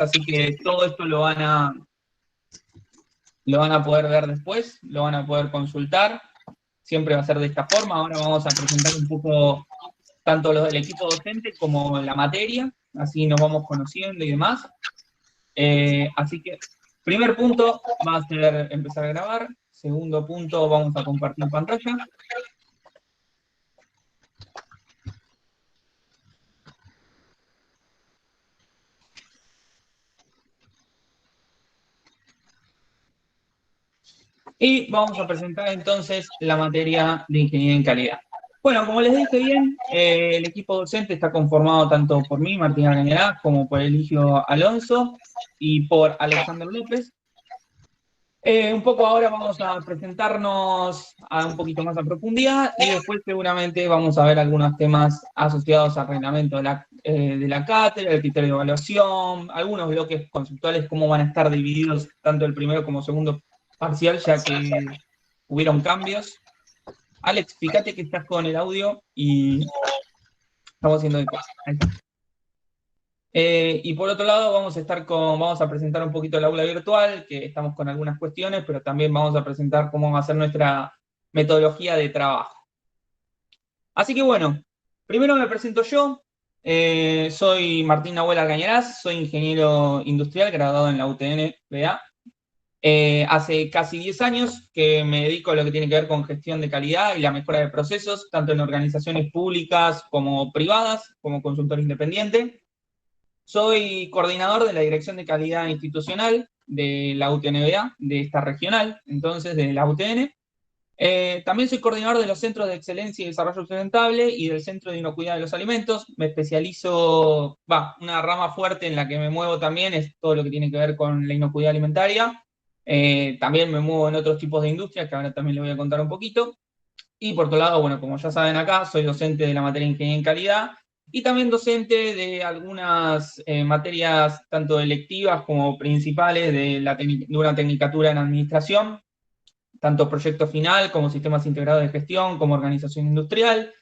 así que todo esto lo van a poder ver después, lo van a poder consultar, siempre va a ser de esta forma. Ahora vamos a presentar un poco tanto los del equipo docente como la materia, así nos vamos conociendo y demás. Así que, primer punto va a ser empezar a grabar, segundo punto vamos a compartir pantalla. Y vamos a presentar entonces la materia de ingeniería en calidad. Bueno, como les dije bien, el equipo docente está conformado tanto por mí, Martín Argañarás, como por Eligio Alonso y por Alexander López. Un poco ahora vamos a presentarnos un poquito más a profundidad y después seguramente vamos a ver algunos temas asociados al reglamento de la cátedra, el criterio de evaluación, algunos bloques conceptuales, cómo van a estar divididos tanto el primero como segundo parcial, ya que hubieron cambios. Alex, fíjate que estás con el audio y estamos haciendo eco. Ahí está. Y por otro lado, vamos a presentar un poquito el aula virtual, que estamos con algunas cuestiones, pero también vamos a presentar cómo va a ser nuestra metodología de trabajo. Así que bueno, primero me presento yo. Soy Martín Nahuel Argañarás, soy ingeniero industrial graduado en la UTN-BA. Hace casi 10 años que me dedico a lo que tiene que ver con gestión de calidad y la mejora de procesos, tanto en organizaciones públicas como privadas, como consultor independiente. Soy coordinador de la Dirección de Calidad Institucional de la UTN-BA, de esta regional, entonces de la UTN. También soy coordinador de los Centros de Excelencia y Desarrollo Sustentable y del Centro de Inocuidad de los Alimentos. Me especializo, una rama fuerte en la que me muevo también es todo lo que tiene que ver con la inocuidad alimentaria. También me muevo en otros tipos de industrias, que ahora también les voy a contar un poquito. Y por otro lado, bueno, como ya saben acá, soy docente de la materia de Ingeniería en Calidad y también docente de algunas materias tanto electivas como principales de una tecnicatura en administración, tanto proyecto final como sistemas integrados de gestión, como organización industrial.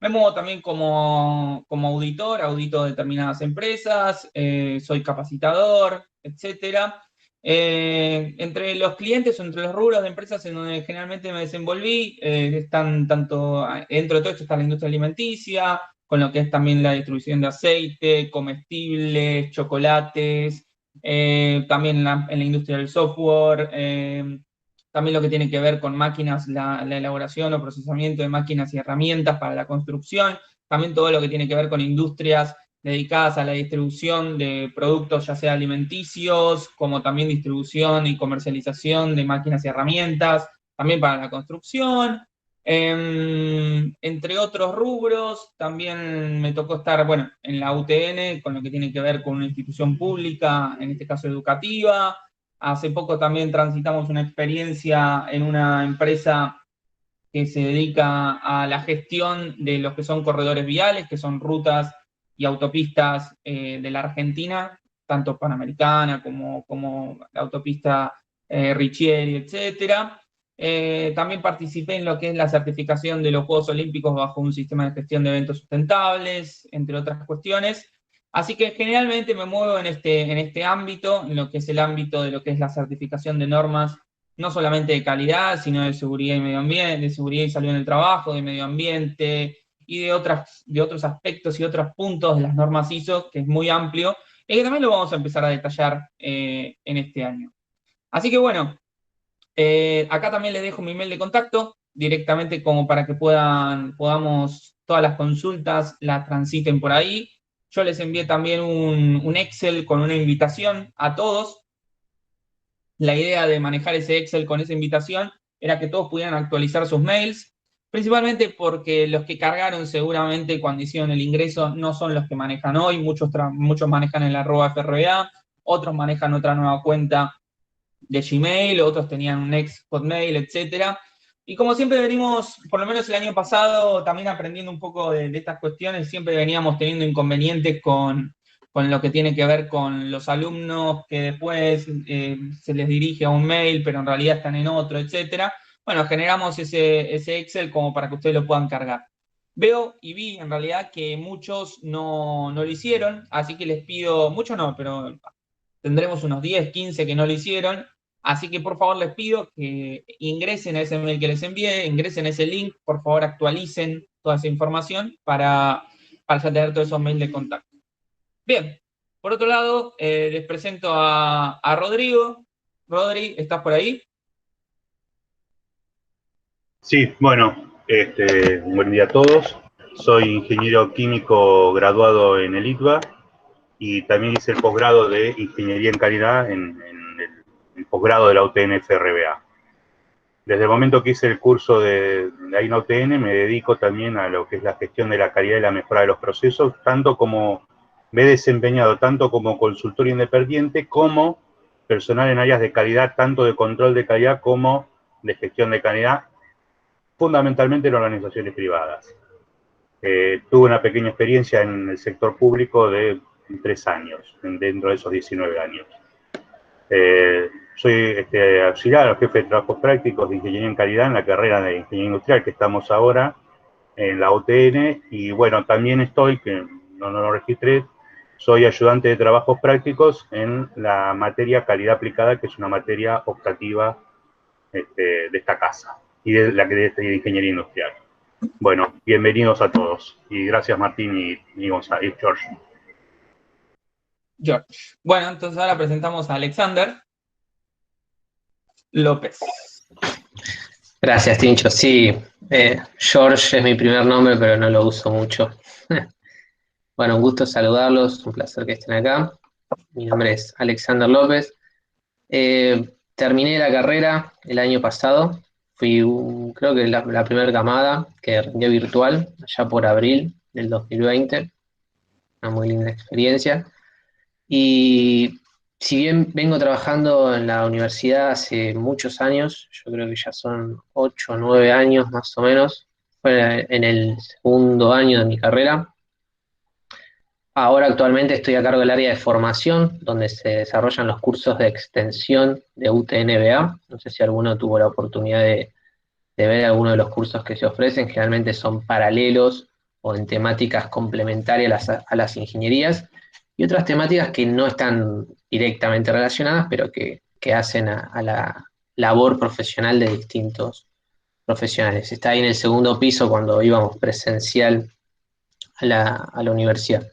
Me muevo también como auditor, audito determinadas empresas, soy capacitador, etcétera. Entre los clientes o entre los rubros de empresas en donde generalmente me desenvolví, están tanto, dentro de todo esto está la industria alimenticia, con lo que es también la distribución de aceite, comestibles, chocolates, también en la industria del software, también lo que tiene que ver con máquinas, la elaboración o procesamiento de máquinas y herramientas para la construcción, también todo lo que tiene que ver con industrias dedicadas a la distribución de productos, ya sea alimenticios, como también distribución y comercialización de máquinas y herramientas, también para la construcción. Entre otros rubros, también me tocó estar, bueno, en la UTN, con lo que tiene que ver con una institución pública, en este caso educativa. Hace poco también transitamos una experiencia en una empresa que se dedica a la gestión de los que son corredores viales, que son rutas y autopistas de la Argentina, tanto Panamericana como la autopista Richieri, etcétera. También participé en lo que es la certificación de los Juegos Olímpicos bajo un sistema de gestión de eventos sustentables, entre otras cuestiones. Así que generalmente me muevo en este ámbito, en lo que es el ámbito de lo que es la certificación de normas, no solamente de calidad, sino de seguridad y medio ambiente, de seguridad y salud en el trabajo, de medio ambiente y de otros aspectos y otros puntos de las normas ISO, que es muy amplio, y que también lo vamos a empezar a detallar en este año. Así que bueno, acá también les dejo mi mail de contacto, directamente como para que podamos, todas las consultas las transiten por ahí. Yo les envié también un Excel con una invitación a todos. La idea de manejar ese Excel con esa invitación era que todos pudieran actualizar sus mails, principalmente porque los que cargaron seguramente cuando hicieron el ingreso no son los que manejan hoy, muchos manejan el @FRA, otros manejan otra nueva cuenta de Gmail, otros tenían un ex Hotmail, etcétera. Y como siempre venimos, por lo menos el año pasado, también aprendiendo un poco de estas cuestiones, siempre veníamos teniendo inconvenientes con lo que tiene que ver con los alumnos que después se les dirige a un mail, pero en realidad están en otro, etcétera. Bueno, generamos ese Excel como para que ustedes lo puedan cargar. Veo y vi en realidad que muchos no lo hicieron, así que les pido, muchos no, pero tendremos unos 10, 15 que no lo hicieron, así que por favor les pido que ingresen a ese mail que les envié, ingresen a ese link, por favor actualicen toda esa información para ya tener todos esos mails de contacto. Bien, por otro lado, les presento a Rodrigo. Rodri, ¿estás por ahí? Sí, bueno, buen día a todos. Soy ingeniero químico graduado en el ITBA y también hice el posgrado de Ingeniería en Calidad en el posgrado de la UTN FRBA. Desde el momento que hice el curso de ahí en la UTN me dedico también a lo que es la gestión de la calidad y la mejora de los procesos, me he desempeñado tanto como consultor independiente como personal en áreas de calidad, tanto de control de calidad como de gestión de calidad, fundamentalmente en organizaciones privadas. Tuve una pequeña experiencia en el sector público de 3 años, dentro de esos 19 años. Soy auxiliar, jefe de trabajos prácticos de Ingeniería en Calidad en la carrera de Ingeniería Industrial que estamos ahora en la UTN, y bueno, también estoy, que no lo registré, soy ayudante de trabajos prácticos en la materia Calidad Aplicada, que es una materia optativa de esta casa, y de la que de Ingeniería Industrial. Bueno, bienvenidos a todos, y gracias Martín y Gonzalo, y George. George. Bueno, entonces ahora presentamos a Alexander López. Gracias, Tincho. Sí, George es mi primer nombre, pero no lo uso mucho. Bueno, un gusto saludarlos, un placer que estén acá. Mi nombre es Alexander López. Terminé la carrera el año pasado. Creo que la primera camada que rindió virtual, allá por abril del 2020. Una muy linda experiencia. Y si bien vengo trabajando en la universidad hace muchos años, yo creo que ya son 8 o 9 años más o menos, fue en el segundo año de mi carrera. Ahora actualmente estoy a cargo del área de formación, donde se desarrollan los cursos de extensión de UTNBA. No sé si alguno tuvo la oportunidad de ver alguno de los cursos que se ofrecen, generalmente son paralelos o en temáticas complementarias a las ingenierías, y otras temáticas que no están directamente relacionadas, pero que hacen a la labor profesional de distintos profesionales. Está ahí en el segundo piso cuando íbamos presencial a la universidad.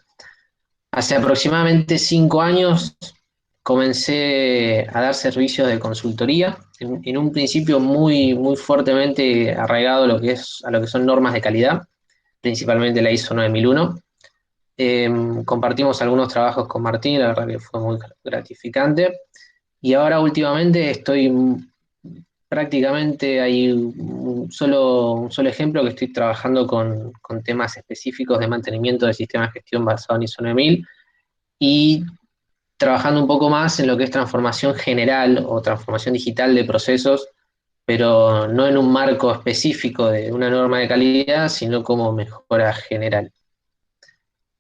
Hace aproximadamente 5 años comencé a dar servicios de consultoría, en un principio muy fuertemente arraigado a lo que son normas de calidad, principalmente la ISO 9001. Compartimos algunos trabajos con Martín, la verdad que fue muy gratificante. Y ahora últimamente estoy prácticamente, hay un solo ejemplo que estoy trabajando con temas específicos de mantenimiento del sistema de gestión basado en ISO 9000 y trabajando un poco más en lo que es transformación general o transformación digital de procesos, pero no en un marco específico de una norma de calidad, sino como mejora general.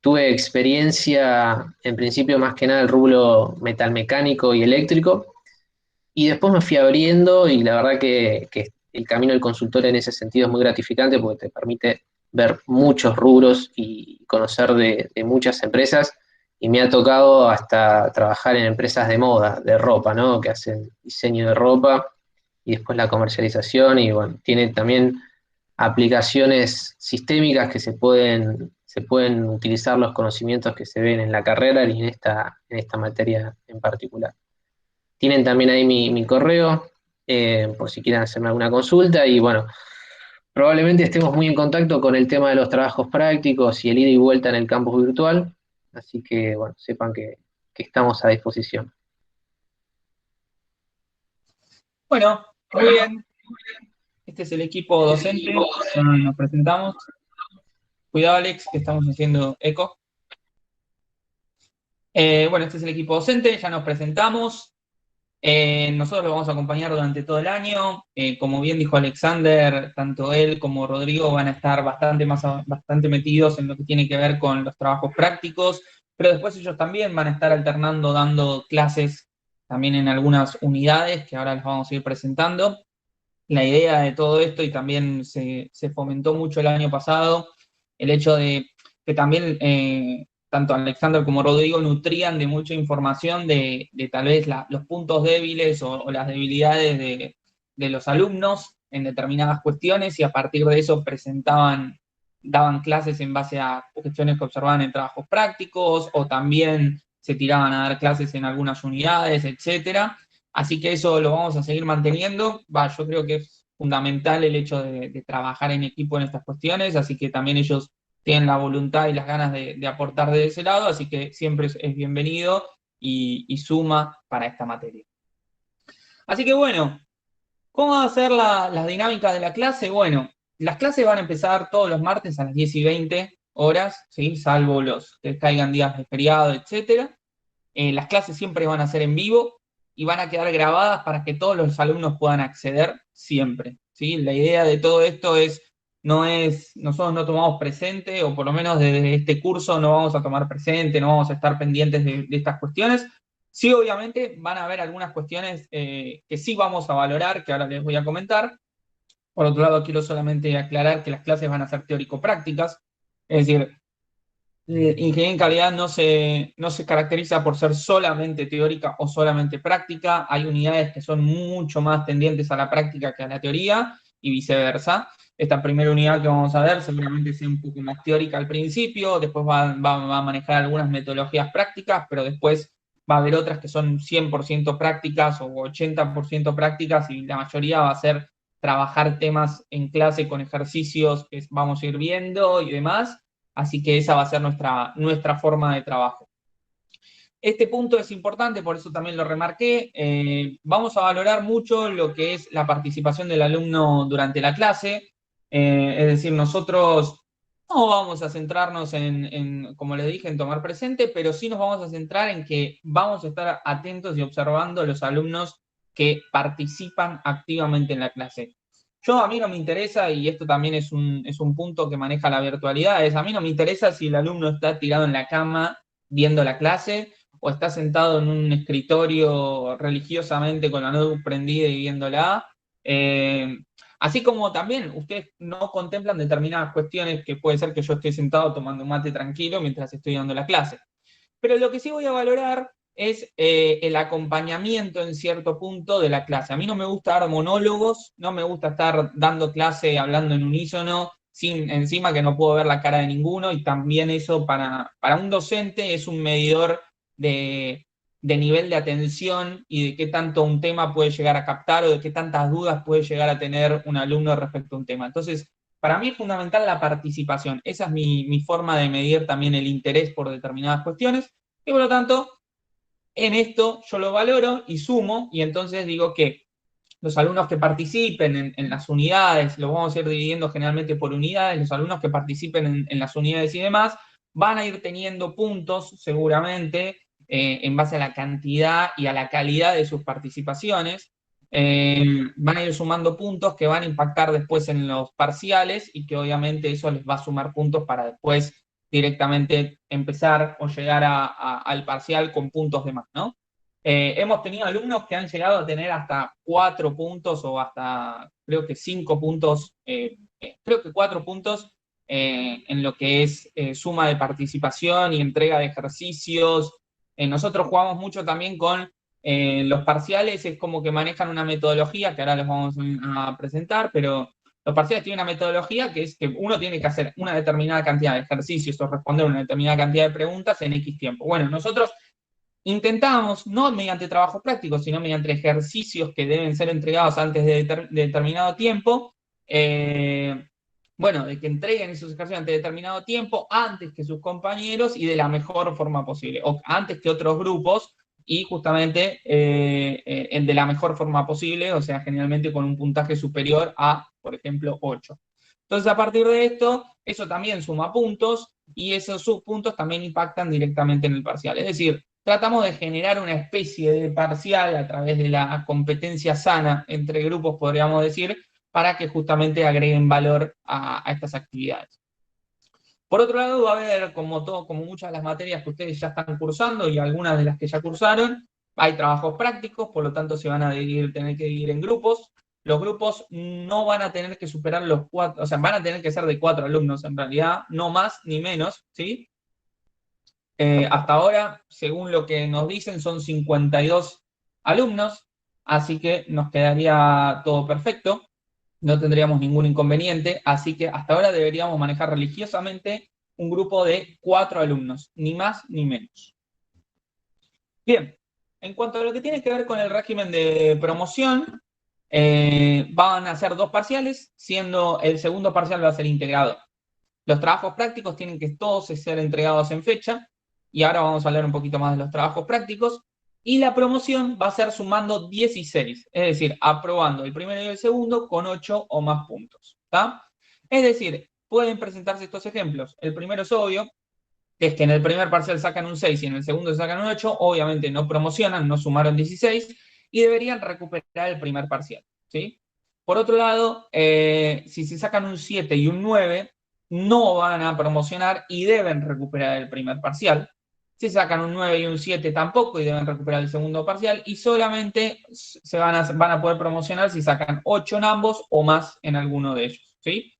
Tuve experiencia, en principio más que nada el rubro metalmecánico y eléctrico, y después me fui abriendo y la verdad que el camino del consultor en ese sentido es muy gratificante porque te permite ver muchos rubros y conocer de muchas empresas, y me ha tocado hasta trabajar en empresas de moda, de ropa, ¿no? Que hacen diseño de ropa y después la comercialización, y bueno, tiene también aplicaciones sistémicas que se pueden utilizar los conocimientos que se ven en la carrera y en esta materia en particular. Tienen también ahí mi correo, por si quieren hacerme alguna consulta, y bueno, probablemente estemos muy en contacto con el tema de los trabajos prácticos y el ida y vuelta en el campus virtual, así que bueno, sepan que estamos a disposición. Bueno, muy bien. Este es el equipo docente. Nos presentamos. Cuidado, Alex, que estamos haciendo eco. Bueno, este es el equipo docente, ya nos presentamos. Nosotros lo vamos a acompañar durante todo el año. Como bien dijo Alexander, tanto él como Rodrigo van a estar bastante metidos en lo que tiene que ver con los trabajos prácticos, pero después ellos también van a estar alternando, dando clases también en algunas unidades que ahora les vamos a ir presentando. La idea de todo esto, y también se fomentó mucho el año pasado, el hecho de que también tanto Alexander como Rodrigo nutrían de mucha información de tal vez los puntos débiles o las debilidades de los alumnos en determinadas cuestiones y a partir de eso daban clases en base a cuestiones que observaban en trabajos prácticos o también se tiraban a dar clases en algunas unidades, etcétera. Así que eso lo vamos a seguir manteniendo. Yo creo que es fundamental el hecho de trabajar en equipo en estas cuestiones, así que también ellos tienen la voluntad y las ganas de aportar de ese lado, así que siempre es bienvenido y suma para esta materia. Así que bueno, ¿cómo va a ser la dinámica de la clase? Bueno, las clases van a empezar todos los martes a las 10:20, ¿sí? Salvo los que caigan días de feriado, etcétera. Las clases siempre van a ser en vivo y van a quedar grabadas para que todos los alumnos puedan acceder siempre, ¿sí? La idea de todo esto nosotros no tomamos presente, o por lo menos desde este curso no vamos a tomar presente, no vamos a estar pendientes de estas cuestiones. Sí, obviamente van a haber algunas cuestiones que sí vamos a valorar, que ahora les voy a comentar. Por otro lado, quiero solamente aclarar que las clases van a ser teórico-prácticas, es decir, ingeniería en calidad no se caracteriza por ser solamente teórica o solamente práctica. Hay unidades que son mucho más tendientes a la práctica que a la teoría y viceversa. Esta primera unidad que vamos a ver seguramente sea un poco más teórica al principio, después va a manejar algunas metodologías prácticas, pero después va a haber otras que son 100% prácticas o 80% prácticas y la mayoría va a ser trabajar temas en clase con ejercicios que vamos a ir viendo y demás. Así que esa va a ser nuestra forma de trabajo. Este punto es importante, por eso también lo remarqué. Vamos a valorar mucho lo que es la participación del alumno durante la clase. Es decir, nosotros no vamos a centrarnos como les dije, en tomar presente, pero sí nos vamos a centrar en que vamos a estar atentos y observando a los alumnos que participan activamente en la clase. A mí no me interesa, y esto también es un punto que maneja la virtualidad, a mí no me interesa si el alumno está tirado en la cama viendo la clase o está sentado en un escritorio religiosamente con la notebook prendida y viéndola. Así como también ustedes no contemplan determinadas cuestiones que puede ser que yo esté sentado tomando un mate tranquilo mientras estoy dando la clase. Pero lo que sí voy a valorar es el acompañamiento en cierto punto de la clase. A mí no me gusta dar monólogos, no me gusta estar dando clase hablando en unísono, sin encima que no puedo ver la cara de ninguno, y también eso para un docente es un medidor de nivel de atención y de qué tanto un tema puede llegar a captar o de qué tantas dudas puede llegar a tener un alumno respecto a un tema. Entonces, para mí es fundamental la participación. Esa es mi forma de medir también el interés por determinadas cuestiones y por lo tanto, en esto yo lo valoro y sumo y entonces digo que los alumnos que participen en las unidades, lo vamos a ir dividiendo generalmente por unidades, los alumnos que participen en las unidades y demás, van a ir teniendo puntos seguramente en base a la cantidad y a la calidad de sus participaciones. Van a ir sumando puntos que van a impactar después en los parciales y que obviamente eso les va a sumar puntos para después directamente empezar o llegar al parcial con puntos de más, ¿no? Hemos tenido alumnos que han llegado a tener hasta 4 puntos o hasta creo que 5 puntos, creo que 4 puntos en lo que es suma de participación y entrega de ejercicios. Nosotros jugamos mucho también con los parciales, es como que manejan una metodología que ahora les vamos a presentar, pero los parciales tienen una metodología que es que uno tiene que hacer una determinada cantidad de ejercicios o responder una determinada cantidad de preguntas en X tiempo. Bueno, nosotros intentamos, no mediante trabajos prácticos, sino mediante ejercicios que deben ser entregados antes de determinado tiempo, de que entreguen esos ejercicios antes de determinado tiempo, antes que sus compañeros y de la mejor forma posible, o antes que otros grupos, y justamente de la mejor forma posible, o sea, generalmente con un puntaje superior a, por ejemplo, 8. Entonces, a partir de esto, eso también suma puntos, y esos subpuntos también impactan directamente en el parcial. Es decir, tratamos de generar una especie de parcial a través de la competencia sana entre grupos, podríamos decir, para que justamente agreguen valor a estas actividades. Por otro lado, va a haber, como muchas de las materias que ustedes ya están cursando y algunas de las que ya cursaron, hay trabajos prácticos, por lo tanto se van a tener que dividir en grupos. Los grupos no van a tener que superar los 4, o sea, van a tener que ser de 4 alumnos en realidad, no más ni menos, ¿sí? Hasta ahora, según lo que nos dicen, son 52 alumnos, así que nos quedaría todo perfecto, no tendríamos ningún inconveniente, así que hasta ahora deberíamos manejar religiosamente un grupo de 4 alumnos, ni más ni menos. Bien, en cuanto a lo que tiene que ver con el régimen de promoción, van a ser 2 parciales, siendo el segundo parcial va a ser integrado. Los trabajos prácticos tienen que todos ser entregados en fecha, y ahora vamos a hablar un poquito más de los trabajos prácticos, y la promoción va a ser sumando 16, es decir, aprobando el primero y el segundo con 8 o más puntos. ¿Tá? Es decir, pueden presentarse estos ejemplos. El primero es obvio, que es que en el primer parcial sacan un 6 y en el segundo sacan un 8, obviamente no promocionan, no sumaron 16, y deberían recuperar el primer parcial. ¿Sí? Por otro lado, si se sacan un 7 y un 9, no van a promocionar y deben recuperar el primer parcial. Si sacan un 9 y un 7 tampoco y deben recuperar el segundo parcial, y solamente van a poder promocionar si sacan 8 en ambos o más en alguno de ellos. ¿Sí?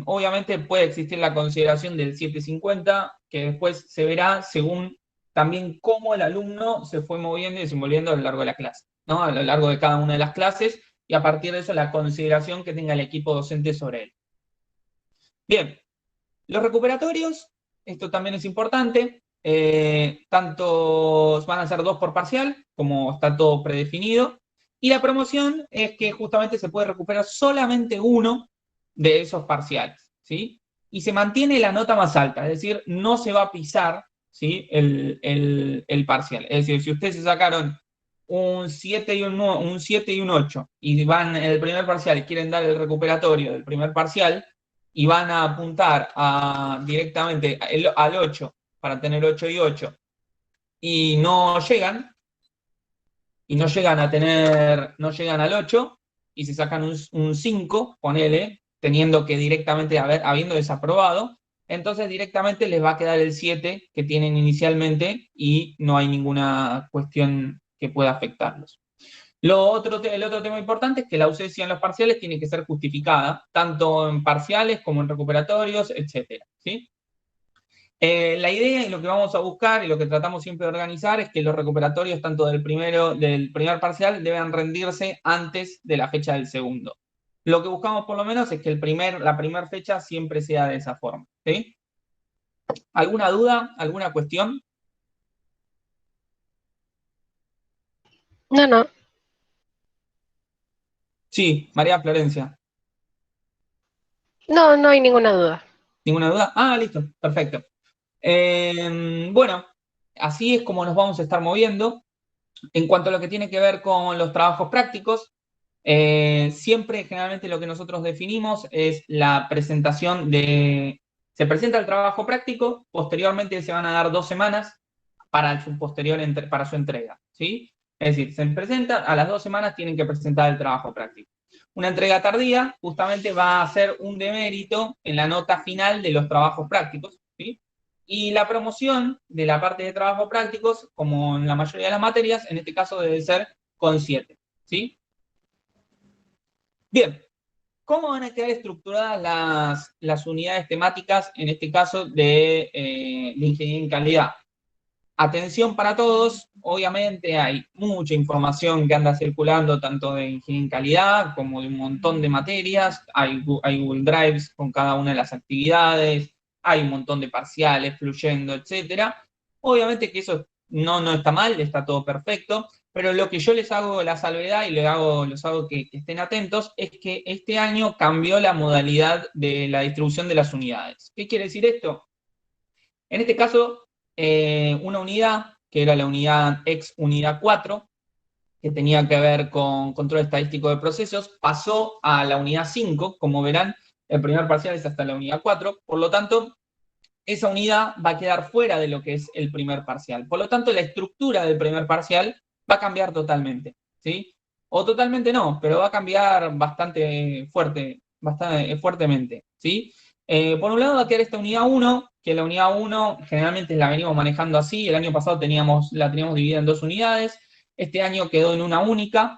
Obviamente puede existir la consideración del 750, que después se verá según también cómo el alumno se fue moviendo y desenvolviendo a lo largo de la clase, ¿no? A lo largo de cada una de las clases, y a partir de eso la consideración que tenga el equipo docente sobre él. Bien, los recuperatorios, esto también es importante, tanto van a ser 2 por parcial, como está todo predefinido, y la promoción es que justamente se puede recuperar solamente uno de esos parciales, ¿sí? Y se mantiene la nota más alta, es decir, no se va a pisar, ¿sí? el parcial. Es decir, si ustedes se sacaron un 7 y un 7 y un 8 y van en el primer parcial y quieren dar el recuperatorio del primer parcial y van a apuntar directamente al 8 para tener 8 y 8 y no llegan no llegan al 8 y se sacan un 5, ponele, teniendo que directamente habiendo desaprobado, entonces directamente les va a quedar el 7 que tienen inicialmente y no hay ninguna cuestión que pueda afectarlos. El otro tema importante es que la ausencia en los parciales tiene que ser justificada, tanto en parciales como en recuperatorios, etc. ¿Sí? La idea y lo que vamos a buscar y lo que tratamos siempre de organizar es que los recuperatorios, tanto del primer parcial, deben rendirse antes de la fecha del segundo. Lo que buscamos por lo menos es que la primera fecha siempre sea de esa forma. ¿Sí? ¿Alguna duda? ¿Alguna cuestión? No. Sí, María Florencia. No hay ninguna duda. ¿Ninguna duda? Ah, listo, perfecto. Bueno, así es como nos vamos a estar moviendo. En cuanto a lo que tiene que ver con los trabajos prácticos, siempre generalmente lo que nosotros definimos es la presentación se presenta el trabajo práctico, posteriormente se van a dar 2 semanas para su entrega, ¿sí? Es decir, se presenta, a las 2 semanas tienen que presentar el trabajo práctico. Una entrega tardía justamente va a ser un demérito en la nota final de los trabajos prácticos, ¿sí? Y la promoción de la parte de trabajos prácticos, como en la mayoría de las materias, en este caso debe ser con 7, ¿sí? Bien, ¿cómo van a quedar estructuradas las unidades temáticas, en este caso de ingeniería en calidad? Atención para todos, obviamente hay mucha información que anda circulando, tanto de ingeniería en calidad como de un montón de materias, hay Google Drives con cada una de las actividades, hay un montón de parciales fluyendo, etc. Obviamente que eso no está mal, está todo perfecto, pero lo que yo les hago la salvedad y los hago que estén atentos es que este año cambió la modalidad de la distribución de las unidades. ¿Qué quiere decir esto? En este caso, una unidad, que era la unidad ex unidad 4, que tenía que ver con control estadístico de procesos, pasó a la unidad 5, como verán, el primer parcial es hasta la unidad 4, por lo tanto, esa unidad va a quedar fuera de lo que es el primer parcial. Por lo tanto, la estructura del primer parcial va a cambiar totalmente, ¿sí? O totalmente no, pero va a cambiar bastante fuertemente, ¿sí? Por un lado va a quedar esta unidad 1, que la unidad 1 generalmente la venimos manejando así, el año pasado la teníamos dividida en 2 unidades, este año quedó en una única,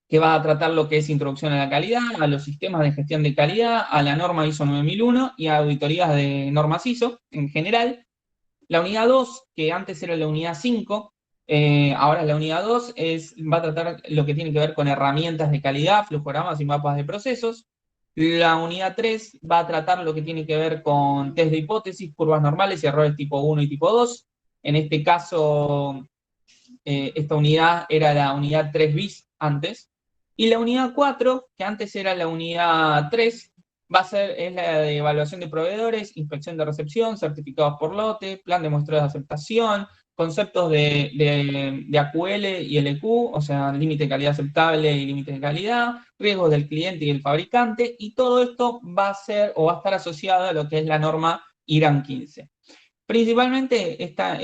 que va a tratar lo que es introducción a la calidad, a los sistemas de gestión de calidad, a la norma ISO 9001 y a auditorías de normas ISO en general. La unidad 2, que antes era la unidad 5, ahora la unidad 2 va a tratar lo que tiene que ver con herramientas de calidad, flujogramas y mapas de procesos. La unidad 3 va a tratar lo que tiene que ver con test de hipótesis, curvas normales y errores tipo 1 y tipo 2. En este caso, esta unidad era la unidad 3 bis antes. Y la unidad 4, que antes era la unidad 3, es la de evaluación de proveedores, inspección de recepción, certificados por lote, plan de muestreos de aceptación, conceptos de AQL y LQ, o sea, límite de calidad aceptable y límite de calidad, riesgos del cliente y el fabricante, y todo esto va a ser o va a estar asociado a lo que es la norma IRAN 15. Principalmente esta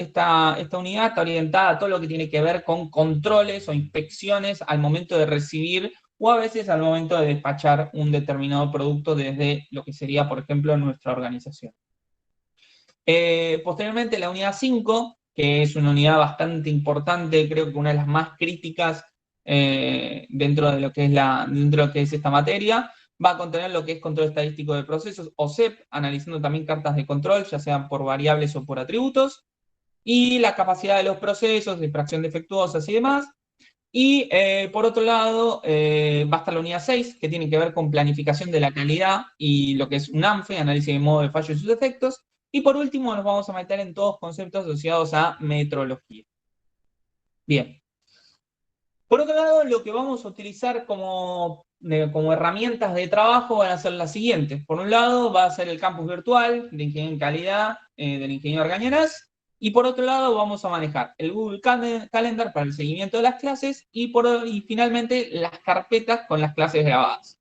unidad está orientada a todo lo que tiene que ver con controles o inspecciones al momento de recibir o a veces al momento de despachar un determinado producto desde lo que sería, por ejemplo, nuestra organización. Posteriormente, la unidad 5, que es una unidad bastante importante, creo que una de las más críticas dentro de lo que es esta materia, va a contener lo que es control estadístico de procesos, o CEP, analizando también cartas de control, ya sean por variables o por atributos, y la capacidad de los procesos, extracción defectuosas y demás. Y por otro lado, va a estar la unidad 6, que tiene que ver con planificación de la calidad y lo que es un ANFE, análisis de modo de fallo y sus efectos. Y por último, nos vamos a meter en todos conceptos asociados a metrología. Bien. Por otro lado, lo que vamos a utilizar como herramientas de trabajo van a ser las siguientes. Por un lado, va a ser el campus virtual de ingeniería en calidad del ingeniero Argañarás. Y por otro lado, vamos a manejar el Google Calendar para el seguimiento de las clases y finalmente las carpetas con las clases grabadas.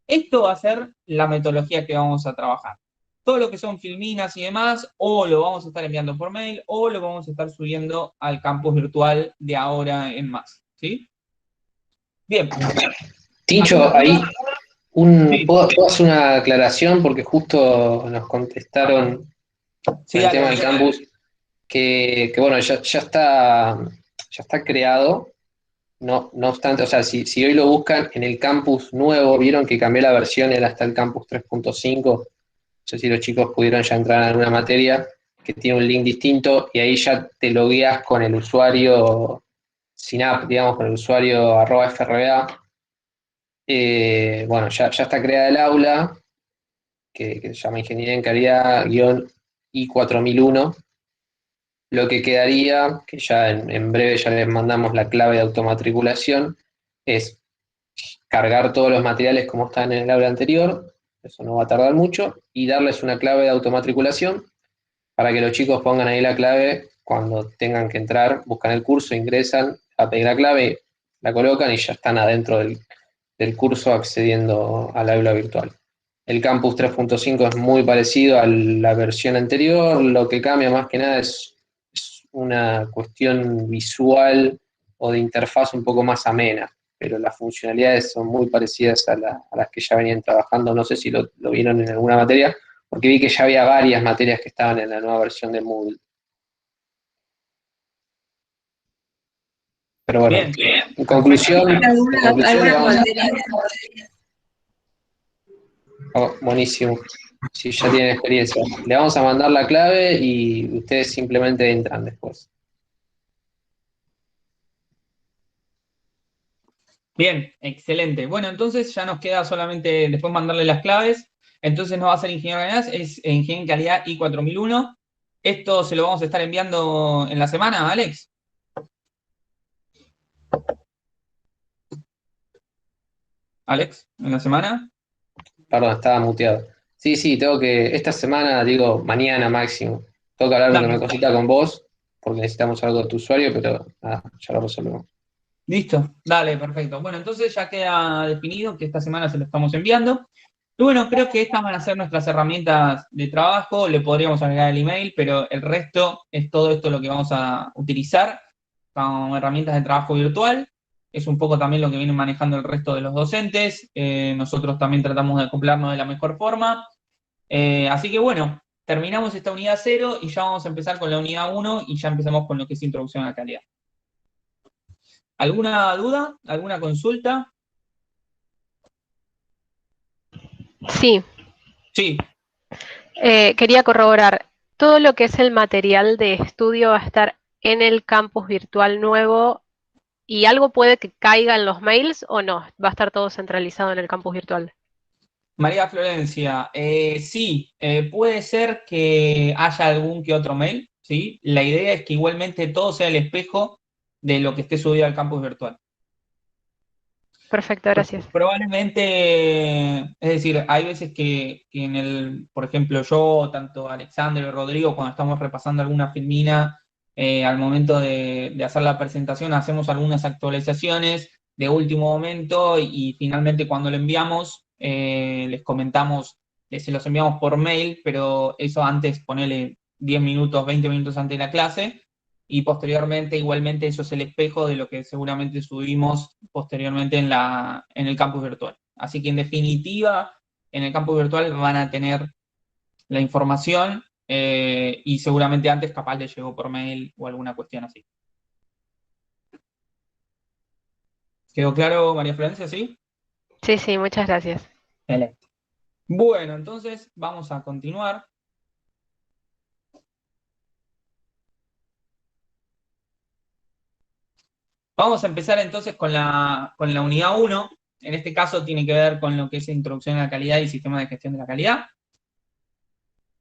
Esto va a ser la metodología que vamos a trabajar. Todo lo que son filminas y demás, o lo vamos a estar enviando por mail, o lo vamos a estar subiendo al campus virtual de ahora en más. ¿Sí? Bien. Tincho, ahí Sí. ¿puedo hacer una aclaración? Porque justo nos contestaron Sí, con el tema del dale. campus bueno, ya está creado. No obstante, o sea, si hoy lo buscan en el campus nuevo, vieron que cambió la versión, era hasta el campus 3.5. No sé si los chicos pudieron ya entrar en alguna materia que tiene un link distinto y ahí ya te logueas con el usuario sin app, digamos, con el usuario @FRBA. Bueno, ya está creada el aula, que se llama Ingeniería en Calidad-I4001. Lo que quedaría, que ya en breve ya les mandamos la clave de automatriculación, es cargar todos los materiales como están en el aula anterior, eso no va a tardar mucho, y darles una clave de automatriculación para que los chicos pongan ahí la clave cuando tengan que entrar, buscan el curso, ingresan a pedir la clave, la colocan y ya están adentro del curso accediendo al aula virtual. El Campus 3.5 es muy parecido a la versión anterior, lo que cambia más que nada es una cuestión visual o de interfaz un poco más amena, pero las funcionalidades son muy parecidas a las que ya venían trabajando. No sé si lo vieron en alguna materia, porque vi que ya había varias materias que estaban en la nueva versión de Moodle. Pero bueno, Bien. en conclusión, buenísimo. Si ya tienen experiencia. Le vamos a mandar la clave y ustedes simplemente entran después. Bien, excelente. Bueno, entonces ya nos queda solamente después mandarle las claves. Entonces no va a ser ingeniero de calidad, es ingeniero en calidad I4001. Esto se lo vamos a estar enviando en la semana, Alex. Alex, en la semana. Perdón, estaba muteado. Sí, esta semana, digo, mañana máximo, tengo que hablar Dale. una cosita con vos, porque necesitamos algo de tu usuario, pero nada, ya lo resolvemos. Listo, dale, perfecto. Bueno, entonces ya queda definido que esta semana se lo estamos enviando. Y bueno, creo que estas van a ser nuestras herramientas de trabajo. Le podríamos agregar el email, pero el resto es todo esto lo que vamos a utilizar como herramientas de trabajo virtual. Es un poco también lo que vienen manejando el resto de los docentes. Nosotros también tratamos de acoplarnos de la mejor forma. Así que bueno, terminamos esta unidad 0 y ya vamos a empezar con la unidad 1 y ya empezamos con lo que es introducción a la calidad. ¿Alguna duda? ¿Alguna consulta? Sí. Sí. Quería corroborar. todo lo que es el material de estudio va a estar en el campus virtual nuevo y algo puede que caiga en los mails o no, va a estar todo centralizado en el campus virtual. María Florencia, sí, puede ser que haya algún que otro mail, ¿sí? La idea es que igualmente todo sea el espejo de lo que esté subido al campus virtual. Perfecto, gracias. Probablemente, es decir, hay veces que en el, por ejemplo, yo, tanto Alexander y Rodrigo, cuando estamos repasando alguna filmina, al momento de hacer la presentación, hacemos algunas actualizaciones de último momento y finalmente cuando lo enviamos, les comentamos, se los enviamos por mail, pero eso antes, ponele 10 minutos, 20 minutos antes de la clase, y posteriormente igualmente eso es el espejo de lo que seguramente subimos posteriormente en el campus virtual. Así que en definitiva, en el campus virtual van a tener la información y seguramente antes capaz les llegó por mail o alguna cuestión así. ¿Quedó claro, María Florencia? ¿Sí? Sí, sí, muchas gracias. Excelente. Bueno, entonces vamos a continuar. Vamos a empezar entonces con la unidad 1. En este caso tiene que ver con lo que es introducción a la calidad y sistema de gestión de la calidad.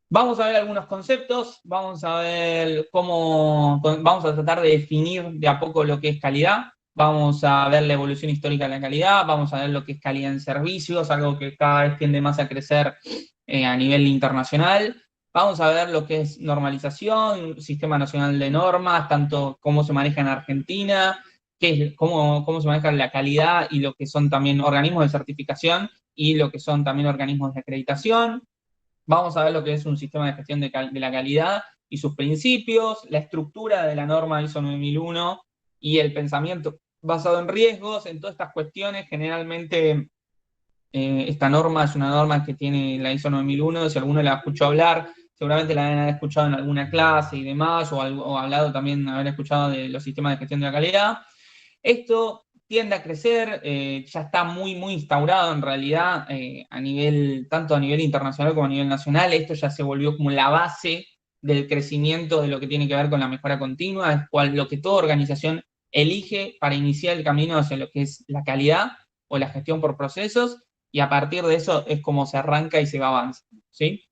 Vamos a ver algunos conceptos, vamos a ver vamos a tratar de definir de a poco lo que es calidad, vamos a ver la evolución histórica de la calidad, vamos a ver lo que es calidad en servicios, algo que cada vez tiende más a crecer a nivel internacional. Vamos a ver lo que es normalización, sistema nacional de normas, tanto cómo se maneja en Argentina, cómo se maneja la calidad y lo que son también organismos de certificación y lo que son también organismos de acreditación. Vamos a ver lo que es un sistema de gestión de la calidad y sus principios, la estructura de la norma ISO 9001 y el pensamiento basado en riesgos. En todas estas cuestiones, generalmente esta norma es una norma que tiene la ISO 9001, si alguno la escuchó hablar, seguramente la haber escuchado en alguna clase y demás, o hablado también, haber escuchado de los sistemas de gestión de la calidad. Esto tiende a crecer, ya está muy instaurado en realidad, tanto a nivel internacional como a nivel nacional. Esto ya se volvió como la base del crecimiento de lo que tiene que ver con la mejora continua, es lo que toda organización elige para iniciar el camino hacia lo que es la calidad o la gestión por procesos, y a partir de eso es como se arranca y se va avanzando, ¿sí?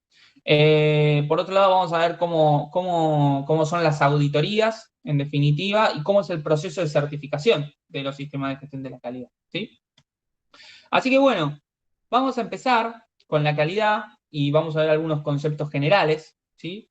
Por otro lado, vamos a ver cómo son las auditorías, en definitiva, y cómo es el proceso de certificación de los sistemas de gestión de la calidad, ¿sí? Así que bueno, vamos a empezar con la calidad y vamos a ver algunos conceptos generales, ¿sí?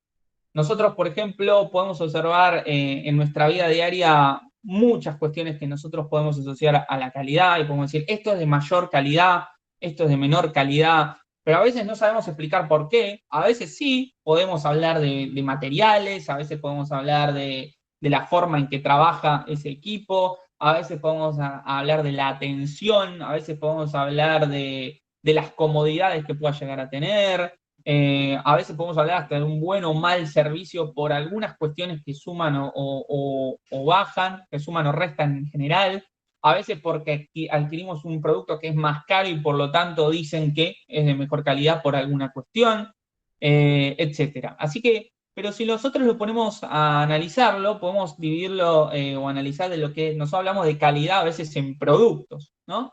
Nosotros, por ejemplo, podemos observar en nuestra vida diaria muchas cuestiones que nosotros podemos asociar a la calidad y podemos decir, esto es de mayor calidad, esto es de menor calidad, pero a veces no sabemos explicar por qué. A veces sí, podemos hablar de materiales, a veces podemos hablar de la forma en que trabaja ese equipo, a veces podemos hablar de la atención, a veces podemos hablar de las comodidades que pueda llegar a tener. A veces podemos hablar hasta de un buen o mal servicio por algunas cuestiones que suman o bajan, que suman o restan en general. A veces porque adquirimos un producto que es más caro y por lo tanto dicen que es de mejor calidad por alguna cuestión, etcétera. Así que, pero si nosotros lo ponemos a analizarlo, podemos dividirlo o analizar de lo que nosotros hablamos de calidad a veces en productos, ¿no?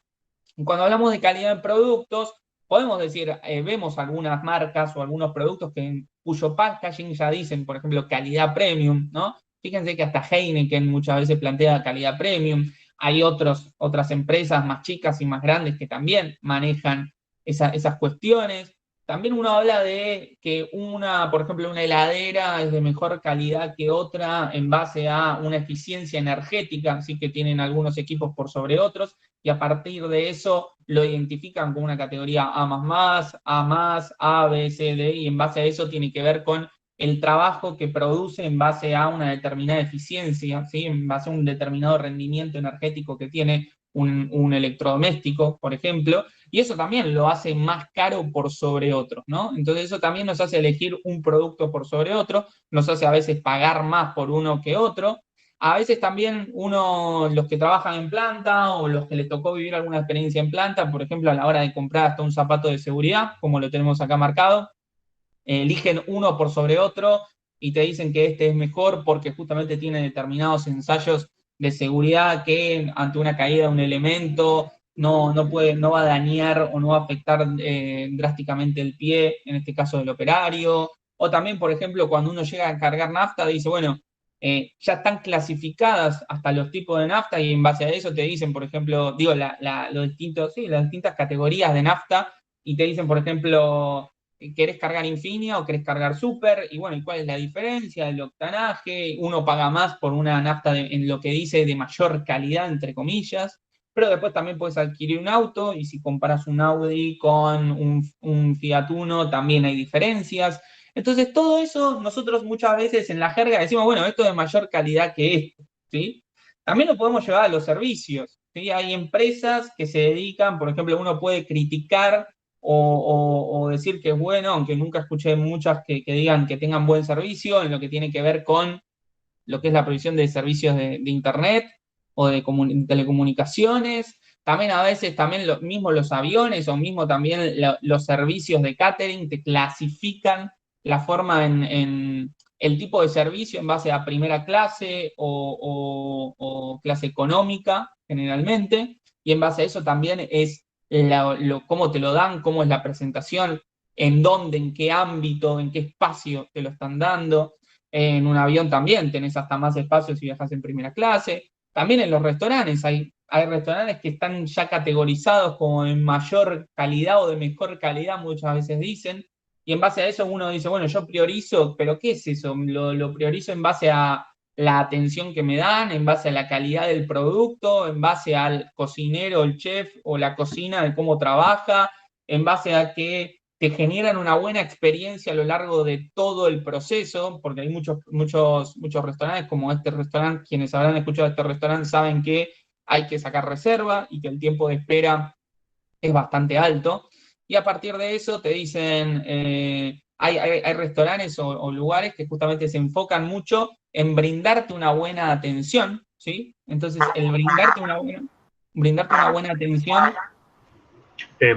Y cuando hablamos de calidad en productos, podemos decir, vemos algunas marcas o algunos productos cuyo packaging ya dicen, por ejemplo, calidad premium, ¿no? Fíjense que hasta Heineken muchas veces plantea calidad premium. Hay otras empresas más chicas y más grandes que también manejan esas cuestiones. También uno habla de que por ejemplo, una heladera es de mejor calidad que otra en base a una eficiencia energética, así que tienen algunos equipos por sobre otros, y a partir de eso lo identifican con una categoría A+, A, B, C, D, y en base a eso tiene que ver con el trabajo que produce en base a una determinada eficiencia, ¿sí? En base a un determinado rendimiento energético que tiene un electrodoméstico, por ejemplo, y eso también lo hace más caro por sobre otros, ¿no? Entonces eso también nos hace elegir un producto por sobre otro, nos hace a veces pagar más por uno que otro. A veces también los que trabajan en planta o los que les tocó vivir alguna experiencia en planta, por ejemplo, a la hora de comprar hasta un zapato de seguridad, como lo tenemos acá marcado, eligen uno por sobre otro y te dicen que este es mejor porque justamente tiene determinados ensayos de seguridad que ante una caída de un elemento no va a dañar o no va a afectar drásticamente el pie, en este caso del operario. O también, por ejemplo, cuando uno llega a cargar nafta, dice, bueno, ya están clasificadas hasta los tipos de nafta y en base a eso te dicen, por ejemplo, digo, las distintas categorías de nafta y te dicen, por ejemplo, ¿querés cargar Infinia o querés cargar Super? Y bueno, ¿y cuál es la diferencia? El octanaje, uno paga más por una nafta en lo que dice de mayor calidad, entre comillas, pero después también puedes adquirir un auto y si comparas un Audi con un Fiat Uno también hay diferencias. Entonces, todo eso nosotros muchas veces en la jerga decimos, bueno, esto es de mayor calidad que esto, ¿sí? También lo podemos llevar a los servicios, ¿sí? Hay empresas que se dedican, por ejemplo, uno puede criticar o decir que es bueno, aunque nunca escuché muchas que digan que tengan buen servicio en lo que tiene que ver con lo que es la provisión de servicios de Internet o de telecomunicaciones. También a veces, también mismo los aviones o mismo también los servicios de catering te clasifican la forma en el tipo de servicio en base a primera clase o clase económica, generalmente, y en base a eso también es cómo te lo dan, cómo es la presentación, en dónde, en qué ámbito, en qué espacio te lo están dando. En un avión también tenés hasta más espacio si viajas en primera clase. También en los restaurantes hay restaurantes que están ya categorizados como de mayor calidad o de mejor calidad, muchas veces dicen, y en base a eso uno dice, bueno, yo priorizo, pero ¿qué es eso? Lo priorizo en base a la atención que me dan, en base a la calidad del producto, en base al cocinero, el chef o la cocina de cómo trabaja, en base a que te generan una buena experiencia a lo largo de todo el proceso, porque hay muchos restaurantes, como este restaurante, quienes habrán escuchado este restaurante saben que hay que sacar reserva y que el tiempo de espera es bastante alto. Y a partir de eso te dicen, hay restaurantes o lugares que justamente se enfocan mucho en brindarte una buena atención, ¿sí? Entonces, el brindarte una buena atención.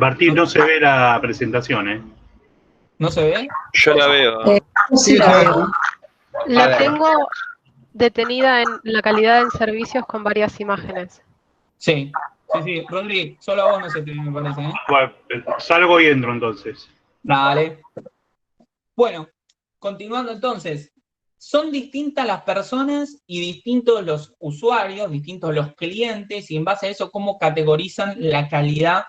Martín, no se ve la presentación, ¿eh? ¿No se ve? Yo la veo. Sí, la veo. La tengo detenida en la calidad en servicios con varias imágenes. Sí. Rodri, solo a vos no se te ve, me parece, ¿eh? Bueno, salgo y entro entonces. Dale. Bueno, continuando entonces. Son distintas las personas y distintos los usuarios, distintos los clientes, y en base a eso, cómo categorizan la calidad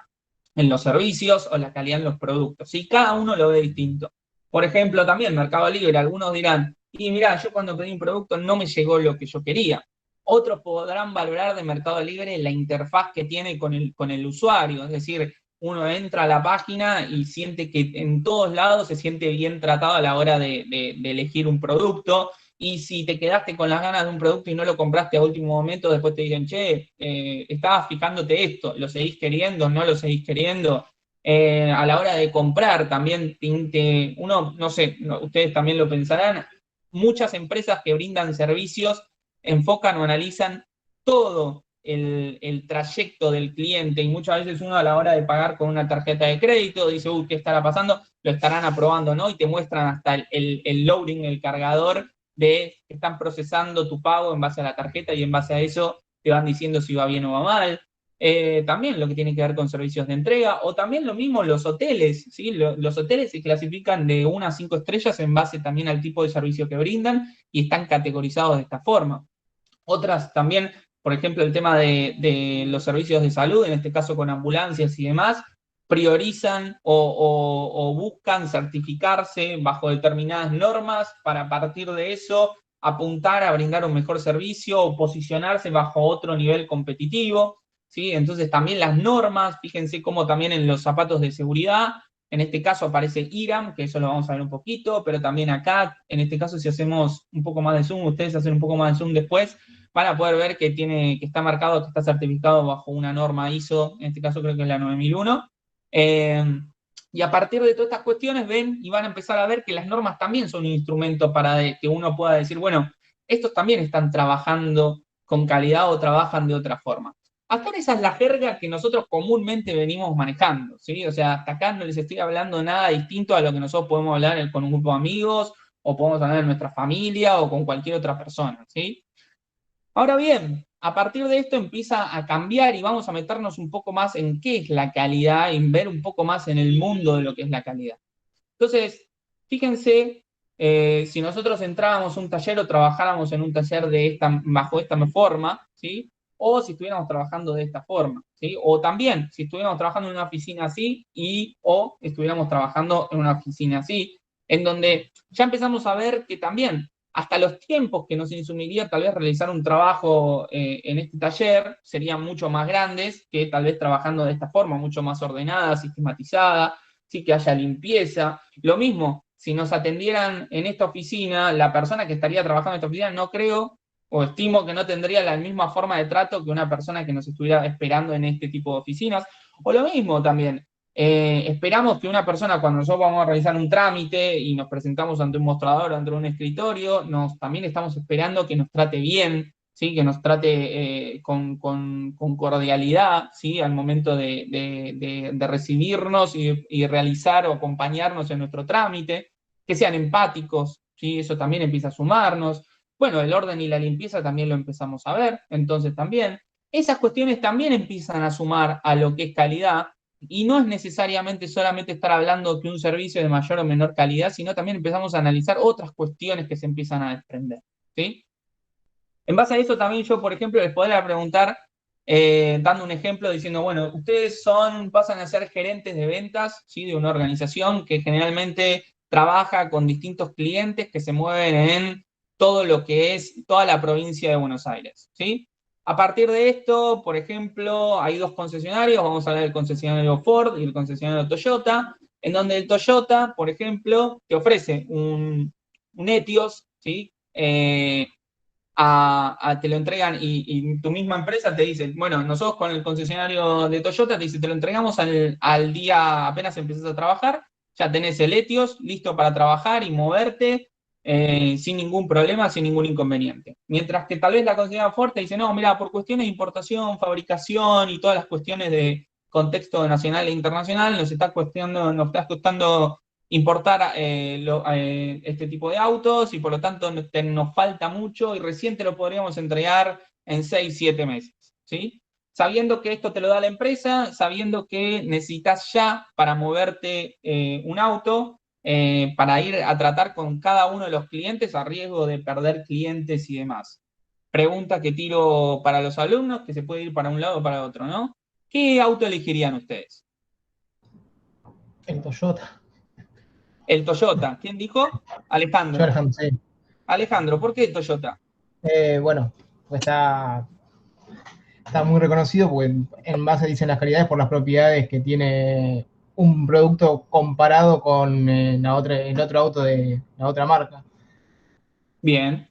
en los servicios o la calidad en los productos. Y cada uno lo ve distinto. Por ejemplo, también Mercado Libre, algunos dirán, y mirá, yo cuando pedí un producto no me llegó lo que yo quería. Otros podrán valorar de Mercado Libre la interfaz que tiene con el usuario, es decir, uno entra a la página y siente que en todos lados se siente bien tratado a la hora de elegir un producto, y si te quedaste con las ganas de un producto y no lo compraste a último momento, después te dicen, che, estabas fijándote esto, ¿lo seguís queriendo? ¿No lo seguís queriendo? A la hora de comprar también, uno, no sé, ustedes también lo pensarán, muchas empresas que brindan servicios enfocan o analizan todo el trayecto del cliente, y muchas veces uno a la hora de pagar con una tarjeta de crédito dice, ¿qué estará pasando? Lo estarán aprobando, ¿no? Y te muestran hasta el loading, el cargador de que están procesando tu pago en base a la tarjeta, y en base a eso te van diciendo si va bien o va mal. También lo que tiene que ver con servicios de entrega, o también lo mismo los hoteles, ¿sí? Los hoteles se clasifican de 1 a 5 estrellas en base también al tipo de servicio que brindan y están categorizados de esta forma. Otras también, por ejemplo, el tema de los servicios de salud, en este caso con ambulancias y demás, priorizan o buscan certificarse bajo determinadas normas para a partir de eso apuntar a brindar un mejor servicio o posicionarse bajo otro nivel competitivo, ¿sí? Entonces también las normas, fíjense cómo también en los zapatos de seguridad, en este caso aparece IRAM, que eso lo vamos a ver un poquito, pero también acá, en este caso si hacemos un poco más de zoom, ustedes hacen un poco más de zoom después, van a poder ver que está marcado, que está certificado bajo una norma ISO, en este caso creo que es la 9001, y a partir de todas estas cuestiones ven y van a empezar a ver que las normas también son un instrumento para que uno pueda decir, bueno, estos también están trabajando con calidad o trabajan de otra forma. Acá esa es la jerga que nosotros comúnmente venimos manejando, ¿sí? O sea, hasta acá no les estoy hablando nada distinto a lo que nosotros podemos hablar con un grupo de amigos, o podemos hablar en nuestra familia, o con cualquier otra persona, ¿sí? Ahora bien, a partir de esto empieza a cambiar y vamos a meternos un poco más en qué es la calidad, en ver un poco más en el mundo de lo que es la calidad. Entonces, fíjense, si nosotros entrábamos a un taller o trabajáramos en un taller bajo esta forma, ¿sí? O si estuviéramos trabajando de esta forma, ¿sí? O también, si estuviéramos trabajando en una oficina así o estuviéramos trabajando en una oficina así, en donde ya empezamos a ver que también hasta los tiempos que nos insumiría tal vez realizar un trabajo en este taller serían mucho más grandes que tal vez trabajando de esta forma, mucho más ordenada, sistematizada, sí, que haya limpieza. Lo mismo, si nos atendieran en esta oficina, la persona que estaría trabajando en esta oficina no creo o estimo que no tendría la misma forma de trato que una persona que nos estuviera esperando en este tipo de oficinas. O lo mismo también, esperamos que una persona, cuando nosotros vamos a realizar un trámite y nos presentamos ante un mostrador, ante un escritorio, también estamos esperando que nos trate bien, ¿sí? Que nos trate con cordialidad, ¿sí? Al momento de recibirnos y realizar o acompañarnos en nuestro trámite, que sean empáticos, ¿sí? Eso también empieza a sumarnos. Bueno, el orden y la limpieza también lo empezamos a ver, entonces también. Esas cuestiones también empiezan a sumar a lo que es calidad, y no es necesariamente solamente estar hablando que un servicio de mayor o menor calidad, sino también empezamos a analizar otras cuestiones que se empiezan a desprender, ¿sí? En base a eso también yo, por ejemplo, les podría preguntar, dando un ejemplo, diciendo, bueno, ustedes pasan a ser gerentes de ventas, ¿sí? De una organización que generalmente trabaja con distintos clientes que se mueven en todo lo que es toda la provincia de Buenos Aires, ¿sí? A partir de esto, por ejemplo, hay dos concesionarios, vamos a hablar del concesionario Ford y el concesionario Toyota, en donde el Toyota, por ejemplo, te ofrece un Etios, ¿sí? Te lo entregan y tu misma empresa te dice, bueno, nosotros con el concesionario de Toyota te dice, te lo entregamos al día apenas empiezas a trabajar, ya tenés el Etios listo para trabajar y moverte sin ningún problema, sin ningún inconveniente. Mientras que tal vez la concesionaria Ford te dice, no, mira, por cuestiones de importación, fabricación y todas las cuestiones de contexto nacional e internacional, nos está costando importar este tipo de autos y por lo tanto nos falta mucho y recién te lo podríamos entregar en 6, 7 meses, ¿sí? Sabiendo que esto te lo da la empresa, sabiendo que necesitas ya para moverte un auto, para ir a tratar con cada uno de los clientes a riesgo de perder clientes y demás. Pregunta que tiro para los alumnos, que se puede ir para un lado o para otro, ¿no? ¿Qué auto elegirían ustedes? El Toyota. El Toyota. ¿Quién dijo? Yo, Alejandro. Alejandro, sí. Alejandro, ¿por qué Toyota? Bueno, pues está muy reconocido porque en base dicen las calidades por las propiedades que tiene un producto comparado con el otro auto de la otra marca. Bien,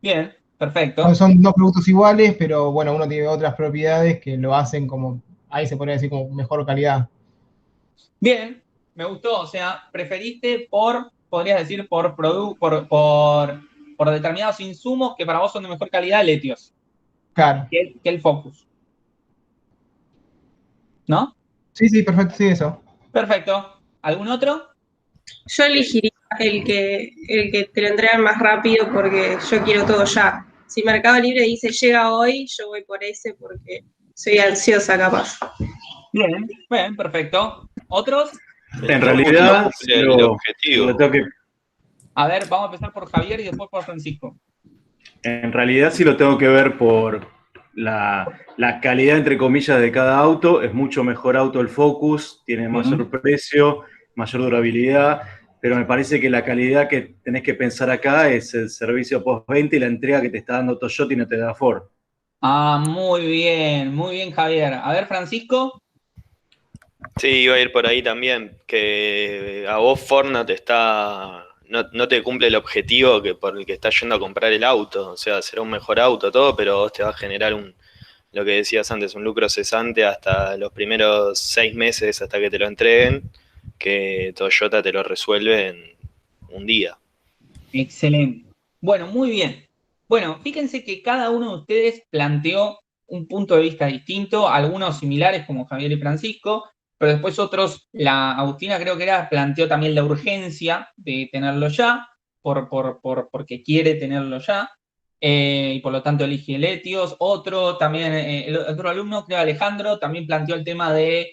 bien, Bueno, perfecto. son dos productos iguales, pero bueno, uno tiene otras propiedades que lo hacen como, ahí se podría decir como mejor calidad. Bien, me gustó. O sea, preferiste podrías decir, por determinados insumos que para vos son de mejor calidad, Letios, Claro. que el Focus, ¿no? Sí, sí, perfecto, sí, eso. Perfecto. ¿Algún otro? Yo elegiría el que te lo entregan más rápido porque yo quiero todo ya. Si Mercado Libre dice llega hoy, yo voy por ese porque soy ansiosa capaz. Bien, bien, perfecto. ¿Otros? En realidad, el objetivo. A ver, vamos a empezar por Javier y después por Francisco. En realidad sí lo tengo que ver por la calidad, entre comillas, de cada auto. Es mucho mejor auto el Focus, tiene mayor precio, mayor durabilidad, pero me parece que la calidad que tenés que pensar acá es el servicio postventa y la entrega que te está dando Toyota y no te da Ford. Ah, muy bien, Javier. A ver, Francisco. Sí, iba a ir por ahí también, que a vos Ford no te cumple el objetivo por el que estás yendo a comprar el auto. O sea, será un mejor auto, todo, pero vos te va a generar lo que decías antes, un lucro cesante hasta los primeros 6 meses hasta que te lo entreguen, que Toyota te lo resuelve en un día. Excelente. Bueno, muy bien. Bueno, fíjense que cada uno de ustedes planteó un punto de vista distinto, algunos similares como Javier y Francisco, pero después otros, la Agustina creo que era, planteó también la urgencia de tenerlo ya, porque quiere tenerlo ya, y por lo tanto elige el Etios. Otro también, el otro alumno, creo Alejandro, también planteó el tema de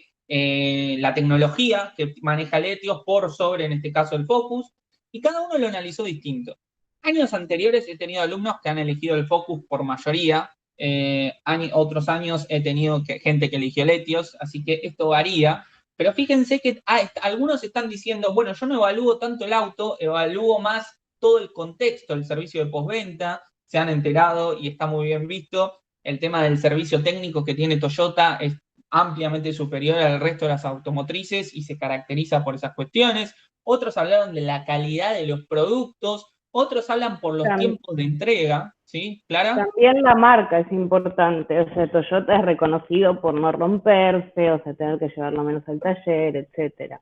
la tecnología que maneja el Etios por sobre, en este caso, el Focus, y cada uno lo analizó distinto. Años anteriores he tenido alumnos que han elegido el Focus por mayoría, otros años he tenido gente que eligió el Etios, así que esto varía. Pero fíjense que algunos están diciendo, bueno, yo no evalúo tanto el auto, evalúo más todo el contexto, el servicio de postventa. Se han enterado y está muy bien visto. El tema del servicio técnico que tiene Toyota es ampliamente superior al resto de las automotrices y se caracteriza por esas cuestiones. Otros hablaron de la calidad de los productos, otros hablan por los tiempos de entrega, ¿sí, Clara? También la marca es importante, o sea, Toyota es reconocido por no romperse, o sea, tener que llevarlo menos al taller, etcétera.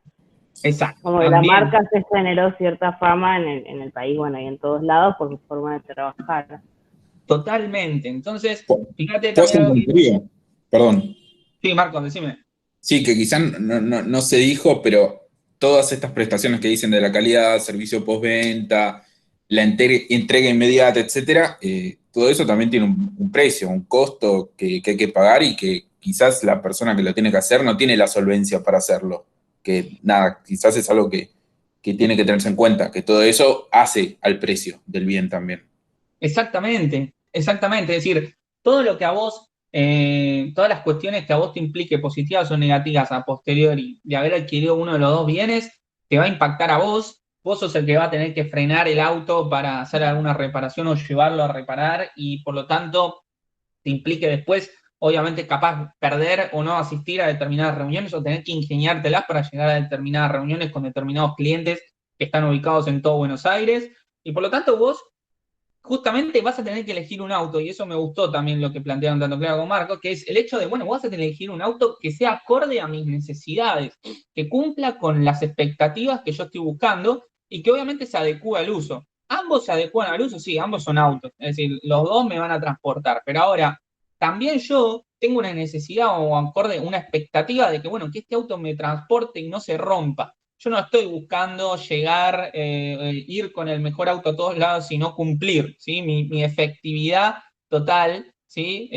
Exacto. Como que la marca se generó cierta fama en el país, bueno, y en todos lados por su forma de trabajar. Totalmente. Entonces, fíjate también. Perdón. Sí, Marco, decime. Sí, que quizás no se dijo, pero todas estas prestaciones que dicen de la calidad, servicio postventa, la entrega inmediata, etcétera, todo eso también tiene un precio, un costo que hay que pagar y que quizás la persona que lo tiene que hacer no tiene la solvencia para hacerlo. Que nada, quizás es algo que tiene que tenerse en cuenta, que todo eso hace al precio del bien también. Exactamente. Es decir, todo lo que a vos, todas las cuestiones que a vos te implique positivas o negativas a posteriori de haber adquirido uno de los dos bienes, te va a impactar a vos. Vos sos el que va a tener que frenar el auto para hacer alguna reparación o llevarlo a reparar y por lo tanto te implique después, obviamente, capaz perder o no asistir a determinadas reuniones o tener que ingeniártelas para llegar a determinadas reuniones con determinados clientes que están ubicados en todo Buenos Aires. Y por lo tanto vos justamente vas a tener que elegir un auto, y eso me gustó también lo que plantearon tanto Clara como Marco, que es el hecho de, bueno, vos vas a tener que elegir un auto que sea acorde a mis necesidades, que cumpla con las expectativas que yo estoy buscando y que obviamente se adecúe al uso. ¿Ambos se adecúan al uso? Sí, ambos son autos, es decir, los dos me van a transportar, pero ahora, también yo tengo una necesidad o acorde, una expectativa de que, bueno, que este auto me transporte y no se rompa. Yo no estoy buscando llegar, ir con el mejor auto a todos lados, sino cumplir, ¿sí? Mi efectividad total, ¿sí?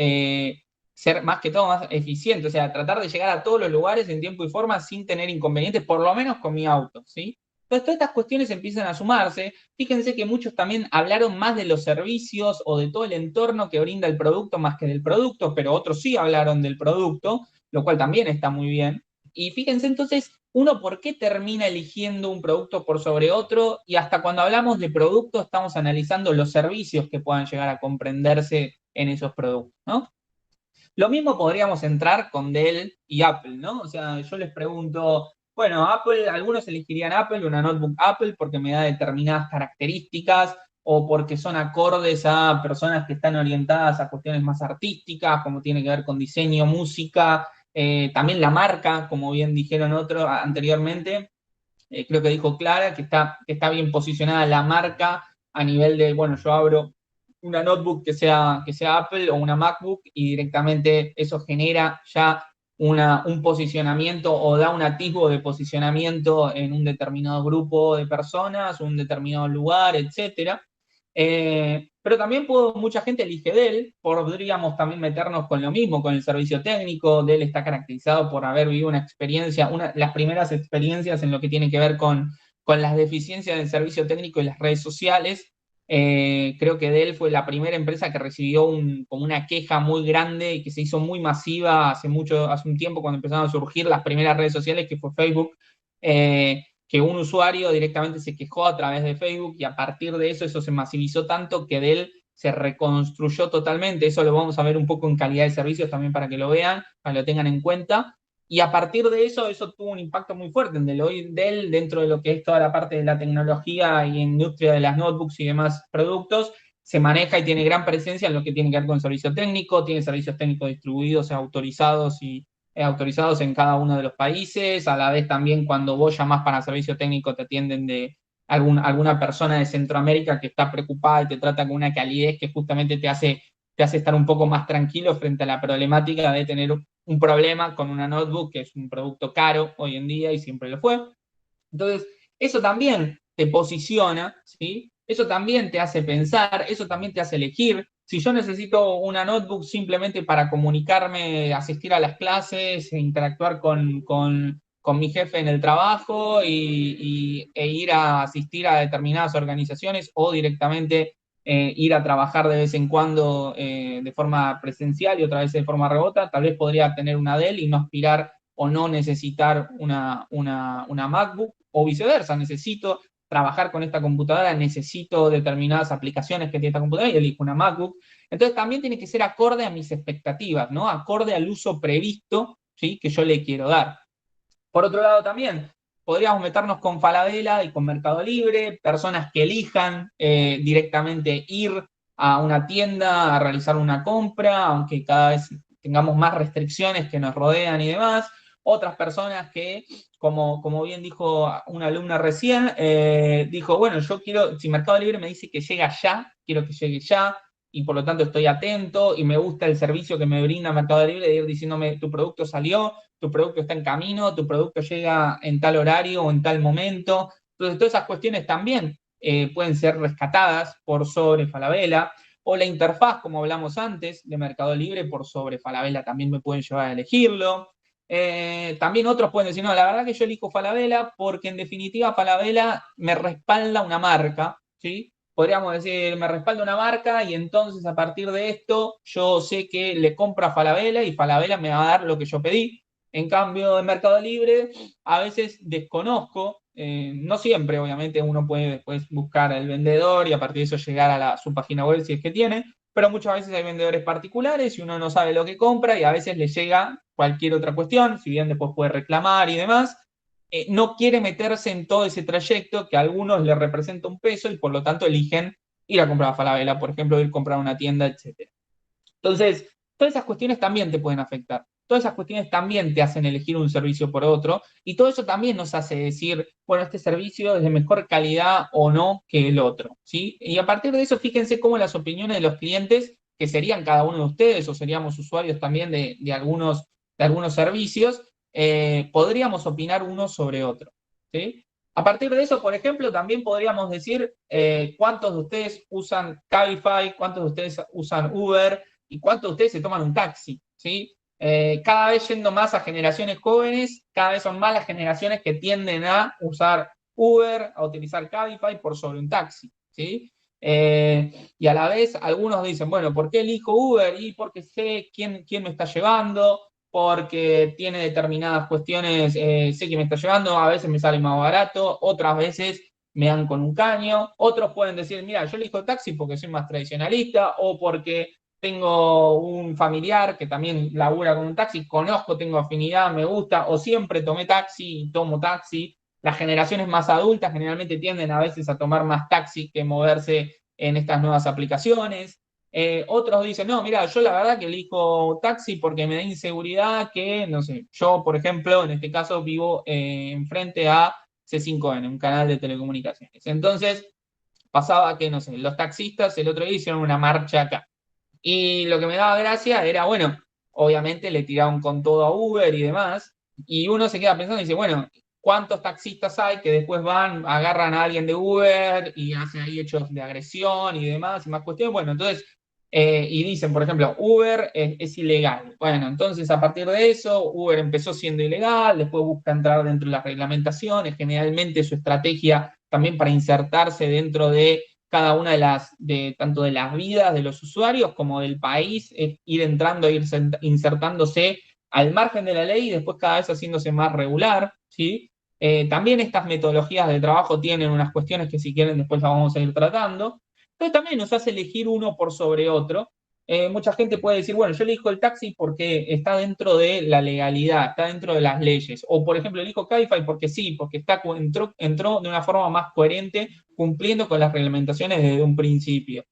Ser más que todo más eficiente, o sea, tratar de llegar a todos los lugares en tiempo y forma sin tener inconvenientes, por lo menos con mi auto, ¿sí? Entonces, todas estas cuestiones empiezan a sumarse. Fíjense que muchos también hablaron más de los servicios o de todo el entorno que brinda el producto más que del producto, pero otros sí hablaron del producto, lo cual también está muy bien. Y fíjense entonces, uno por qué termina eligiendo un producto por sobre otro, y hasta cuando hablamos de producto estamos analizando los servicios que puedan llegar a comprenderse en esos productos, ¿no? Lo mismo podríamos entrar con Dell y Apple, ¿no? O sea, yo les pregunto, bueno, Apple, algunos elegirían Apple, una notebook Apple, porque me da determinadas características, o porque son acordes a personas que están orientadas a cuestiones más artísticas, como tiene que ver con diseño, música, también la marca, como bien dijeron anteriormente, creo que dijo Clara, que está bien posicionada la marca a nivel de, bueno, yo abro una notebook que sea Apple o una MacBook y directamente eso genera ya un posicionamiento o da un atisbo de posicionamiento en un determinado grupo de personas, un determinado lugar, etcétera. Pero también mucha gente elige Dell, podríamos también meternos con lo mismo, con el servicio técnico. Dell está caracterizado por haber vivido una experiencia, las primeras experiencias en lo que tiene que ver con las deficiencias del servicio técnico y las redes sociales. Creo que Dell fue la primera empresa que recibió como una queja muy grande y que se hizo muy masiva hace un tiempo cuando empezaron a surgir las primeras redes sociales, que fue Facebook, que un usuario directamente se quejó a través de Facebook y a partir de eso se masivizó tanto que Dell se reconstruyó totalmente. Eso lo vamos a ver un poco en calidad de servicios también para que lo vean, para que lo tengan en cuenta. Y a partir de eso tuvo un impacto muy fuerte en Dell. Hoy Dell, dentro de lo que es toda la parte de la tecnología y industria de las notebooks y demás productos, se maneja y tiene gran presencia en lo que tiene que ver con servicio técnico, tiene servicios técnicos distribuidos, autorizados en cada uno de los países. A la vez también cuando vos llamás para servicio técnico te atienden de alguna persona de Centroamérica que está preocupada y te trata con una calidez que justamente te hace te hace estar un poco más tranquilo frente a la problemática de tener un problema con una notebook, que es un producto caro hoy en día y siempre lo fue. Entonces, eso también te posiciona, ¿sí? Eso también te hace pensar, eso también te hace elegir. Si yo necesito una notebook simplemente para comunicarme, asistir a las clases, interactuar con mi jefe en el trabajo e ir a asistir a determinadas organizaciones o directamente ir a trabajar de vez en cuando de forma presencial y otra vez de forma remota, tal vez podría tener una Dell y no aspirar o no necesitar una MacBook, o viceversa, necesito trabajar con esta computadora, necesito determinadas aplicaciones que tiene esta computadora y elijo una MacBook. Entonces también tiene que ser acorde a mis expectativas, ¿no? Acorde al uso previsto, ¿sí?, que yo le quiero dar. Por otro lado también, podríamos meternos con Falabella y con Mercado Libre, personas que elijan directamente ir a una tienda a realizar una compra, aunque cada vez tengamos más restricciones que nos rodean y demás. Otras personas que, como bien dijo una alumna recién, dijo, bueno, yo quiero, si Mercado Libre me dice que llega ya, quiero que llegue ya, y por lo tanto estoy atento y me gusta el servicio que me brinda Mercado Libre de ir diciéndome tu producto salió, tu producto está en camino, tu producto llega en tal horario o en tal momento. Entonces todas esas cuestiones también pueden ser rescatadas por sobre Falabella, o la interfaz, como hablamos antes, de Mercado Libre por sobre Falabella también me pueden llevar a elegirlo. También otros pueden decir, no, la verdad que yo elijo Falabella porque en definitiva Falabella me respalda una marca, ¿sí? Podríamos decir, me respalda una marca y entonces a partir de esto yo sé que le compro a Falabella y Falabella me va a dar lo que yo pedí. En cambio, en Mercado Libre a veces desconozco, no siempre obviamente uno puede después buscar al vendedor y a partir de eso llegar a su página web si es que tiene, pero muchas veces hay vendedores particulares y uno no sabe lo que compra y a veces le llega cualquier otra cuestión, si bien después puede reclamar y demás, no quiere meterse en todo ese trayecto que a algunos le representa un peso y por lo tanto eligen ir a comprar a Falabella, por ejemplo, ir a comprar a una tienda, etc. Entonces, todas esas cuestiones también te pueden afectar. Todas esas cuestiones también te hacen elegir un servicio por otro y todo eso también nos hace decir, bueno, este servicio es de mejor calidad o no que el otro, ¿sí? Y a partir de eso, fíjense cómo las opiniones de los clientes, que serían cada uno de ustedes o seríamos usuarios también de algunos servicios, podríamos opinar uno sobre otro, ¿sí? A partir de eso, por ejemplo, también podríamos decir cuántos de ustedes usan Cabify, cuántos de ustedes usan Uber y cuántos de ustedes se toman un taxi, ¿sí? Cada vez yendo más a generaciones jóvenes, cada vez son más las generaciones que tienden a usar Uber, a utilizar Cabify por sobre un taxi, ¿sí? Y a la vez algunos dicen, bueno, ¿por qué elijo Uber? Y porque sé quién me está llevando, porque tiene determinadas cuestiones, sé que me está llevando, a veces me sale más barato, otras veces me dan con un caño, otros pueden decir, mira, yo elijo taxi porque soy más tradicionalista, o porque tengo un familiar que también labura con un taxi, conozco, tengo afinidad, me gusta, o siempre tomé taxi y tomo taxi. Las generaciones más adultas generalmente tienden a veces a tomar más taxi que moverse en estas nuevas aplicaciones. Otros dicen, no, mira, yo la verdad que elijo taxi porque me da inseguridad que, no sé, yo, por ejemplo, en este caso vivo enfrente a C5N, un canal de telecomunicaciones. Entonces, pasaba que, no sé, los taxistas el otro día hicieron una marcha acá. Y lo que me daba gracia era, bueno, obviamente le tiraron con todo a Uber y demás, y uno se queda pensando y dice, bueno, ¿cuántos taxistas hay que después van, agarran a alguien de Uber y hacen ahí hechos de agresión y demás, y más cuestiones? Bueno, entonces, y dicen, por ejemplo, Uber es ilegal. Bueno, entonces a partir de eso, Uber empezó siendo ilegal, después busca entrar dentro de las reglamentaciones, generalmente su estrategia también para insertarse dentro de cada una tanto de las vidas de los usuarios como del país, es ir entrando, ir insertándose al margen de la ley y después cada vez haciéndose más regular, ¿sí? También estas metodologías de trabajo tienen unas cuestiones que si quieren después las vamos a ir tratando, pero también nos hace elegir uno por sobre otro. Mucha gente puede decir, bueno, yo elijo el taxi porque está dentro de la legalidad, está dentro de las leyes. O, por ejemplo, elijo Cabify porque sí, porque entró de una forma más coherente, cumpliendo con las reglamentaciones desde un principio.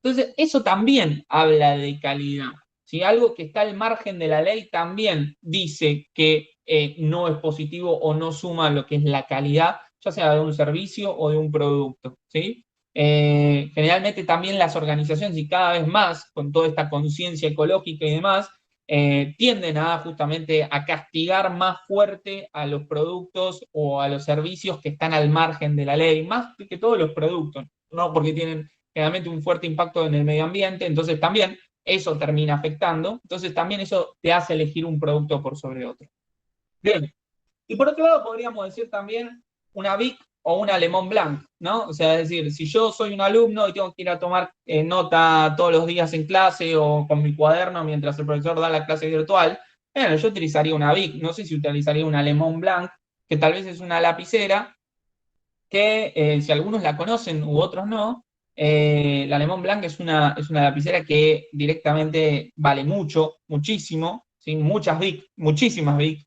Entonces, eso también habla de calidad. Si algo que está al margen de la ley también dice que no es positivo o no suma lo que es la calidad, ya sea de un servicio o de un producto, ¿sí? Generalmente también las organizaciones, y cada vez más, con toda esta conciencia ecológica y demás, tienden a justamente a castigar más fuerte a los productos o a los servicios que están al margen de la ley, más que todos los productos, ¿no? Porque tienen generalmente un fuerte impacto en el medio ambiente, entonces también eso termina afectando, entonces también eso te hace elegir un producto por sobre otro. Bien, y por otro lado podríamos decir también una Bic o una Le Mont Blanc, ¿no? O sea, es decir, si yo soy un alumno y tengo que ir a tomar nota todos los días en clase o con mi cuaderno mientras el profesor da la clase virtual, bueno, yo utilizaría una Bic, no sé si utilizaría una Le Mont Blanc, que tal vez es una lapicera que si algunos la conocen u otros no, la Le Mont Blanc es una lapicera que directamente vale mucho, muchísimo, ¿sí? Muchas Bic, muchísimas Bic,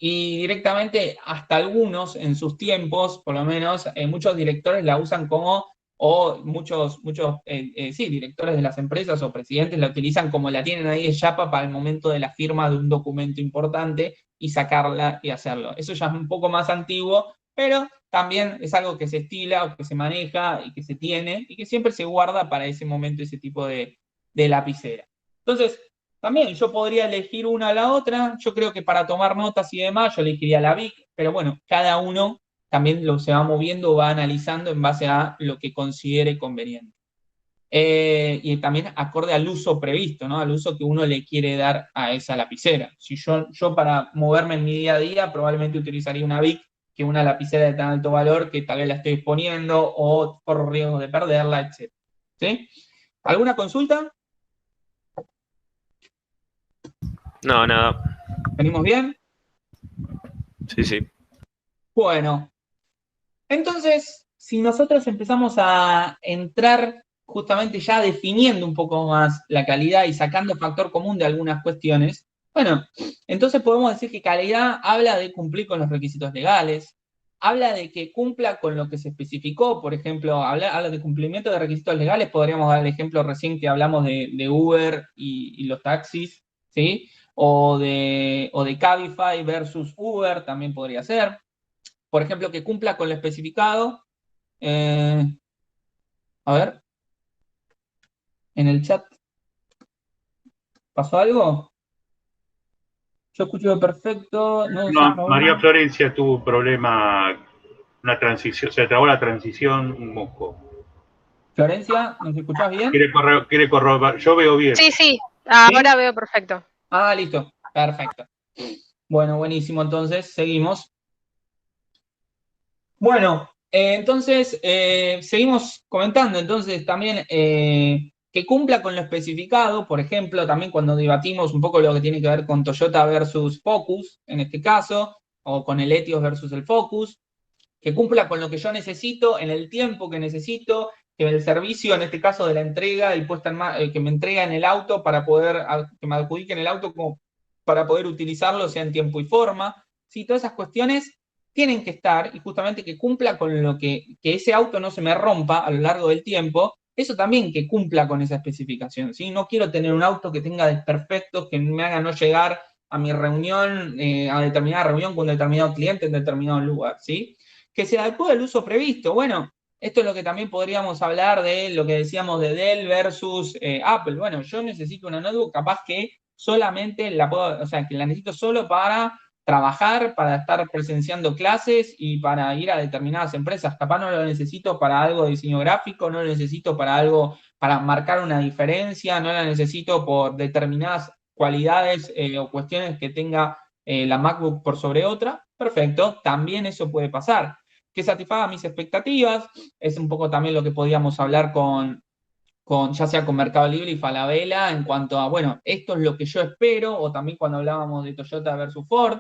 y directamente hasta algunos en sus tiempos, por lo menos, muchos directores la usan como, o muchos sí, directores de las empresas o presidentes la utilizan como la tienen ahí de chapa para el momento de la firma de un documento importante y sacarla y hacerlo. Eso ya es un poco más antiguo, pero también es algo que se estila o que se maneja y que se tiene y que siempre se guarda para ese momento, ese tipo de lapicera. Entonces, también yo podría elegir una a la otra. Yo creo que para tomar notas y demás, yo elegiría la Bic, pero bueno, cada uno también se va moviendo, va analizando en base a lo que considere conveniente. Y también acorde al uso previsto, ¿no? Al uso que uno le quiere dar a esa lapicera. Si yo para moverme en mi día a día, probablemente utilizaría una Bic que una lapicera de tan alto valor que tal vez la estoy exponiendo o corro riesgo de perderla, etc. ¿Sí? ¿Alguna consulta? No, nada. ¿Venimos bien? Sí, sí. Bueno, entonces, si nosotros empezamos a entrar justamente ya definiendo un poco más la calidad y sacando factor común de algunas cuestiones, bueno, entonces podemos decir que calidad habla de cumplir con los requisitos legales, habla de que cumpla con lo que se especificó, por ejemplo, habla de cumplimiento de requisitos legales, podríamos dar el ejemplo recién que hablamos de Uber y los taxis, ¿sí? O de Cabify versus Uber, también podría ser. Por ejemplo, que cumpla con lo especificado. A ver, en el chat, ¿pasó algo? Yo escucho perfecto. No, María Florencia tuvo un problema, una transición, se trabó la transición un poco. Florencia, ¿nos escuchás bien? Quiere corroborar. Yo veo bien. Sí, ahora veo perfecto. Ah, listo, perfecto. Bueno, buenísimo, entonces seguimos. Bueno, entonces seguimos comentando, entonces también que cumpla con lo especificado, por ejemplo, también cuando debatimos un poco lo que tiene que ver con Toyota versus Focus, en este caso, o con el Etios versus el Focus, que cumpla con lo que yo necesito, en el tiempo que necesito, que el servicio, en este caso de la entrega, que me entrega en el auto para poder, que me adjudiquen el auto como para poder utilizarlo, sea en tiempo y forma. ¿Sí? Todas esas cuestiones tienen que estar, y justamente que cumpla con lo que ese auto no se me rompa a lo largo del tiempo, eso también que cumpla con esa especificación. ¿Sí? No quiero tener un auto que tenga desperfectos, que me haga no llegar a mi reunión, a determinada reunión con un determinado cliente en determinado lugar, ¿sí? Que se adecue al uso previsto. Bueno, esto es lo que también podríamos hablar de lo que decíamos de Dell versus Apple. Bueno, yo necesito una notebook capaz que solamente la puedo, o sea, que la necesito solo para trabajar, para estar presenciando clases y para ir a determinadas empresas. Capaz no lo necesito para algo de diseño gráfico, no lo necesito para algo, para marcar una diferencia, no la necesito por determinadas cualidades o cuestiones que tenga la MacBook por sobre otra. Perfecto, también eso puede pasar. Que satisfaga mis expectativas, es un poco también lo que podíamos hablar con ya sea con Mercado Libre y Falabella, en cuanto a, bueno, esto es lo que yo espero, o también cuando hablábamos de Toyota versus Ford,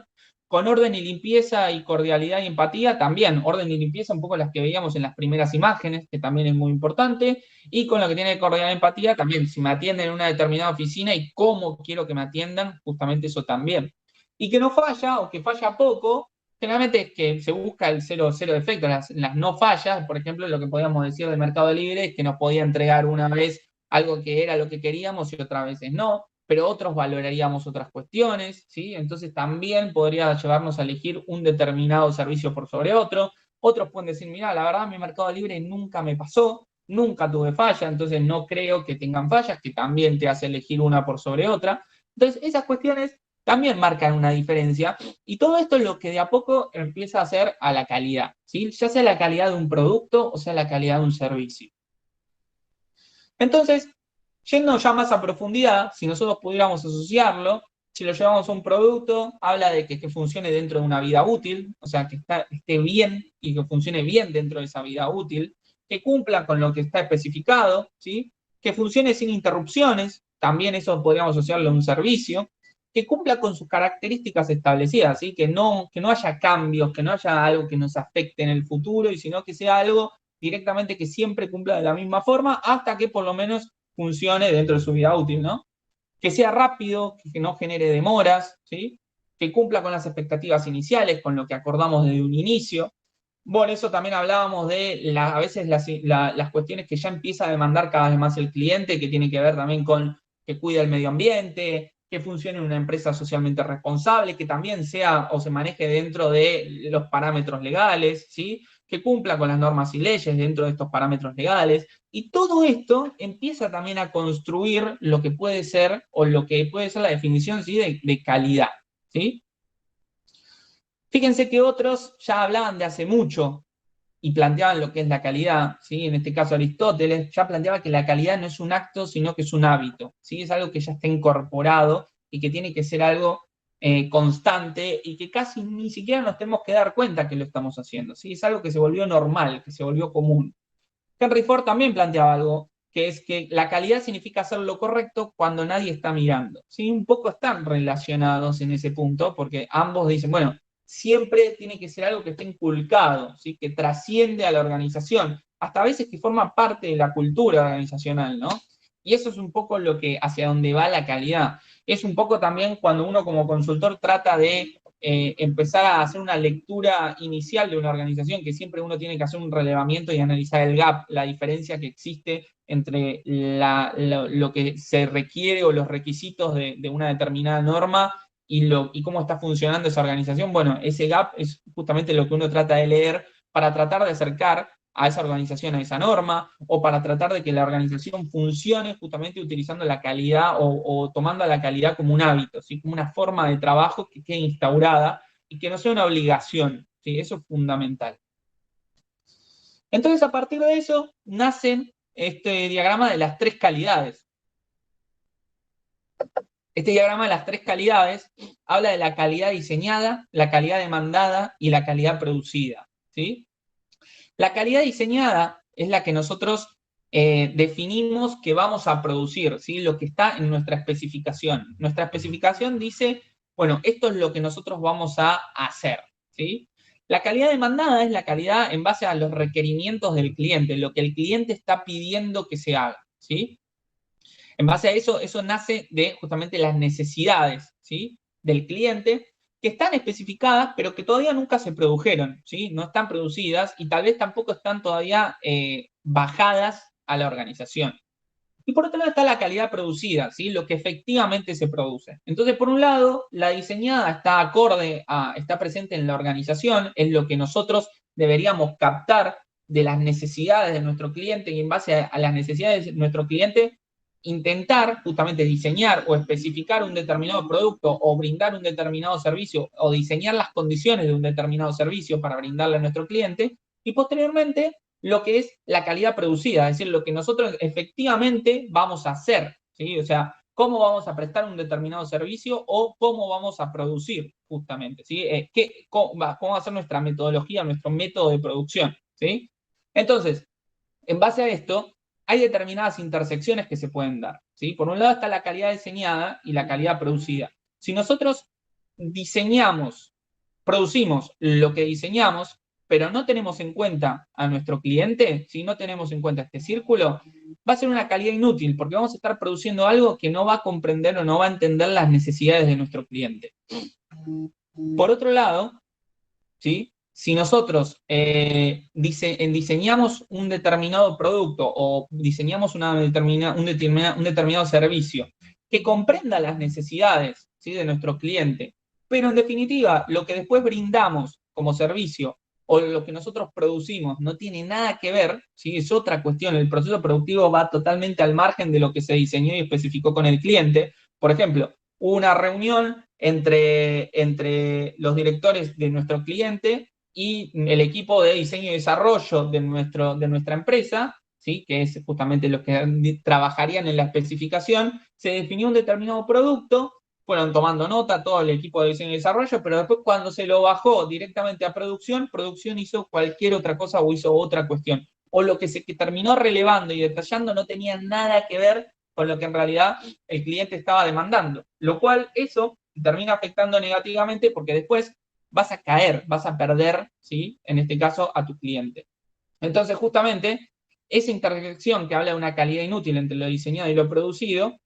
con orden y limpieza y cordialidad y empatía, también orden y limpieza, un poco las que veíamos en las primeras imágenes, que también es muy importante, y con lo que tiene cordialidad y empatía, también si me atienden en una determinada oficina y cómo quiero que me atiendan, justamente eso también. Y que no falla, o que falla poco, generalmente es que se busca el cero defecto, las no fallas, por ejemplo, lo que podíamos decir de Mercado Libre es que nos podía entregar una vez algo que era lo que queríamos y otras veces no, pero otros valoraríamos otras cuestiones, ¿sí? Entonces también podría llevarnos a elegir un determinado servicio por sobre otro. Otros pueden decir, mira, la verdad mi Mercado Libre nunca me pasó, nunca tuve falla, entonces no creo que tengan fallas, que también te hace elegir una por sobre otra. Entonces, esas cuestiones también marcan una diferencia, y todo esto es lo que de a poco empieza a hacer a la calidad, ¿sí? Ya sea la calidad de un producto o sea la calidad de un servicio. Entonces, yendo ya más a profundidad, si nosotros pudiéramos asociarlo, si lo llevamos a un producto, habla de que funcione dentro de una vida útil, o sea, que esté bien y que funcione bien dentro de esa vida útil, que cumpla con lo que está especificado, ¿sí? Que funcione sin interrupciones, también eso podríamos asociarlo a un servicio, que cumpla con sus características establecidas, ¿sí? Que no haya cambios, que no haya algo que nos afecte en el futuro, y sino que sea algo directamente que siempre cumpla de la misma forma hasta que por lo menos funcione dentro de su vida útil, ¿no? Que sea rápido, que no genere demoras, ¿sí? Que cumpla con las expectativas iniciales, con lo que acordamos desde un inicio. Bueno, eso también hablábamos de a veces las cuestiones que ya empieza a demandar cada vez más el cliente, que tiene que ver también con que cuide el medio ambiente, que funcione una empresa socialmente responsable, que también sea o se maneje dentro de los parámetros legales, ¿sí? Que cumpla con las normas y leyes dentro de estos parámetros legales. Y todo esto empieza también a construir lo que puede ser, o lo que puede ser la definición, ¿sí? de calidad, ¿sí? Fíjense que otros ya hablaban de hace mucho y planteaban lo que es la calidad, ¿sí? En este caso Aristóteles ya planteaba que la calidad no es un acto, sino que es un hábito, ¿sí? Es algo que ya está incorporado y que tiene que ser algo constante, y que casi ni siquiera nos tenemos que dar cuenta que lo estamos haciendo, ¿sí? Es algo que se volvió normal, que se volvió común. Henry Ford también planteaba algo, que es que la calidad significa hacer lo correcto cuando nadie está mirando, ¿sí? Un poco están relacionados en ese punto, porque ambos dicen, bueno, siempre tiene que ser algo que esté inculcado, ¿sí? Que trasciende a la organización, hasta a veces que forma parte de la cultura organizacional, ¿no? Y eso es un poco lo que, hacia donde va la calidad. Es un poco también cuando uno como consultor trata de empezar a hacer una lectura inicial de una organización, que siempre uno tiene que hacer un relevamiento y analizar el gap, la diferencia que existe entre lo que se requiere o los requisitos de una determinada norma y cómo está funcionando esa organización. Bueno, ese gap es justamente lo que uno trata de leer para tratar de acercar a esa organización a esa norma, o para tratar de que la organización funcione justamente utilizando la calidad o tomando a la calidad como un hábito, ¿sí? Como una forma de trabajo que quede instaurada y que no sea una obligación, ¿sí? Eso es fundamental. Entonces, a partir de eso, nacen este diagrama de las 3 calidades. Este diagrama de las 3 calidades habla de la calidad diseñada, la calidad demandada y la calidad producida, ¿sí? La calidad diseñada es la que nosotros definimos que vamos a producir, ¿sí? Lo que está en nuestra especificación. Nuestra especificación dice, bueno, esto es lo que nosotros vamos a hacer, ¿sí? La calidad demandada es la calidad en base a los requerimientos del cliente, lo que el cliente está pidiendo que se haga, ¿sí? En base a eso, eso nace de justamente las necesidades, ¿sí? Del cliente, que están especificadas, pero que todavía nunca se produjeron, ¿sí? No están producidas y tal vez tampoco están todavía bajadas a la organización. Y por otro lado está la calidad producida, ¿sí? Lo que efectivamente se produce. Entonces, por un lado, la diseñada está presente en la organización, es lo que nosotros deberíamos captar de las necesidades de nuestro cliente, y en base a las necesidades de nuestro cliente, intentar justamente diseñar o especificar un determinado producto o brindar un determinado servicio o diseñar las condiciones de un determinado servicio para brindarle a nuestro cliente, y posteriormente lo que es la calidad producida, es decir, lo que nosotros efectivamente vamos a hacer, ¿sí? O sea, cómo vamos a prestar un determinado servicio o cómo vamos a producir justamente, ¿sí? Cómo va a ser nuestra metodología, nuestro método de producción, ¿sí? Entonces, en base a esto, hay determinadas intersecciones que se pueden dar, ¿sí? Por un lado está la calidad diseñada y la calidad producida. Si nosotros producimos lo que diseñamos, pero no tenemos en cuenta a nuestro cliente, si no tenemos en cuenta este círculo, va a ser una calidad inútil, porque vamos a estar produciendo algo que no va a comprender o no va a entender las necesidades de nuestro cliente. Por otro lado, ¿sí? Si nosotros diseñamos un determinado producto o diseñamos un determinado servicio que comprenda las necesidades, ¿sí? de nuestro cliente, pero en definitiva lo que después brindamos como servicio o lo que nosotros producimos no tiene nada que ver, ¿sí? Es otra cuestión, el proceso productivo va totalmente al margen de lo que se diseñó y especificó con el cliente. Por ejemplo, hubo una reunión entre los directores de nuestro cliente y el equipo de diseño y desarrollo de nuestra empresa, ¿sí? Que es justamente los que trabajarían en la especificación. Se definió un determinado producto, fueron tomando nota todo el equipo de diseño y desarrollo, pero después cuando se lo bajó directamente a producción hizo cualquier otra cosa o hizo otra cuestión. O lo que se terminó relevando y detallando no tenía nada que ver con lo que en realidad el cliente estaba demandando. Lo cual eso termina afectando negativamente porque después vas a caer, vas a perder, ¿sí? En este caso, a tu cliente. Entonces, justamente, esa intersección que habla de una calidad inútil entre lo diseñado y lo producido,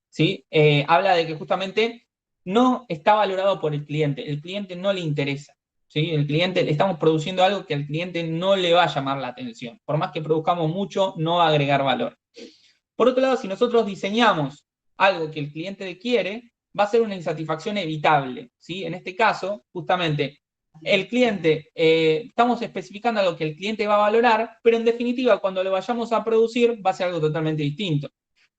¿sí? Habla de que justamente no está valorado por el cliente no le interesa, ¿sí? El cliente, estamos produciendo algo que al cliente no le va a llamar la atención, por más que produzcamos mucho, no va a agregar valor. Por otro lado, si nosotros diseñamos algo que el cliente quiere, va a ser una insatisfacción evitable, ¿sí? En este caso, justamente, el cliente, estamos especificando algo que el cliente va a valorar, pero en definitiva, cuando lo vayamos a producir, va a ser algo totalmente distinto.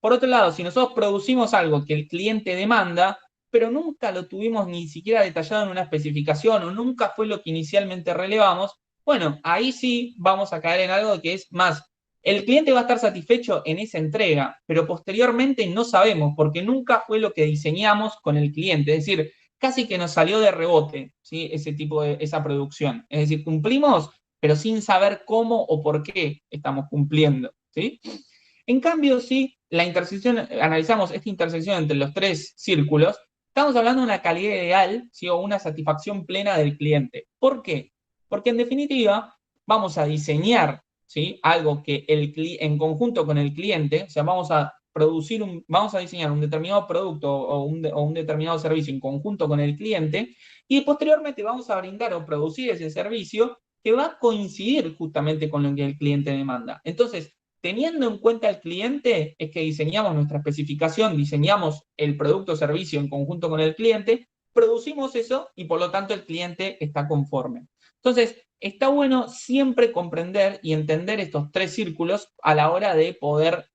Por otro lado, si nosotros producimos algo que el cliente demanda, pero nunca lo tuvimos ni siquiera detallado en una especificación o nunca fue lo que inicialmente relevamos, bueno, ahí sí vamos a caer en algo que es más, el cliente va a estar satisfecho en esa entrega, pero posteriormente no sabemos porque nunca fue lo que diseñamos con el cliente, es decir, casi que nos salió de rebote, ¿sí? Esa producción. Es decir, cumplimos, pero sin saber cómo o por qué estamos cumpliendo, ¿sí? En cambio, si analizamos esta intersección entre los tres círculos, estamos hablando de una calidad ideal, ¿sí? O una satisfacción plena del cliente. ¿Por qué? Porque en definitiva vamos a diseñar, ¿sí? Algo que en conjunto con el cliente, o sea, vamos a diseñar un determinado producto o un determinado servicio en conjunto con el cliente y posteriormente vamos a brindar o producir ese servicio que va a coincidir justamente con lo que el cliente demanda. Entonces, teniendo en cuenta al cliente, es que diseñamos nuestra especificación, diseñamos el producto o servicio en conjunto con el cliente, producimos eso y por lo tanto el cliente está conforme. Entonces, está bueno siempre comprender y entender estos tres círculos a la hora de poder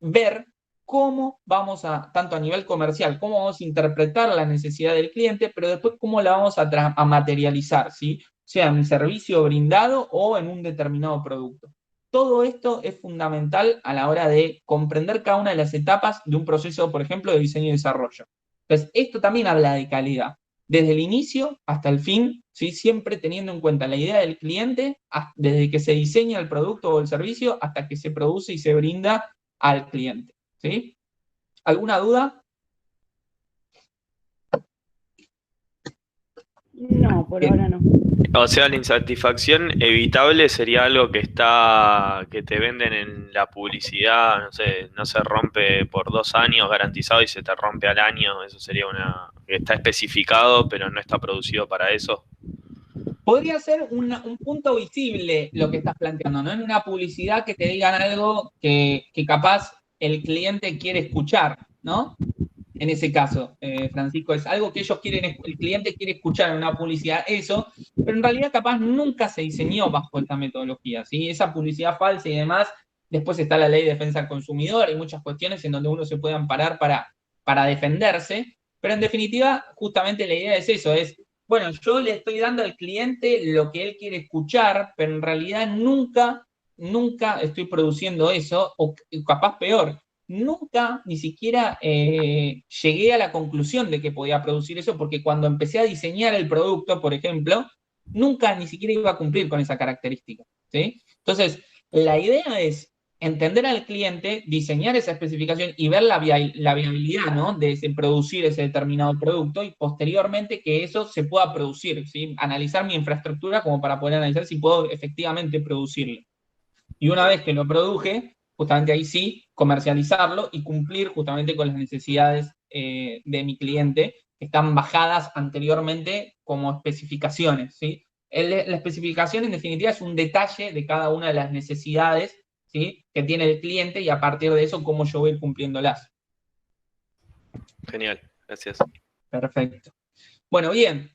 ver cómo vamos tanto a nivel comercial, cómo vamos a interpretar la necesidad del cliente, pero después cómo la vamos a materializar, ¿sí? Sea en un servicio brindado o en un determinado producto. Todo esto es fundamental a la hora de comprender cada una de las etapas de un proceso, por ejemplo, de diseño y desarrollo. Entonces, esto también habla de calidad. Desde el inicio hasta el fin, ¿sí? Siempre teniendo en cuenta la idea del cliente, desde que se diseña el producto o el servicio hasta que se produce y se brinda al cliente, ¿sí? ¿Alguna duda? No, por ahora no. O sea, la insatisfacción evitable sería algo que te venden en la publicidad, no sé, no se rompe por 2 años garantizado y se te rompe al año. Eso sería que está especificado, pero no está producido para eso. Podría ser un punto visible lo que estás planteando, ¿no? En una publicidad que te digan algo que capaz el cliente quiere escuchar, ¿no? En ese caso, Francisco, es algo que el cliente quiere escuchar en una publicidad, eso, pero en realidad capaz nunca se diseñó bajo esta metodología, ¿sí? Esa publicidad falsa y demás, después está la ley de defensa del consumidor y muchas cuestiones en donde uno se puede amparar para defenderse, pero en definitiva, justamente la idea es eso, bueno, yo le estoy dando al cliente lo que él quiere escuchar, pero en realidad nunca estoy produciendo eso, o capaz peor, nunca ni siquiera llegué a la conclusión de que podía producir eso, porque cuando empecé a diseñar el producto, por ejemplo, nunca ni siquiera iba a cumplir con esa característica, ¿sí? Entonces, la idea es entender al cliente, diseñar esa especificación y ver la viabilidad, ¿no? De producir ese determinado producto y posteriormente que eso se pueda producir, ¿sí? Analizar mi infraestructura como para poder analizar si puedo efectivamente producirlo. Y una vez que lo produje, justamente ahí sí, comercializarlo y cumplir justamente con las necesidades de mi cliente que están bajadas anteriormente como especificaciones, ¿sí? La especificación en definitiva es un detalle de cada una de las necesidades, ¿sí? Que tiene el cliente y a partir de eso cómo yo voy cumpliéndolas. Genial, gracias. Perfecto. Bueno, bien.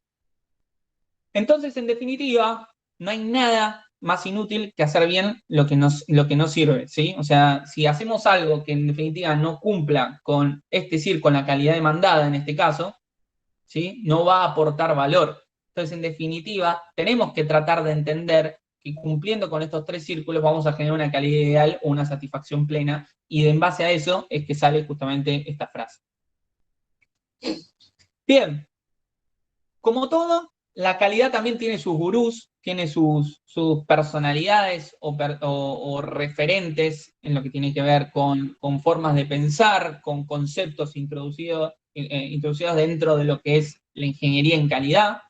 Entonces, en definitiva, no hay nada más inútil que hacer bien lo que no sirve, ¿sí? O sea, si hacemos algo que en definitiva no cumpla con, es decir, con la calidad demandada en este caso, ¿sí? No va a aportar valor. Entonces, en definitiva, tenemos que tratar de entender que cumpliendo con estos 3 círculos vamos a generar una calidad ideal o una satisfacción plena, y en base a eso es que sale justamente esta frase. Bien, como todo, la calidad también tiene sus gurús, tiene sus personalidades o referentes en lo que tiene que ver con formas de pensar, con conceptos introducidos dentro de lo que es la ingeniería en calidad.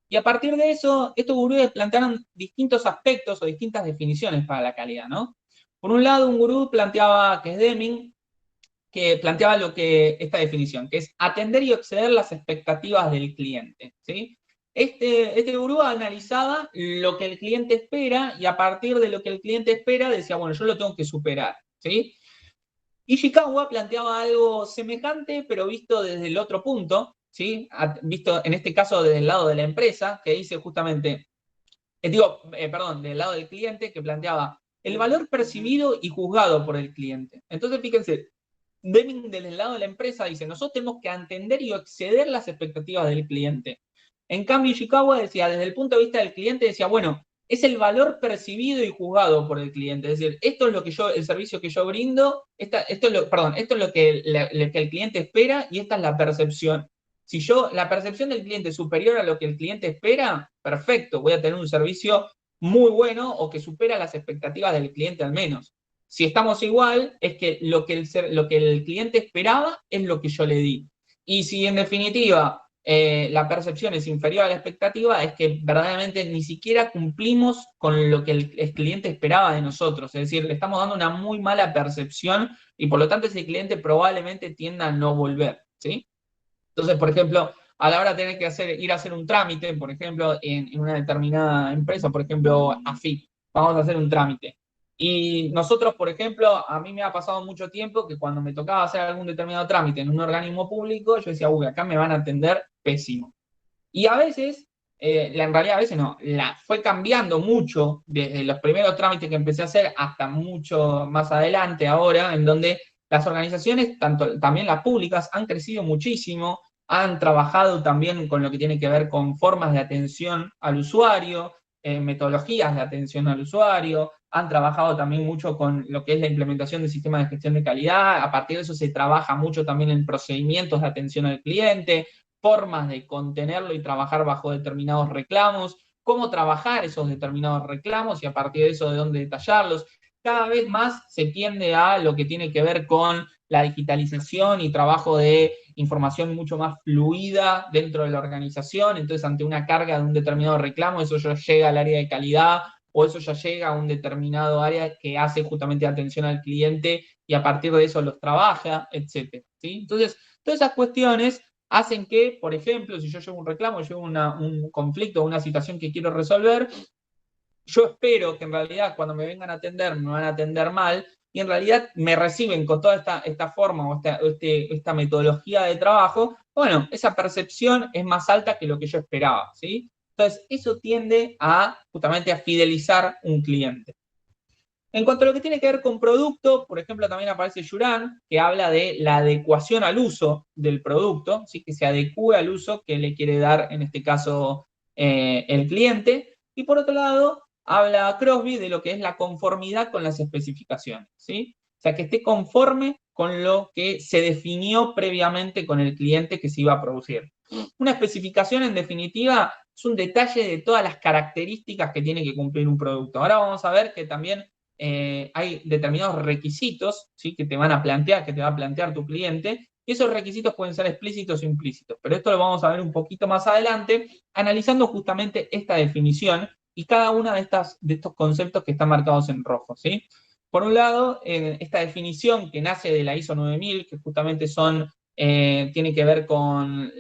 Y a partir de eso, estos gurús plantearon distintos aspectos o distintas definiciones para la calidad, ¿no? Por un lado, un gurú planteaba, que es Deming, que planteaba esta definición, que es atender y exceder las expectativas del cliente, ¿sí? Este gurú analizaba lo que el cliente espera, y a partir de lo que el cliente espera decía, bueno, yo lo tengo que superar, ¿sí? Ishikawa planteaba algo semejante, pero visto desde el otro punto, ¿sí? Visto en este caso desde el lado de la empresa, que dice justamente, del lado del cliente, que planteaba el valor percibido y juzgado por el cliente. Entonces, fíjense, Deming del lado de la empresa dice, nosotros tenemos que atender y exceder las expectativas del cliente. En cambio, Ishikawa decía, desde el punto de vista del cliente, decía, bueno, es el valor percibido y juzgado por el cliente. Es decir, esto es lo que el servicio que yo brindo, esto es lo que el cliente espera, y esta es la percepción. Si la percepción del cliente es superior a lo que el cliente espera, perfecto, voy a tener un servicio muy bueno o que supera las expectativas del cliente al menos. Si estamos igual, es que lo que el cliente esperaba es lo que yo le di. Y si en definitiva la percepción es inferior a la expectativa, es que verdaderamente ni siquiera cumplimos con lo que el cliente esperaba de nosotros. Es decir, le estamos dando una muy mala percepción, y por lo tanto ese cliente probablemente tienda a no volver, ¿sí? Entonces, por ejemplo, a la hora de tener que ir a hacer un trámite, por ejemplo, en una determinada empresa, por ejemplo, AFIP, vamos a hacer un trámite. Y nosotros, por ejemplo, a mí me ha pasado mucho tiempo que cuando me tocaba hacer algún determinado trámite en un organismo público, yo decía, uy, acá me van a atender pésimo. Y a veces, en realidad a veces no, fue cambiando mucho desde los primeros trámites que empecé a hacer hasta mucho más adelante ahora, en donde las organizaciones, también las públicas, han crecido muchísimo, han trabajado también con lo que tiene que ver con formas de atención al usuario, metodologías de atención al usuario, han trabajado también mucho con lo que es la implementación del sistema de gestión de calidad. A partir de eso se trabaja mucho también en procedimientos de atención al cliente, formas de contenerlo y trabajar bajo determinados reclamos, cómo trabajar esos determinados reclamos y a partir de eso de dónde detallarlos. Cada vez más se tiende a lo que tiene que ver con la digitalización y trabajo de información mucho más fluida dentro de la organización. Entonces, ante una carga de un determinado reclamo, eso ya llega al área de calidad, o eso ya llega a un determinado área que hace justamente atención al cliente y a partir de eso los trabaja, etc. ¿Sí? Entonces, todas esas cuestiones hacen que, por ejemplo, si yo llevo un reclamo, llevo un conflicto, una situación que quiero resolver, yo espero que en realidad cuando me vengan a atender, me van a atender mal, y en realidad me reciben con toda esta forma o esta metodología de trabajo. Bueno, esa percepción es más alta que lo que yo esperaba, ¿sí? Entonces, eso tiende justamente a fidelizar un cliente. En cuanto a lo que tiene que ver con producto, por ejemplo, también aparece Juran, que habla de la adecuación al uso del producto, ¿sí? Que se adecue al uso que le quiere dar, en este caso, el cliente. Y por otro lado, habla Crosby de lo que es la conformidad con las especificaciones, ¿sí? O sea, que esté conforme con lo que se definió previamente con el cliente que se iba a producir. Una especificación, en definitiva, es un detalle de todas las características que tiene que cumplir un producto. Ahora vamos a ver que también hay determinados requisitos, ¿sí? Que te va a plantear tu cliente, y esos requisitos pueden ser explícitos o implícitos, pero esto lo vamos a ver un poquito más adelante, analizando justamente esta definición y cada uno de estos conceptos que están marcados en rojo, ¿sí? Por un lado, esta definición que nace de la ISO 9000, que justamente tiene que ver con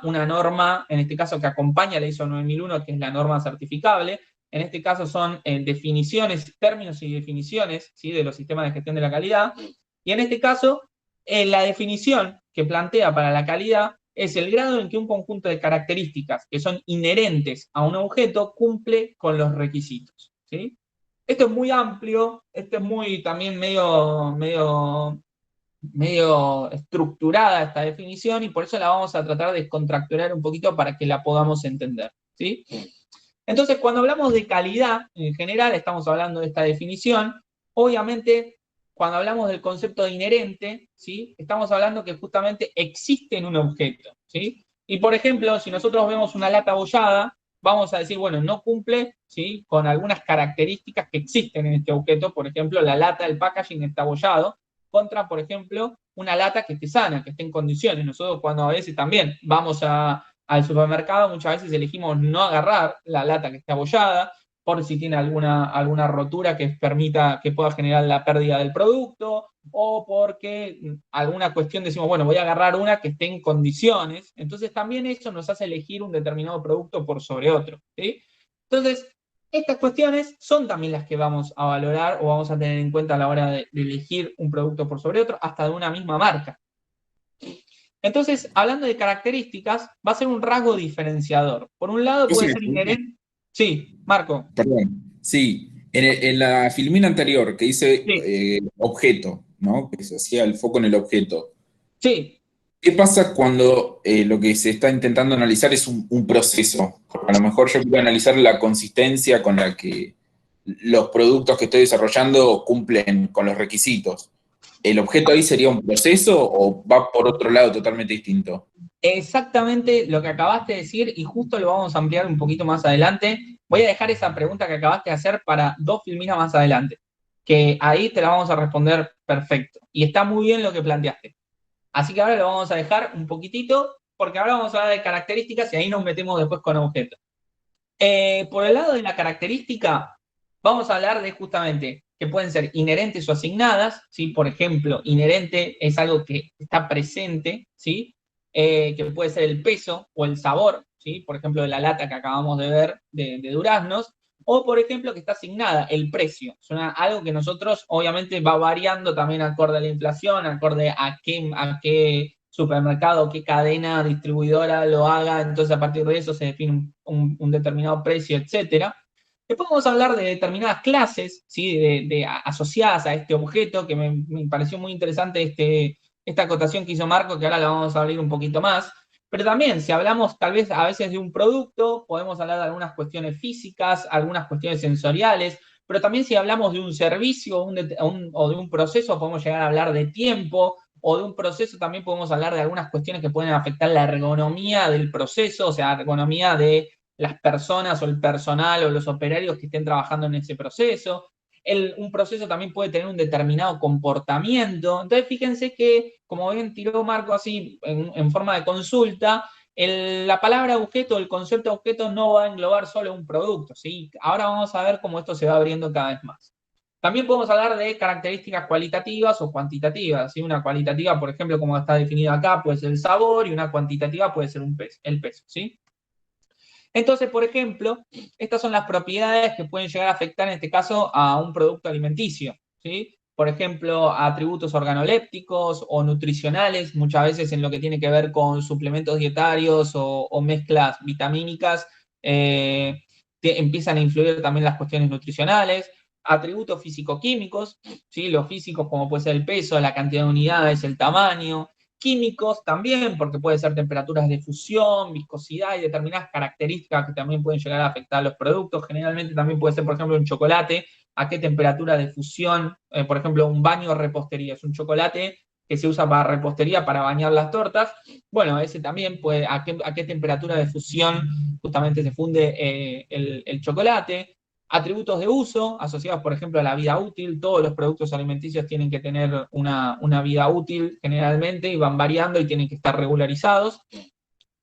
una norma, en este caso que acompaña a la ISO 9001, que es la norma certificable. En este caso son definiciones, términos y definiciones, ¿sí? De los sistemas de gestión de la calidad. Y en este caso, la definición que plantea para la calidad es el grado en que un conjunto de características que son inherentes a un objeto cumple con los requisitos, ¿sí? Esto es muy amplio, esto es muy también medio estructurada esta definición y por eso la vamos a tratar de descontracturar un poquito para que la podamos entender, ¿sí? Entonces, cuando hablamos de calidad, en general, estamos hablando de esta definición. Obviamente, cuando hablamos del concepto de inherente, ¿sí? Estamos hablando que justamente existe en un objeto, ¿sí? Y, por ejemplo, si nosotros vemos una lata abollada, vamos a decir, bueno, no cumple, ¿sí? Con algunas características que existen en este objeto. Por ejemplo, la lata, el packaging está abollado, contra, por ejemplo, una lata que esté sana, que esté en condiciones. Nosotros cuando a veces también vamos al supermercado, muchas veces elegimos no agarrar la lata que esté abollada, por si tiene alguna rotura que permita, que pueda generar la pérdida del producto, o porque alguna cuestión decimos, bueno, voy a agarrar una que esté en condiciones. Entonces también eso nos hace elegir un determinado producto por sobre otro, ¿sí? Entonces, estas cuestiones son también las que vamos a valorar o vamos a tener en cuenta a la hora de elegir un producto por sobre otro, hasta de una misma marca. Entonces, hablando de características, va a ser un rasgo diferenciador. Por un lado, puede ser inherente. Sí, Marco. Perdón. Sí, en la filmina anterior que dice objeto, ¿no? Que se hacía el foco en el objeto. Sí. ¿Qué pasa cuando lo que se está intentando analizar es un proceso? A lo mejor yo quiero analizar la consistencia con la que los productos que estoy desarrollando cumplen con los requisitos. ¿El objeto ahí sería un proceso o va por otro lado totalmente distinto? Exactamente lo que acabaste de decir, y justo lo vamos a ampliar un poquito más adelante. Voy a dejar esa pregunta que acabaste de hacer para 2 filminas más adelante, que ahí te la vamos a responder perfecto. Y está muy bien lo que planteaste. Así que ahora lo vamos a dejar un poquitito, porque ahora vamos a hablar de características y ahí nos metemos después con objetos. Por el lado de la característica, vamos a hablar de justamente que pueden ser inherentes o asignadas, ¿sí? Por ejemplo, inherente es algo que está presente, ¿sí? Que puede ser el peso o el sabor, ¿sí? Por ejemplo, de la lata que acabamos de ver de duraznos, o por ejemplo que está asignada el precio. Es algo que nosotros obviamente va variando también acorde a la inflación, acorde a qué supermercado, qué cadena distribuidora lo haga, entonces a partir de eso se define un determinado precio, etcétera. Después vamos a hablar de determinadas clases, ¿sí? Asociadas a este objeto, que me pareció muy interesante esta acotación que hizo Marco, que ahora la vamos a abrir un poquito más. Pero también, si hablamos tal vez a veces de un producto, podemos hablar de algunas cuestiones físicas, algunas cuestiones sensoriales, pero también si hablamos de un servicio o de un proceso, podemos llegar a hablar de tiempo, o de un proceso también podemos hablar de algunas cuestiones que pueden afectar la ergonomía del proceso, o sea, ergonomía de las personas o el personal o los operarios que estén trabajando en ese proceso. Un proceso también puede tener un determinado comportamiento. Entonces, fíjense que, como bien tiró Marco así en forma de consulta, la palabra objeto, el concepto de objeto no va a englobar solo un producto, ¿sí? Ahora vamos a ver cómo esto se va abriendo cada vez más. También podemos hablar de características cualitativas o cuantitativas, ¿sí? Una cualitativa, por ejemplo, como está definido acá, puede ser el sabor, y una cuantitativa puede ser el peso, ¿sí? Entonces, por ejemplo, estas son las propiedades que pueden llegar a afectar, en este caso, a un producto alimenticio, ¿sí? Por ejemplo, atributos organolépticos o nutricionales, muchas veces en lo que tiene que ver con suplementos dietarios o mezclas vitamínicas, empiezan a influir también las cuestiones nutricionales. Atributos físico-químicos, ¿sí? Los físicos como puede ser el peso, la cantidad de unidades, el tamaño. Químicos también, porque puede ser temperaturas de fusión, viscosidad y determinadas características que también pueden llegar a afectar a los productos. Generalmente también puede ser, por ejemplo, un chocolate, a qué temperatura de fusión, por ejemplo, un baño de repostería, es un chocolate que se usa para repostería, para bañar las tortas. Bueno, ese también puede, a qué temperatura de fusión justamente se funde el chocolate. Atributos de uso, asociados, por ejemplo, a la vida útil. Todos los productos alimenticios tienen que tener una vida útil generalmente y van variando y tienen que estar regularizados.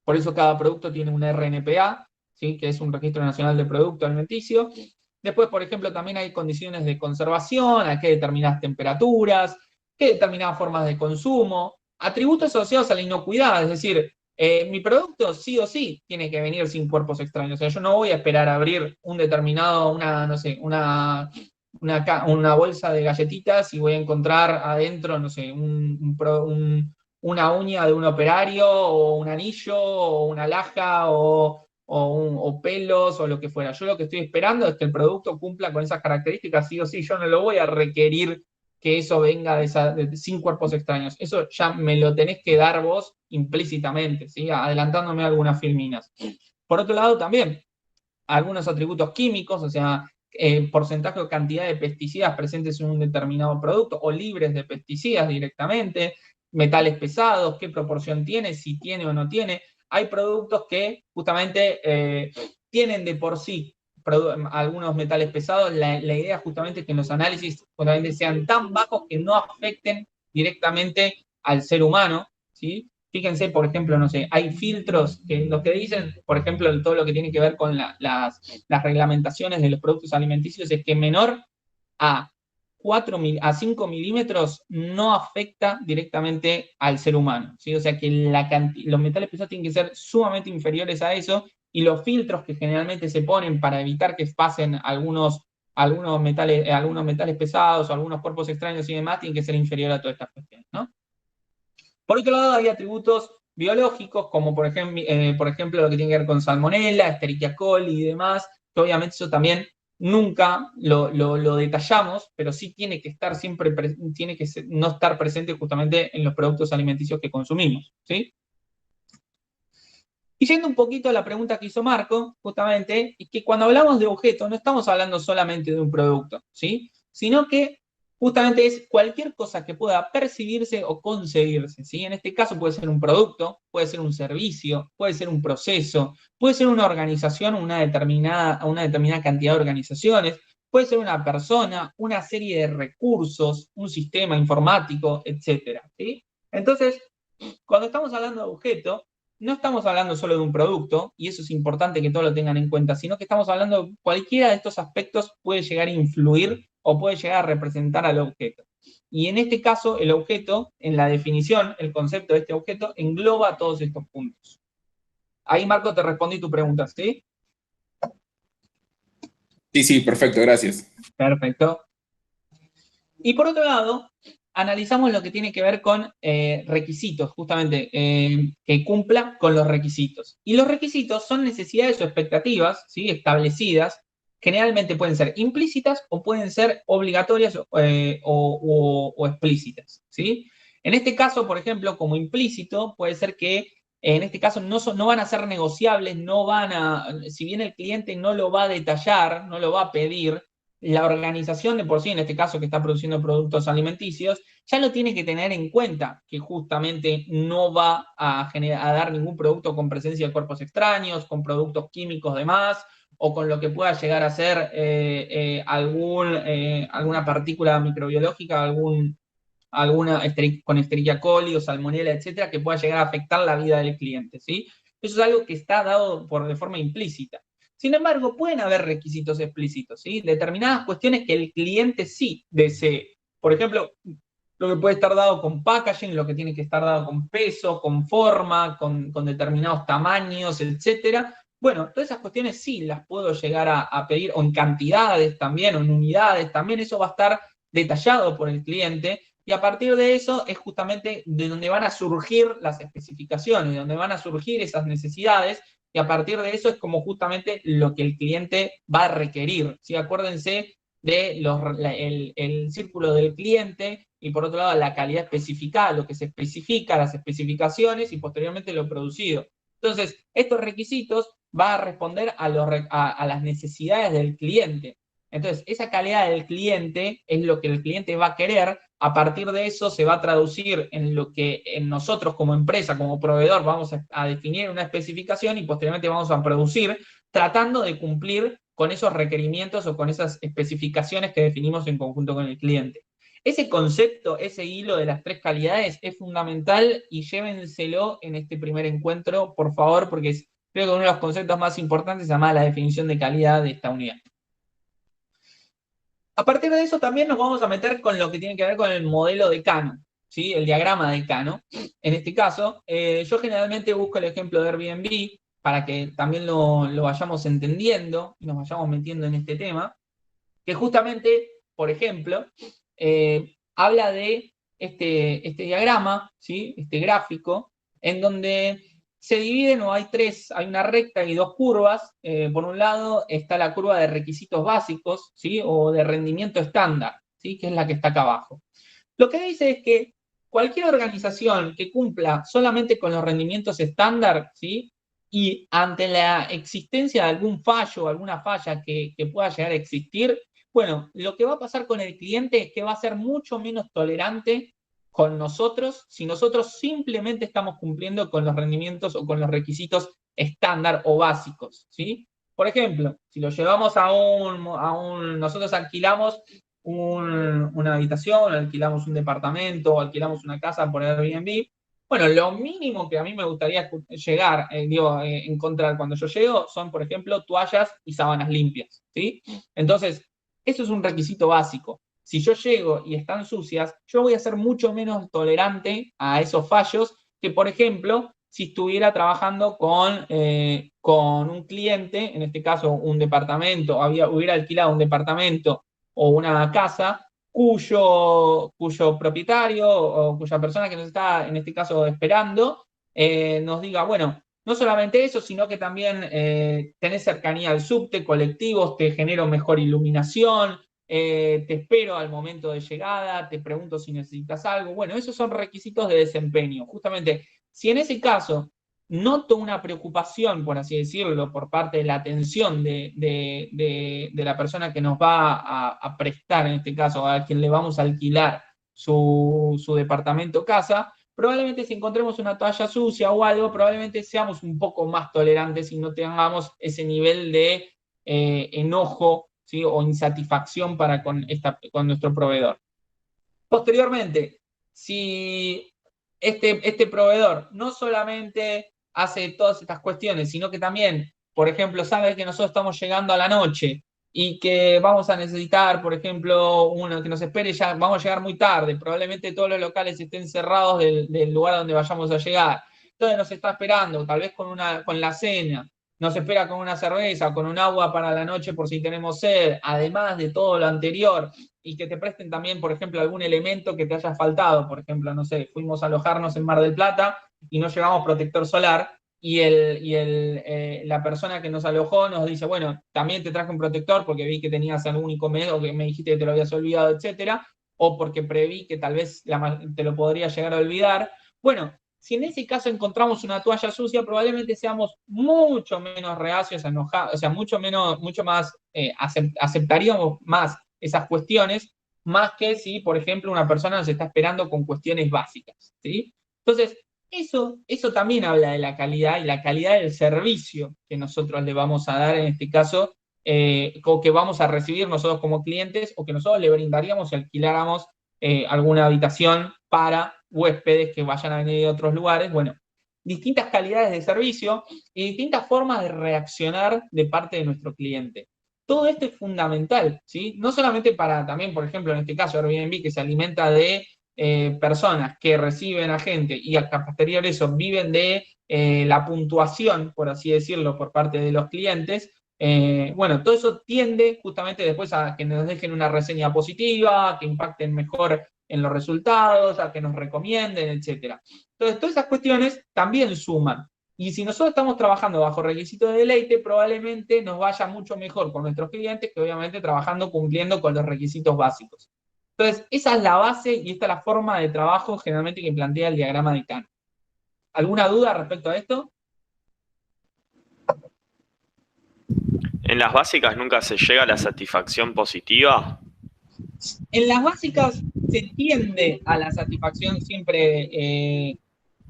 Por eso cada producto tiene un RNPA, ¿sí? Que es un Registro Nacional de Producto Alimenticio. Después, por ejemplo, también hay condiciones de conservación, a qué determinadas temperaturas, qué determinadas formas de consumo. Atributos asociados a la inocuidad, es decir, mi producto sí o sí tiene que venir sin cuerpos extraños. O sea, yo no voy a esperar a abrir un determinado, una bolsa de galletitas y voy a encontrar adentro, no sé, una uña de un operario, o un anillo, o una alhaja, o pelos, o lo que fuera. Yo lo que estoy esperando es que el producto cumpla con esas características, sí o sí. Yo no lo voy a requerir que eso venga sin cuerpos extraños. Eso ya me lo tenés que dar vos implícitamente, ¿sí? Adelantándome algunas filminas. Por otro lado, también, algunos atributos químicos, o sea, porcentaje o cantidad de pesticidas presentes en un determinado producto, o libres de pesticidas directamente, metales pesados, qué proporción tiene, si tiene o no tiene. Hay productos que justamente tienen de por sí algunos metales pesados. La idea justamente es que los análisis justamente sean tan bajos que no afecten directamente al ser humano, ¿sí? Fíjense, por ejemplo, no sé, hay filtros que lo que dicen, por ejemplo, todo lo que tiene que ver con las reglamentaciones de los productos alimenticios es que menor a 5 milímetros no afecta directamente al ser humano, ¿sí? O sea que los metales pesados tienen que ser sumamente inferiores a eso, y los filtros que generalmente se ponen para evitar que pasen algunos metales pesados o algunos cuerpos extraños y demás tienen que ser inferiores a todas estas cuestiones, ¿no? Por otro lado, hay atributos biológicos, como por ejemplo lo que tiene que ver con salmonella, Escherichia coli y demás, que obviamente eso también nunca lo detallamos, pero sí tiene que estar siempre, tiene que no estar presente justamente en los productos alimenticios que consumimos, ¿sí? Y yendo un poquito a la pregunta que hizo Marco, justamente, es que cuando hablamos de objetos no estamos hablando solamente de un producto, ¿sí? Sino que justamente es cualquier cosa que pueda percibirse o conseguirse, ¿sí? En este caso puede ser un producto, puede ser un servicio, puede ser un proceso, puede ser una organización, una determinada cantidad de organizaciones, puede ser una persona, una serie de recursos, un sistema informático, etcétera, ¿sí? Entonces, cuando estamos hablando de objeto, no estamos hablando solo de un producto, y eso es importante que todos lo tengan en cuenta, sino que estamos hablando de cualquiera de estos aspectos puede llegar a influir o puede llegar a representar al objeto. Y en este caso, el objeto, en la definición, el concepto de este objeto, engloba todos estos puntos. Ahí, Marco, te respondí tu pregunta, ¿sí? Sí, perfecto, gracias. Perfecto. Y por otro lado, analizamos lo que tiene que ver con requisitos, justamente, que cumpla con los requisitos. Y los requisitos son necesidades o expectativas, ¿sí? Establecidas. Generalmente pueden ser implícitas o pueden ser obligatorias o explícitas, ¿sí? En este caso, por ejemplo, como implícito, puede ser que en este caso no van a ser negociables, si bien el cliente no lo va a detallar, no lo va a pedir, la organización de por sí, en este caso que está produciendo productos alimenticios, ya lo tiene que tener en cuenta, que justamente no va a dar ningún producto con presencia de cuerpos extraños, con productos químicos de más, o con lo que pueda llegar a ser alguna partícula microbiológica, con Escherichia coli o salmonella, etcétera, que pueda llegar a afectar la vida del cliente, ¿sí? Eso es algo que está dado de forma implícita. Sin embargo, pueden haber requisitos explícitos, ¿sí? Determinadas cuestiones que el cliente sí desee. Por ejemplo, lo que puede estar dado con packaging, lo que tiene que estar dado con peso, con forma, con determinados tamaños, etcétera. Bueno, todas esas cuestiones sí las puedo llegar a pedir, o en cantidades también, o en unidades también. Eso va a estar detallado por el cliente, y a partir de eso es justamente de donde van a surgir las especificaciones, de donde van a surgir esas necesidades, y a partir de eso es como justamente lo que el cliente va a requerir, ¿sí? Acuérdense del círculo del cliente, y por otro lado la calidad especificada, lo que se especifica, las especificaciones, y posteriormente lo producido. Entonces, estos requisitos van a responder a las necesidades del cliente. Entonces, esa calidad del cliente es lo que el cliente va a querer. A partir de eso se va a traducir en lo que nosotros como empresa, como proveedor, vamos a definir una especificación, y posteriormente vamos a producir, tratando de cumplir con esos requerimientos o con esas especificaciones que definimos en conjunto con el cliente. Ese concepto, ese hilo de las 3 calidades es fundamental, y llévenselo en este primer encuentro, por favor, porque creo que uno de los conceptos más importantes se llama la definición de calidad de esta unidad. A partir de eso también nos vamos a meter con lo que tiene que ver con el modelo de Kano, ¿sí? El diagrama de Kano. En este caso, yo generalmente busco el ejemplo de Airbnb para que también lo vayamos entendiendo y nos vayamos metiendo en este tema, que justamente, por ejemplo, habla de este diagrama, ¿sí? Este gráfico, en donde se dividen, o hay una recta y dos curvas. Por un lado está la curva de requisitos básicos, ¿sí? O de rendimiento estándar, ¿sí? Que es la que está acá abajo. Lo que dice es que cualquier organización que cumpla solamente con los rendimientos estándar, ¿sí? Y ante la existencia de algún fallo, alguna falla que pueda llegar a existir, bueno, lo que va a pasar con el cliente es que va a ser mucho menos tolerante con nosotros si nosotros simplemente estamos cumpliendo con los rendimientos o con los requisitos estándar o básicos, ¿sí? Por ejemplo, si lo llevamos nosotros alquilamos una habitación, alquilamos un departamento o alquilamos una casa por Airbnb, bueno, lo mínimo que a mí me gustaría llegar, encontrar cuando yo llego son, por ejemplo, toallas y sábanas limpias, ¿sí? Entonces, eso es un requisito básico. Si yo llego y están sucias, yo voy a ser mucho menos tolerante a esos fallos que, por ejemplo, si estuviera trabajando con un cliente, en este caso un departamento, hubiera alquilado un departamento o una casa cuyo propietario o cuya persona que nos está, en este caso, esperando, nos diga, bueno, no solamente eso, sino que también tenés cercanía al subte, colectivos, te genero mejor iluminación, te espero al momento de llegada, te pregunto si necesitas algo. Bueno, esos son requisitos de desempeño. Justamente, si en ese caso noto una preocupación, por así decirlo, por parte de la atención de la persona que nos va a prestar, en este caso, a quien le vamos a alquilar su departamento o casa, probablemente si encontremos una toalla sucia o algo, probablemente seamos un poco más tolerantes y no tengamos ese nivel de enojo, ¿sí? O insatisfacción con nuestro proveedor. Posteriormente, si este proveedor no solamente hace todas estas cuestiones, sino que también, por ejemplo, sabe que nosotros estamos llegando a la noche y que vamos a necesitar, por ejemplo, uno que nos espere, ya vamos a llegar muy tarde, probablemente todos los locales estén cerrados del lugar donde vayamos a llegar. Entonces nos está esperando, tal vez con la cena, nos espera con una cerveza, con un agua para la noche por si tenemos sed, además de todo lo anterior, y que te presten también, por ejemplo, algún elemento que te haya faltado. Por ejemplo, no sé, fuimos a alojarnos en Mar del Plata y no llevamos protector solar, y la persona que nos alojó nos dice, bueno, también te traje un protector porque vi que tenías algún inconveniente o que me dijiste que te lo habías olvidado, etcétera, o porque preví que tal vez te lo podría llegar a olvidar. Bueno, si en ese caso encontramos una toalla sucia, probablemente seamos mucho menos reacios a enojar, o sea, mucho más, aceptaríamos más esas cuestiones, más que si, por ejemplo, una persona nos está esperando con cuestiones básicas, ¿sí? Entonces, eso también habla de la calidad y la calidad del servicio que nosotros le vamos a dar, en este caso, o que vamos a recibir nosotros como clientes, o que nosotros le brindaríamos si alquiláramos alguna habitación para huéspedes que vayan a venir de otros lugares. Bueno, distintas calidades de servicio y distintas formas de reaccionar de parte de nuestro cliente. Todo esto es fundamental, ¿sí? No solamente para también, por ejemplo, en este caso Airbnb, que se alimenta de personas que reciben a gente y a posterior eso viven de la puntuación, por así decirlo, por parte de los clientes. Bueno, todo eso tiende justamente después a que nos dejen una reseña positiva, que impacten mejor en los resultados, a que nos recomienden, etc. Entonces, todas esas cuestiones también suman. Y si nosotros estamos trabajando bajo requisitos de deleite, probablemente nos vaya mucho mejor con nuestros clientes que obviamente trabajando cumpliendo con los requisitos básicos. Entonces, esa es la base y esta es la forma de trabajo generalmente que plantea el diagrama de Icahn. ¿Alguna duda respecto a esto? ¿En las básicas nunca se llega a la satisfacción positiva? En las básicas se tiende a la satisfacción siempre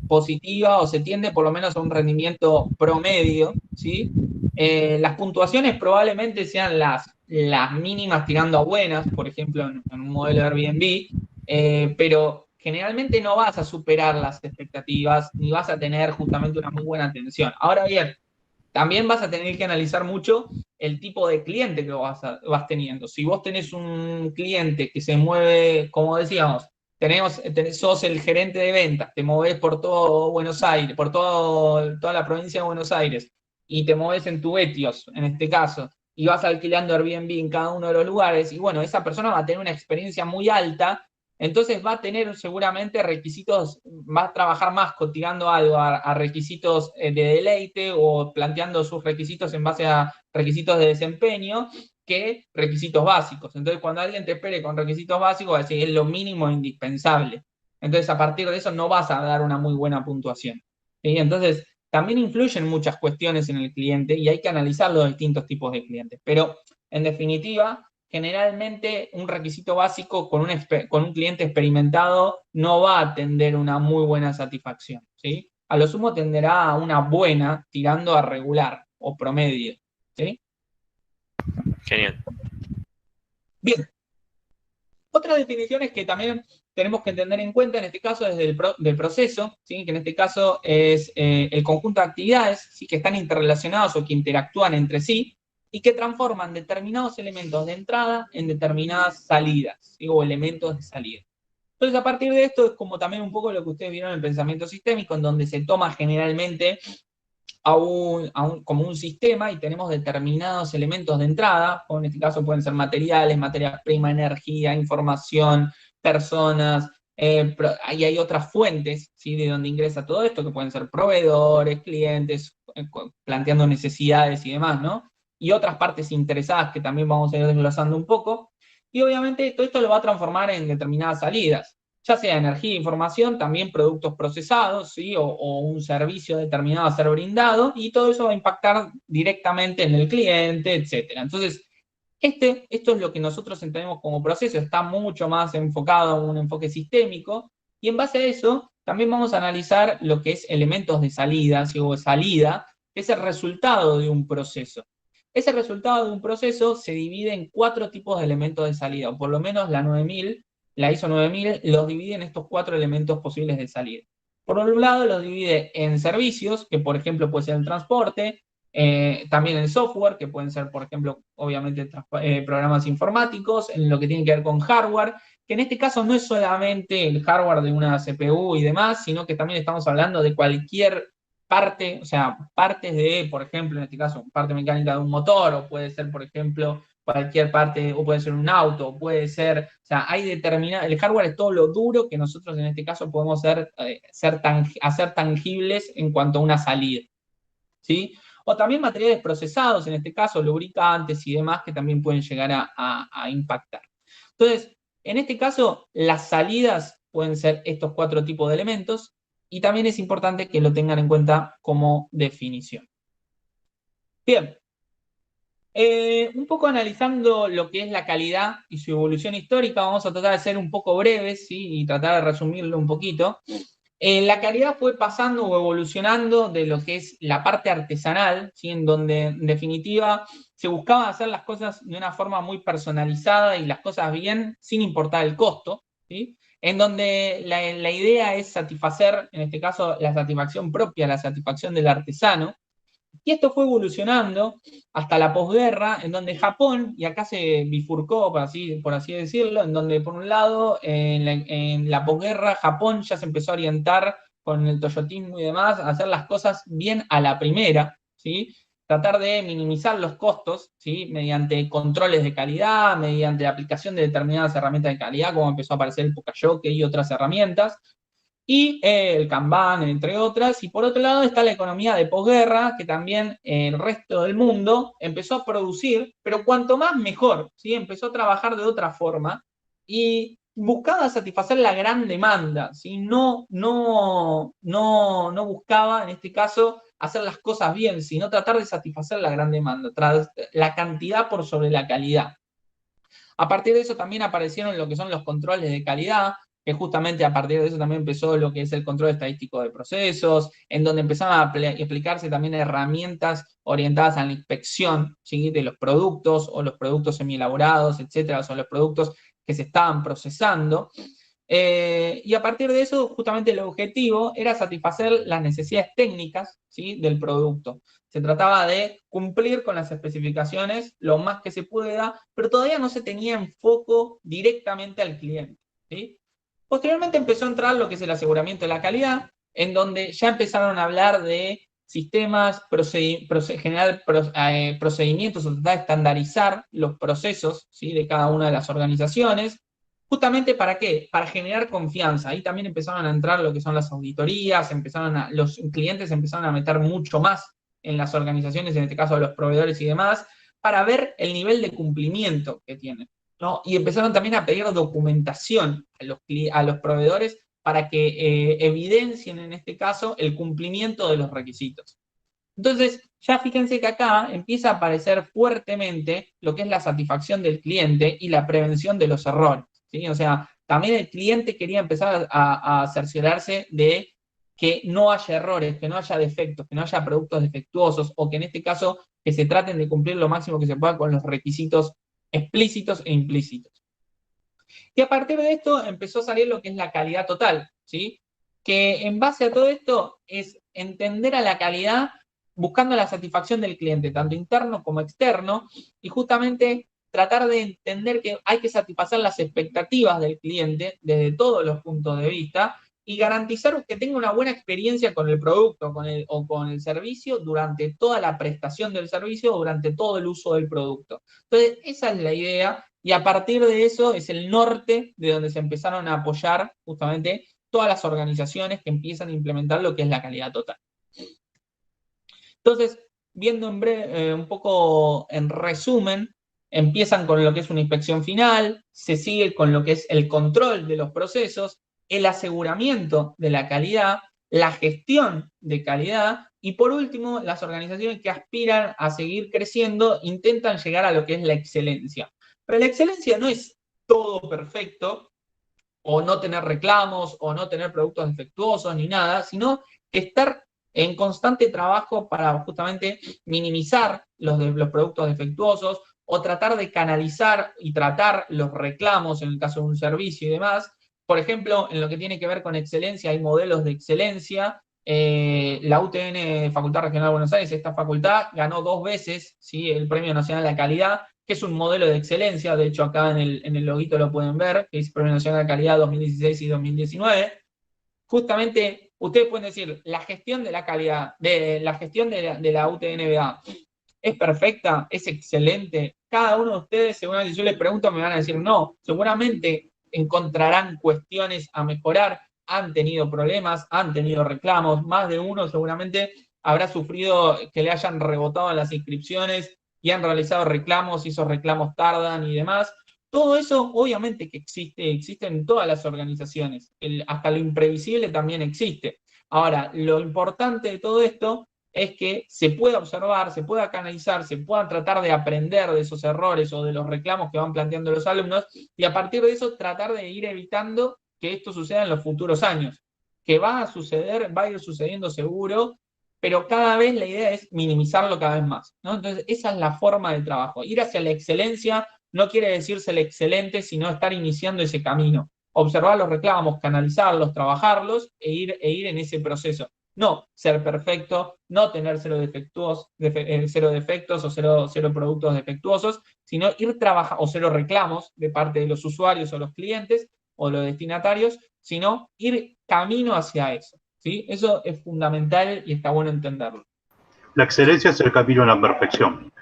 positiva, o se tiende por lo menos a un rendimiento promedio, ¿sí? Las puntuaciones probablemente sean las mínimas tirando a buenas, por ejemplo, en un modelo de Airbnb, pero generalmente no vas a superar las expectativas, ni vas a tener justamente una muy buena atención. Ahora bien, también vas a tener que analizar mucho el tipo de cliente que vas teniendo. Si vos tenés un cliente que se mueve, como decíamos, sos el gerente de ventas, te movés por todo Buenos Aires, por toda la provincia de Buenos Aires, y te movés en tu Etios, en este caso, y vas alquilando Airbnb en cada uno de los lugares, y bueno, esa persona va a tener una experiencia muy alta Entonces va a tener seguramente requisitos, va a trabajar más cotizando algo a requisitos de deleite o planteando sus requisitos en base a requisitos de desempeño que requisitos básicos. Entonces cuando alguien te espere con requisitos básicos, va a decir es lo mínimo indispensable. Entonces a partir de eso no vas a dar una muy buena puntuación. ¿Sí? Entonces también influyen muchas cuestiones en el cliente y hay que analizar los distintos tipos de clientes. Pero en definitiva, generalmente un requisito básico con un cliente experimentado no va a tener una muy buena satisfacción, ¿sí? A lo sumo tenderá a una buena, tirando a regular o promedio, ¿sí? Genial. Bien. Otras definiciones que también tenemos que tener en cuenta en este caso es del proceso, ¿sí? Que en este caso es el conjunto de actividades, ¿sí? Que están interrelacionados o que interactúan entre sí, y que transforman determinados elementos de entrada en determinadas salidas, ¿sí? O elementos de salida. Entonces, a partir de esto es como también un poco lo que ustedes vieron en el pensamiento sistémico, en donde se toma generalmente como un sistema y tenemos determinados elementos de entrada, o en este caso pueden ser materiales, materias primas, energía, información, personas, y hay otras fuentes, ¿sí? De donde ingresa todo esto, que pueden ser proveedores, clientes, planteando necesidades y demás, ¿no? Y otras partes interesadas que también vamos a ir desglosando un poco, y obviamente todo esto lo va a transformar en determinadas salidas, ya sea energía, información, también productos procesados, ¿sí? O un servicio determinado a ser brindado, y todo eso va a impactar directamente en el cliente, etc. Entonces, esto es lo que nosotros entendemos como proceso, está mucho más enfocado en un enfoque sistémico, y en base a eso también vamos a analizar lo que es elementos de salida, ¿sí? O salida, que es el resultado de un proceso. Ese resultado de un proceso se divide en 4 tipos de elementos de salida, o por lo menos la ISO 9000 los divide en estos 4 elementos posibles de salida. Por un lado, los divide en servicios, que por ejemplo puede ser el transporte, también el software, que pueden ser, por ejemplo, obviamente programas informáticos, en lo que tiene que ver con hardware, que en este caso no es solamente el hardware de una CPU y demás, sino que también estamos hablando de cualquier parte, o sea, partes de, por ejemplo, en este caso, parte mecánica de un motor, o puede ser, por ejemplo, cualquier parte, o puede ser un auto, o puede ser, o sea, hay determinada, el hardware es todo lo duro que nosotros en este caso podemos hacer tangibles en cuanto a una salida, ¿sí? O también materiales procesados, en este caso, lubricantes y demás, que también pueden llegar a impactar. Entonces, en este caso, las salidas pueden ser estos 4 tipos de elementos, y también es importante que lo tengan en cuenta como definición. Bien. Un poco analizando lo que es la calidad y su evolución histórica, vamos a tratar de ser un poco breves, ¿sí? Y tratar de resumirlo un poquito. La calidad fue pasando o evolucionando de lo que es la parte artesanal, ¿sí? En donde en definitiva se buscaba hacer las cosas de una forma muy personalizada y las cosas bien sin importar el costo, ¿sí? En donde la idea es satisfacer, en este caso, la satisfacción propia, la satisfacción del artesano. Y esto fue evolucionando hasta la posguerra, en donde Japón, y acá se bifurcó, por así decirlo, en donde por un lado, en la posguerra, Japón ya se empezó a orientar con el toyotismo y demás, a hacer las cosas bien a la primera, ¿sí? Tratar de minimizar los costos, ¿sí? Mediante controles de calidad, mediante la aplicación de determinadas herramientas de calidad, como empezó a aparecer el Poka-yoke y otras herramientas, y el Kanban, entre otras. Y por otro lado está la economía de posguerra, que también el resto del mundo empezó a producir, pero cuanto más mejor, ¿sí? Empezó a trabajar de otra forma y buscaba satisfacer la gran demanda, ¿sí? No buscaba, en este caso, hacer las cosas bien, sino tratar de satisfacer la gran demanda, la cantidad por sobre la calidad. A partir de eso también aparecieron lo que son los controles de calidad, que justamente a partir de eso también empezó lo que es el control estadístico de procesos, en donde empezaron a aplicarse también herramientas orientadas a la inspección, ¿sí? De los productos o los productos semielaborados, etcétera, o los productos que se estaban procesando. Y a partir de eso, justamente el objetivo era satisfacer las necesidades técnicas, ¿sí? Del producto. Se trataba de cumplir con las especificaciones lo más que se pueda, pero todavía no se tenía en foco directamente al cliente, ¿sí? Posteriormente empezó a entrar lo que es el aseguramiento de la calidad, en donde ya empezaron a hablar de sistemas, procedimientos, o tratar de estandarizar los procesos, ¿sí? De cada una de las organizaciones. Justamente ¿para qué? Para generar confianza. Ahí también empezaron a entrar lo que son las auditorías, los clientes empezaron a meter mucho más en las organizaciones, en este caso los proveedores y demás, para ver el nivel de cumplimiento que tienen, ¿no? Y empezaron también a pedir documentación a los proveedores para que evidencien en este caso el cumplimiento de los requisitos. Entonces, ya fíjense que acá empieza a aparecer fuertemente lo que es la satisfacción del cliente y la prevención de los errores, ¿sí? O sea, también el cliente quería empezar a cerciorarse de que no haya errores, que no haya defectos, que no haya productos defectuosos, o que en este caso que se traten de cumplir lo máximo que se pueda con los requisitos explícitos e implícitos. Y a partir de esto empezó a salir lo que es la calidad total, ¿sí? Que en base a todo esto es entender a la calidad buscando la satisfacción del cliente, tanto interno como externo, y justamente tratar de entender que hay que satisfacer las expectativas del cliente desde todos los puntos de vista y garantizar que tenga una buena experiencia con el producto o con el servicio durante toda la prestación del servicio o durante todo el uso del producto. Entonces, esa es la idea, y a partir de eso es el norte de donde se empezaron a apoyar justamente todas las organizaciones que empiezan a implementar lo que es la calidad total. Entonces, viendo en breve, un poco en resumen, empiezan con lo que es una inspección final, se sigue con lo que es el control de los procesos, el aseguramiento de la calidad, la gestión de calidad y por último, las organizaciones que aspiran a seguir creciendo intentan llegar a lo que es la excelencia. Pero la excelencia no es todo perfecto, o no tener reclamos, o no tener productos defectuosos ni nada, sino que estar en constante trabajo para justamente minimizar los productos defectuosos o tratar de canalizar y tratar los reclamos en el caso de un servicio y demás. Por ejemplo, en lo que tiene que ver con excelencia, hay modelos de excelencia. La UTN, Facultad Regional de Buenos Aires, esta facultad ganó 2 veces, ¿sí?, el Premio Nacional de la Calidad, que es un modelo de excelencia. De hecho, acá en el loguito lo pueden ver, que es Premio Nacional de Calidad 2016 y 2019. Justamente, ustedes pueden decir, la gestión de la calidad, la gestión de la UTNBA, ¿es perfecta? ¿Es excelente? Cada uno de ustedes, seguramente, si yo les pregunto, me van a decir no. Seguramente encontrarán cuestiones a mejorar, han tenido problemas, han tenido reclamos, más de uno seguramente habrá sufrido que le hayan rebotado las inscripciones y han realizado reclamos y esos reclamos tardan y demás. Todo eso obviamente que existe en todas las organizaciones, hasta lo imprevisible también existe. Ahora, lo importante de todo esto es que se pueda observar, se pueda canalizar, se pueda tratar de aprender de esos errores o de los reclamos que van planteando los alumnos y a partir de eso tratar de ir evitando que esto suceda en los futuros años. Que va a suceder, va a ir sucediendo seguro, pero cada vez la idea es minimizarlo cada vez más, ¿no? Entonces, esa es la forma del trabajo. Ir hacia la excelencia no quiere decir ser excelente, sino estar iniciando ese camino. Observar los reclamos, canalizarlos, trabajarlos e ir en ese proceso. No ser perfecto, no tener cero defectos o cero productos defectuosos, sino ir trabajando, o cero reclamos de parte de los usuarios o los clientes o los destinatarios, sino ir camino hacia eso, ¿sí? Eso es fundamental y está bueno entenderlo. La excelencia es el camino a la perfección.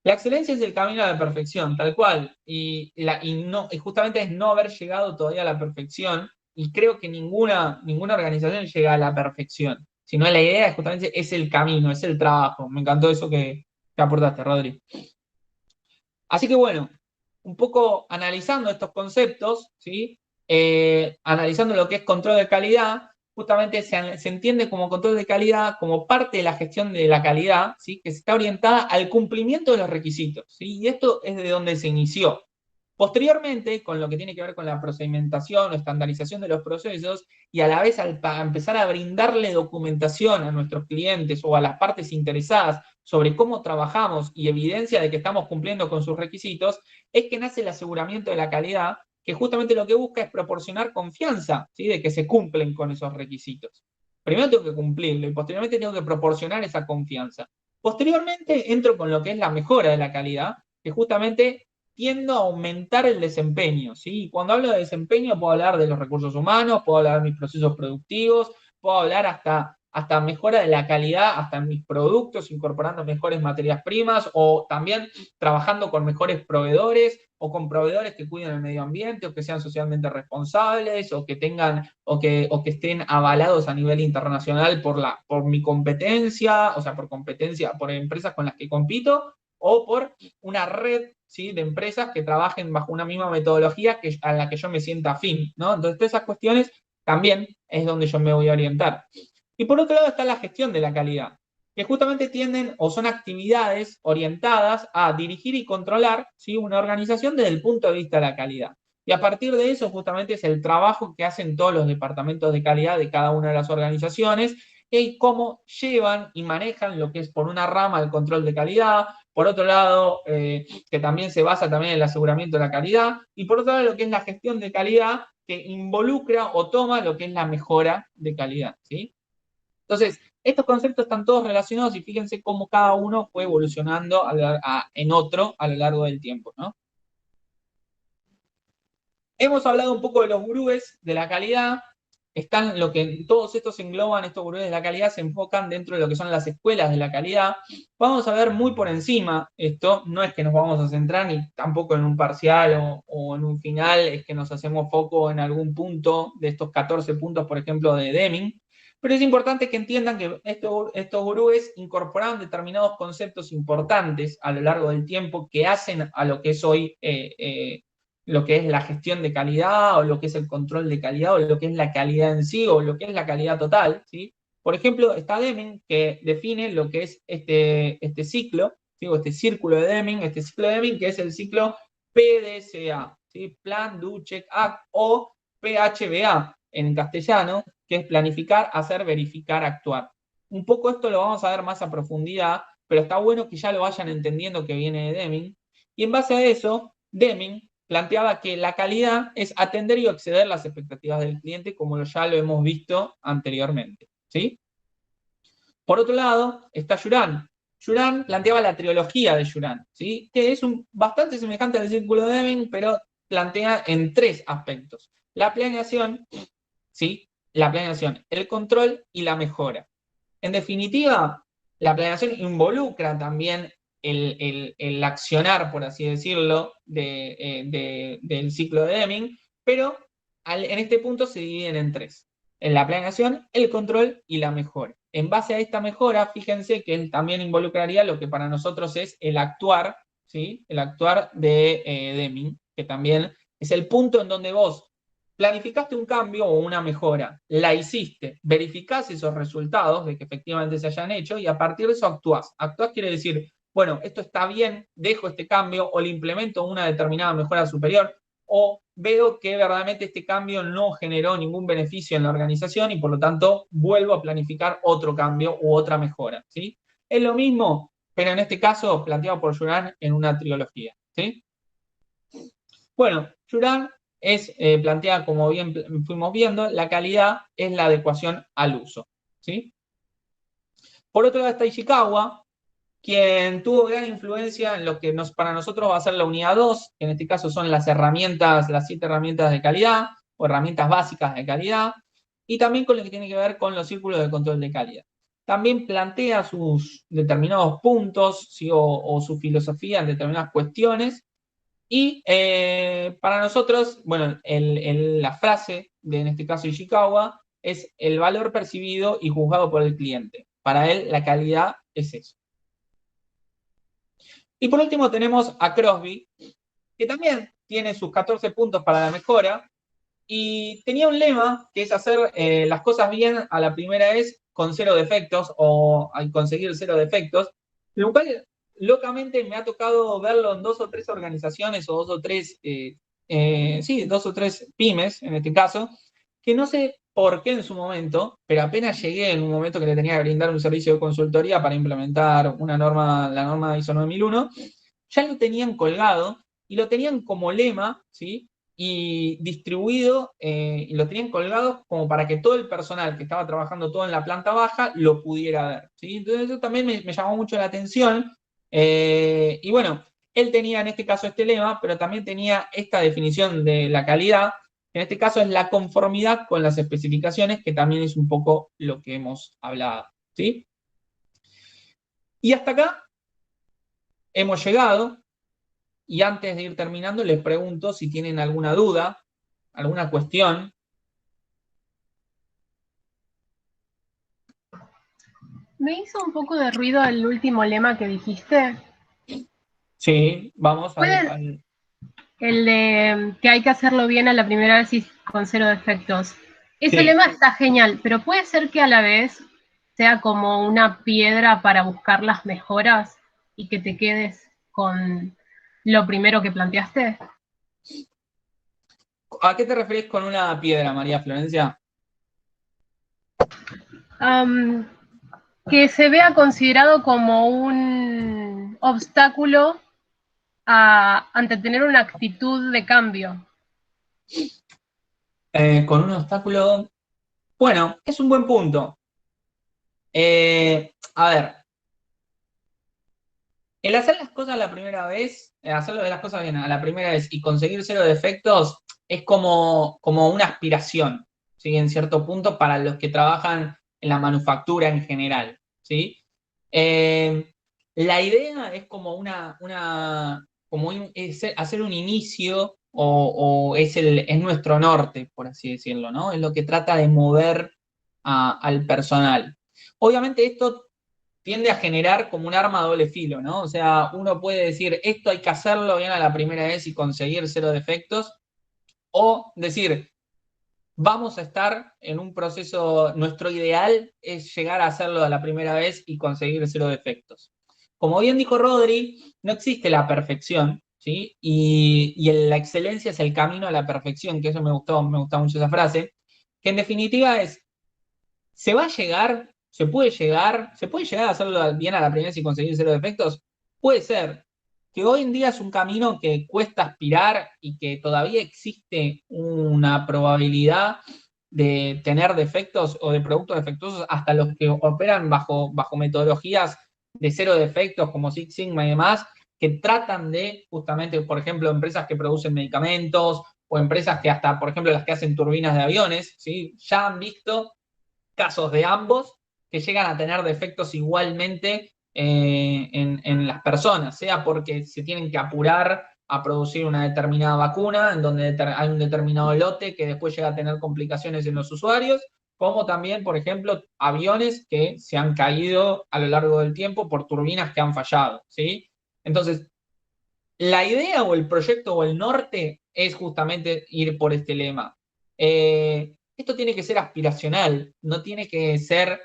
La excelencia es el camino a la perfección, tal cual, y justamente es no haber llegado todavía a la perfección, y creo que ninguna organización llega a la perfección, sino la idea es justamente es el camino, es el trabajo. Me encantó eso que aportaste, Rodri. Así que bueno, un poco analizando estos conceptos, ¿sí? Analizando lo que es control de calidad, justamente se entiende como control de calidad como parte de la gestión de la calidad, ¿sí?, que está orientada al cumplimiento de los requisitos, ¿sí? Y esto es de donde se inició. Posteriormente, con lo que tiene que ver con la procedimentación o estandarización de los procesos, y a la vez para empezar a brindarle documentación a nuestros clientes o a las partes interesadas sobre cómo trabajamos y evidencia de que estamos cumpliendo con sus requisitos, es que nace el aseguramiento de la calidad, que justamente lo que busca es proporcionar confianza, ¿sí?, de que se cumplen con esos requisitos. Primero tengo que cumplirlo y posteriormente tengo que proporcionar esa confianza. Posteriormente entro con lo que es la mejora de la calidad, que justamente tiendo a aumentar el desempeño, ¿sí? Y cuando hablo de desempeño puedo hablar de los recursos humanos, puedo hablar de mis procesos productivos, puedo hablar hasta hasta mejora de la calidad, hasta en mis productos, incorporando mejores materias primas, o también trabajando con mejores proveedores, o con proveedores que cuiden el medio ambiente, o que sean socialmente responsables, o que tengan, o que estén avalados a nivel internacional por mi competencia, o sea, por empresas con las que compito, o por una red, ¿sí?, de empresas que trabajen bajo una misma metodología a la que yo me sienta afín, ¿no? Entonces, todas esas cuestiones también es donde yo me voy a orientar. Y por otro lado está la gestión de la calidad, que justamente tienden o son actividades orientadas a dirigir y controlar, ¿sí?, una organización desde el punto de vista de la calidad. Y a partir de eso justamente es el trabajo que hacen todos los departamentos de calidad de cada una de las organizaciones y cómo llevan y manejan lo que es por una rama el control de calidad, por otro lado, que también se basa también en el aseguramiento de la calidad, y por otro lado lo que es la gestión de calidad, que involucra o toma lo que es la mejora de calidad, ¿sí? Entonces, estos conceptos están todos relacionados y fíjense cómo cada uno fue evolucionando en otro a lo largo del tiempo, ¿no? Hemos hablado un poco de los gurúes de la calidad. Están lo que todos estos engloban, estos gurúes de la calidad se enfocan dentro de lo que son las escuelas de la calidad. Vamos a ver muy por encima esto, no es que nos vamos a centrar ni tampoco en un parcial o en un final, es que nos hacemos foco en algún punto de estos 14 puntos, por ejemplo, de Deming. Pero es importante que entiendan que estos gurúes incorporaron determinados conceptos importantes a lo largo del tiempo que hacen a lo que es hoy lo que es la gestión de calidad, o lo que es el control de calidad, o lo que es la calidad en sí, o lo que es la calidad total, ¿sí? Por ejemplo, está Deming, que define lo que es este ciclo, ¿sí?, o este círculo de Deming, que es el ciclo PDCA, ¿sí?, Plan, Do, Check, Act, o PHBA en castellano, que es planificar, hacer, verificar, actuar. Un poco esto lo vamos a ver más a profundidad, pero está bueno que ya lo vayan entendiendo que viene de Deming, y en base a eso, Deming planteaba que la calidad es atender y exceder las expectativas del cliente, como ya lo hemos visto anteriormente, ¿sí? Por otro lado, está Juran. Juran planteaba la trilogía de Juran, ¿sí?, que es bastante semejante al círculo de Deming, pero plantea en 3 aspectos: la planeación, ¿sí?, el control y la mejora. En definitiva, la planeación involucra también el accionar, por así decirlo, del ciclo de Deming, pero en este punto se dividen en 3. En la planeación, el control y la mejora. En base a esta mejora, fíjense que él también involucraría lo que para nosotros es el actuar, ¿sí?, el actuar de Deming, que también es el punto en donde vos planificaste un cambio o una mejora, la hiciste, verificás esos resultados de que efectivamente se hayan hecho y a partir de eso actuás. Actuás quiere decir, bueno, esto está bien, dejo este cambio o le implemento una determinada mejora superior, o veo que verdaderamente este cambio no generó ningún beneficio en la organización y por lo tanto vuelvo a planificar otro cambio u otra mejora, ¿sí? Es lo mismo, pero en este caso planteado por Juran en una trilogía, ¿sí? Bueno, Juran plantea, como bien fuimos viendo, la calidad es la adecuación al uso, ¿sí? Por otro lado está Ishikawa, quien tuvo gran influencia en lo que para nosotros va a ser la unidad 2, que en este caso son las 7 herramientas de calidad, o herramientas básicas de calidad, y también con lo que tiene que ver con los círculos de control de calidad. También plantea sus determinados puntos, ¿sí?, o su filosofía en determinadas cuestiones. Y para nosotros, bueno, la frase de, en este caso, Ishikawa, es el valor percibido y juzgado por el cliente. Para él, la calidad es eso. Y por último tenemos a Crosby, que también tiene sus 14 puntos para la mejora, y tenía un lema que es hacer las cosas bien a la primera vez con 0 defectos, o al conseguir 0 defectos, lo cual locamente me ha tocado verlo en 2 o 3 organizaciones, o 2 o 3, 2 o 3 pymes, en este caso, que no sé por qué en su momento, pero apenas llegué en un momento que le tenía que brindar un servicio de consultoría para implementar la norma ISO 9001, ya lo tenían colgado, y lo tenían como lema, ¿sí?, y distribuido, y lo tenían colgado como para que todo el personal que estaba trabajando todo en la planta baja lo pudiera ver, ¿sí? Entonces eso también me llamó mucho la atención, y bueno, él tenía en este caso este lema, pero también tenía esta definición de la calidad, En este caso es la conformidad con las especificaciones, que también es un poco lo que hemos hablado, ¿sí? Y hasta acá hemos llegado, y antes de ir terminando les pregunto si tienen alguna duda, alguna cuestión. Me hizo un poco de ruido el último lema que dijiste. Sí, vamos el de que hay que hacerlo bien a la primera vez y con 0 defectos. Ese Sí. lema está genial, pero puede ser que a la vez sea como una piedra para buscar las mejoras y que te quedes con lo primero que planteaste. ¿A qué te referís con una piedra, María Florencia? Que se vea considerado como un obstáculo ante tener una actitud de cambio. Con un obstáculo. Bueno, es un buen punto. A ver. El hacer las cosas la primera vez, hacerlo de las cosas bien a la primera vez y conseguir 0 defectos es como una aspiración, ¿sí? En cierto punto para los que trabajan en la manufactura en general, ¿sí? La idea es como hacer un inicio o es nuestro norte, por así decirlo, ¿no? Es lo que trata de mover al personal. Obviamente esto tiende a generar como un arma a doble filo, ¿no? O sea, uno puede decir, esto hay que hacerlo bien a la primera vez y conseguir 0 defectos, o decir, vamos a estar en un proceso, nuestro ideal es llegar a hacerlo a la primera vez y conseguir 0 defectos. Como bien dijo Rodri, no existe la perfección, ¿sí? Y la excelencia es el camino a la perfección, que eso me gustó mucho esa frase, que en definitiva es, ¿se va a llegar? ¿Se puede llegar a hacerlo bien a la primera vez y conseguir 0 defectos? Puede ser. Que hoy en día es un camino que cuesta aspirar y que todavía existe una probabilidad de tener defectos o de productos defectuosos, hasta los que operan bajo metodologías de 0 defectos como Six Sigma y demás, que tratan de, justamente, por ejemplo, empresas que producen medicamentos o empresas que hasta, por ejemplo, las que hacen turbinas de aviones, ¿sí? Ya han visto casos de ambos que llegan a tener defectos igualmente en las personas, sea porque se tienen que apurar a producir una determinada vacuna, en donde hay un determinado lote que después llega a tener complicaciones en los usuarios, como también, por ejemplo, aviones que se han caído a lo largo del tiempo por turbinas que han fallado, ¿sí? Entonces, la idea o el proyecto o el norte es justamente ir por este lema. Esto tiene que ser aspiracional, no tiene que ser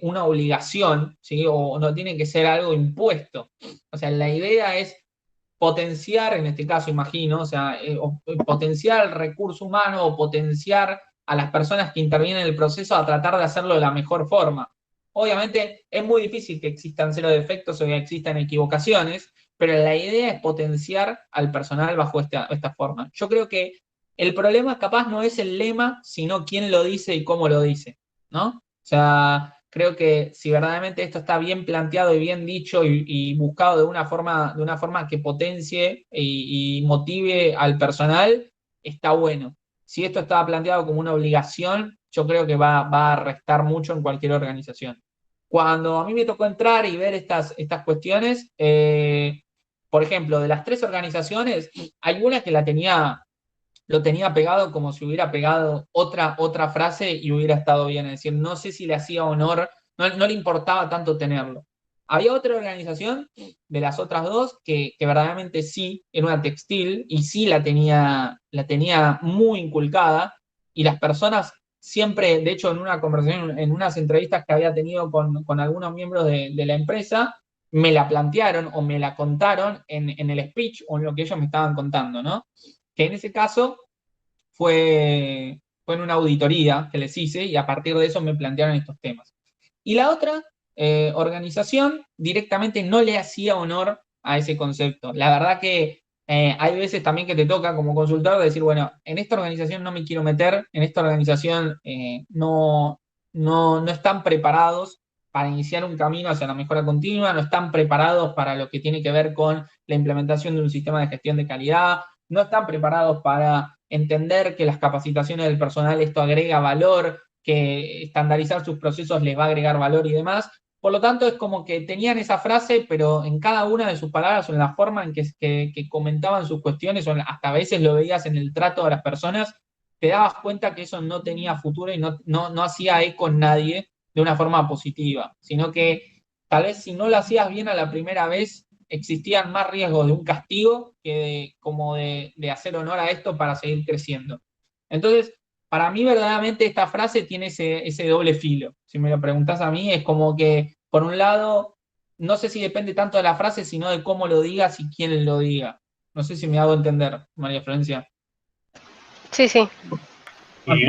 una obligación, ¿sí? O no tiene que ser algo impuesto. O sea, la idea es potenciar, en este caso imagino, o sea, potenciar el recurso humano o potenciar a las personas que intervienen en el proceso a tratar de hacerlo de la mejor forma. Obviamente es muy difícil que existan 0 defectos o que existan equivocaciones, pero la idea es potenciar al personal bajo esta forma. Yo creo que el problema capaz no es el lema, sino quién lo dice y cómo lo dice, ¿no? O sea, creo que si verdaderamente esto está bien planteado y bien dicho y buscado de una forma que potencie y motive al personal, está bueno. Si esto estaba planteado como una obligación, yo creo que va a restar mucho en cualquier organización. Cuando a mí me tocó entrar y ver estas cuestiones, por ejemplo, de las 3 organizaciones, hay una que lo tenía pegado como si hubiera pegado otra frase y hubiera estado bien. Es decir, no sé si le hacía honor, no le importaba tanto tenerlo. Había otra organización de las otras 2 que verdaderamente sí, era una textil y sí la tenía muy inculcada, y las personas siempre, de hecho en una conversación, en unas entrevistas que había tenido con algunos miembros de la empresa, me la plantearon o me la contaron en el speech o en lo que ellos me estaban contando, ¿no? Que en ese caso fue en una auditoría que les hice y a partir de eso me plantearon estos temas. Y la otra organización directamente no le hacía honor a ese concepto. La verdad que hay veces también que te toca como consultor decir, bueno, en esta organización no me quiero meter, en esta organización no están preparados para iniciar un camino hacia la mejora continua, no están preparados para lo que tiene que ver con la implementación de un sistema de gestión de calidad, no están preparados para entender que las capacitaciones del personal esto agrega valor, que estandarizar sus procesos les va a agregar valor y demás. Por lo tanto, es como que tenían esa frase, pero en cada una de sus palabras o en la forma en que comentaban sus cuestiones, o hasta a veces lo veías en el trato de las personas, te dabas cuenta que eso no tenía futuro y no hacía eco en nadie de una forma positiva, sino que tal vez si no lo hacías bien a la primera vez, existían más riesgos de un castigo que de hacer honor a esto para seguir creciendo. Entonces, para mí verdaderamente esta frase tiene ese doble filo. Si me lo preguntás a mí, es como que, por un lado, no sé si depende tanto de la frase, sino de cómo lo digas y quién lo diga. No sé si me hago entender, María Florencia. Sí, sí. Y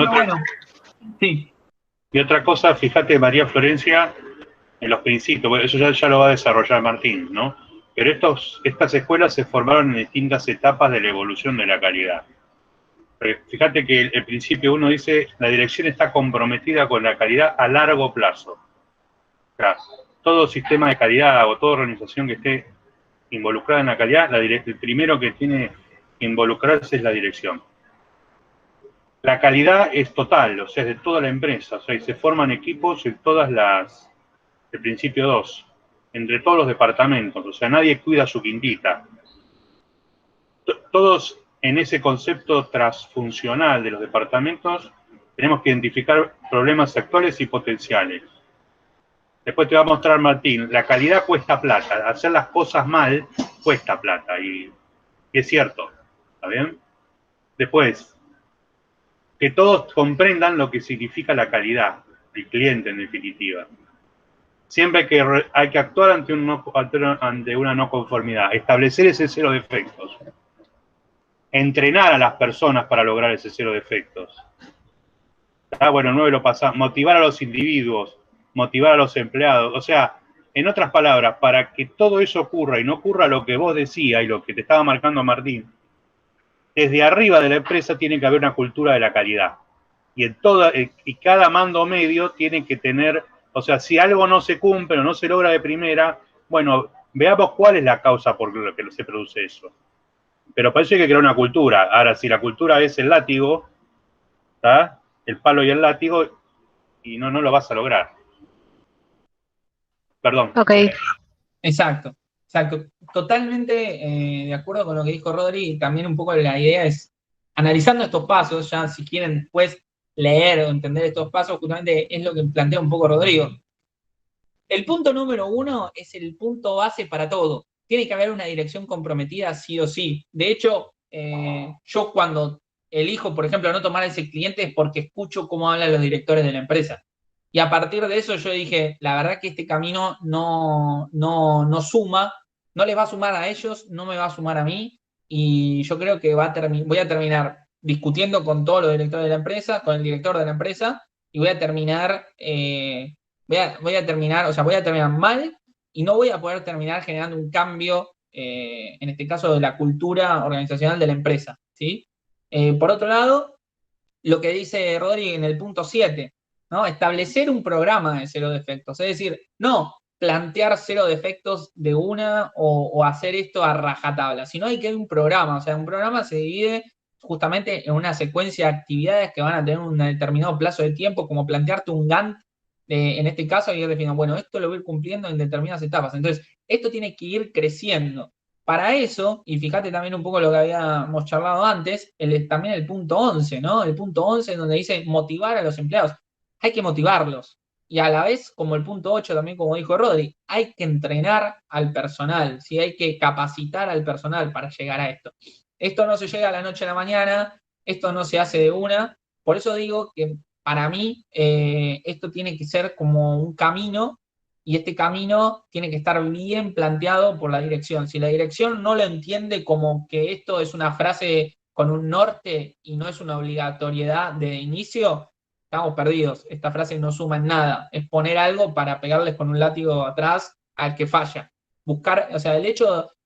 otra cosa, fíjate, María Florencia, en los principios, bueno, eso ya lo va a desarrollar Martín, ¿no? Pero estas escuelas se formaron en distintas etapas de la evolución de la calidad. Fíjate que el principio 1 dice, la dirección está comprometida con la calidad a largo plazo. O sea, todo sistema de calidad o toda organización que esté involucrada en la calidad, el primero que tiene que involucrarse es la dirección. La calidad es total, o sea, es de toda la empresa, o sea, y se forman equipos en el principio 2, entre todos los departamentos, o sea, nadie cuida su quintita. Todos en ese concepto transfuncional de los departamentos tenemos que identificar problemas actuales y potenciales. Después te va a mostrar Martín, la calidad cuesta plata, hacer las cosas mal cuesta plata, y es cierto, ¿está bien? Después, que todos comprendan lo que significa la calidad, el cliente en definitiva. Siempre hay que actuar ante una no conformidad, establecer ese cero defectos, entrenar a las personas para lograr ese cero defectos. Bueno, 9 lo pasamos, motivar a los individuos, motivar a los empleados, o sea, en otras palabras, para que todo eso ocurra y no ocurra lo que vos decías y lo que te estaba marcando Martín, desde arriba de la empresa tiene que haber una cultura de la calidad. Y cada mando medio tiene que tener, o sea, si algo no se cumple o no se logra de primera, bueno, veamos cuál es la causa por la que se produce eso. Pero para eso hay que crear una cultura. Ahora, si la cultura es el látigo, ¿tá? El palo y el látigo, y no lo vas a lograr. Perdón. Ok. Exacto. Totalmente de acuerdo con lo que dijo Rodri, y también un poco la idea es, analizando estos pasos, ya si quieren después leer o entender estos pasos, justamente es lo que plantea un poco Rodrigo. El punto número 1 es el punto base para todo. Tiene que haber una dirección comprometida sí o sí. De hecho, yo cuando elijo, por ejemplo, no tomar a ese cliente es porque escucho cómo hablan los directores de la empresa. Y a partir de eso yo dije, la verdad que este camino no suma, no les va a sumar a ellos, no me va a sumar a mí, y yo creo que voy a terminar discutiendo con todos los directores de la empresa, con el director de la empresa, y voy a terminar mal, y no voy a poder terminar generando un cambio, en este caso de la cultura organizacional de la empresa, ¿sí? Por otro lado, lo que dice Rodri en el punto 7, ¿no? Establecer un programa de cero defectos, es decir, no plantear cero defectos de una o hacer esto a rajatabla, sino hay que haber un programa, o sea, un programa se divide justamente en una secuencia de actividades que van a tener un determinado plazo de tiempo, como plantearte un Gantt, en este caso, y ir definiendo, bueno, esto lo voy a ir cumpliendo en determinadas etapas, entonces, esto tiene que ir creciendo. Para eso, y fíjate también un poco lo que habíamos charlado antes, también el punto 11, ¿no? El punto 11 donde dice motivar a los empleados. Hay que motivarlos. Y a la vez, como el punto 8 también, como dijo Rodri, hay que entrenar al personal, ¿sí? Hay que capacitar al personal para llegar a esto. Esto no se llega a la noche a la mañana, esto no se hace de una. Por eso digo que para mí esto tiene que ser como un camino, y este camino tiene que estar bien planteado por la dirección. Si la dirección no lo entiende como que esto es una frase con un norte y no es una obligatoriedad de inicio, estamos perdidos. Esta frase no suma en nada. Es poner algo para pegarles con un látigo atrás al que falla. Buscar, o sea,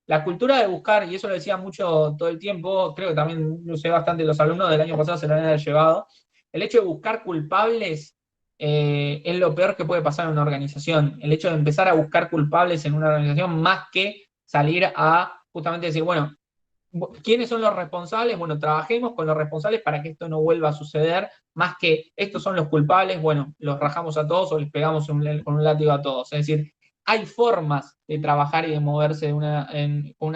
la cultura de buscar, y eso lo decía mucho todo el tiempo, creo que también lo sé bastante los alumnos del año pasado se lo han llevado, el hecho de buscar culpables es lo peor que puede pasar en una organización. El hecho de empezar a buscar culpables en una organización, más que salir a justamente decir, bueno, ¿quiénes son los responsables? Bueno, trabajemos con los responsables para que esto no vuelva a suceder, más que estos son los culpables, bueno, los rajamos a todos o les pegamos con un látigo a todos. Es decir, hay formas de trabajar y de moverse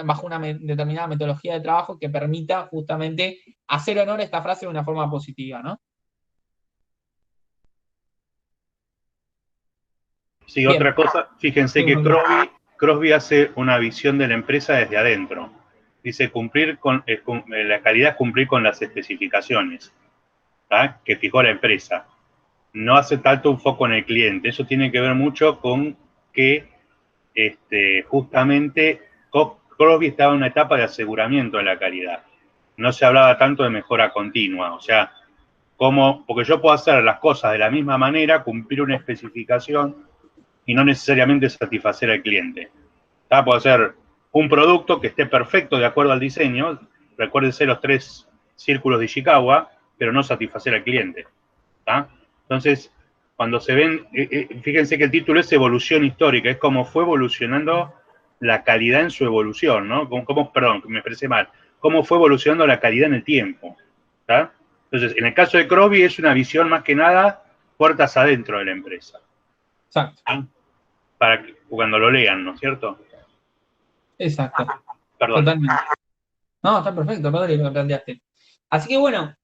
bajo una determinada metodología de trabajo que permita justamente hacer honor a esta frase de una forma positiva, ¿no? Sí, bien. Otra cosa, fíjense que Crosby hace una visión de la empresa desde adentro. Dice, la calidad es cumplir con las especificaciones, ¿tá?, que fijó la empresa. No hace tanto un foco en el cliente. Eso tiene que ver mucho con que justamente Crosby estaba en una etapa de aseguramiento de la calidad. No se hablaba tanto de mejora continua. O sea, porque yo puedo hacer las cosas de la misma manera, cumplir una especificación y no necesariamente satisfacer al cliente. ¿Tá? Puedo hacer un producto que esté perfecto de acuerdo al diseño, recuérdense los 3 círculos de Ishikawa, pero no satisfacer al cliente. ¿Tá? Entonces, cuando se ven, fíjense que el título es Evolución Histórica, es como fue evolucionando la calidad en su evolución, ¿no? Perdón, me expresé mal. Cómo fue evolucionando la calidad en el tiempo. ¿Tá? Entonces, en el caso de Crosby es una visión más que nada puertas adentro de la empresa. Exacto. ¿Sí? Para que cuando lo lean, ¿no es cierto? Exacto. Perdón. Totalmente. No, está perfecto, Rodri, lo que planteaste. Así que bueno,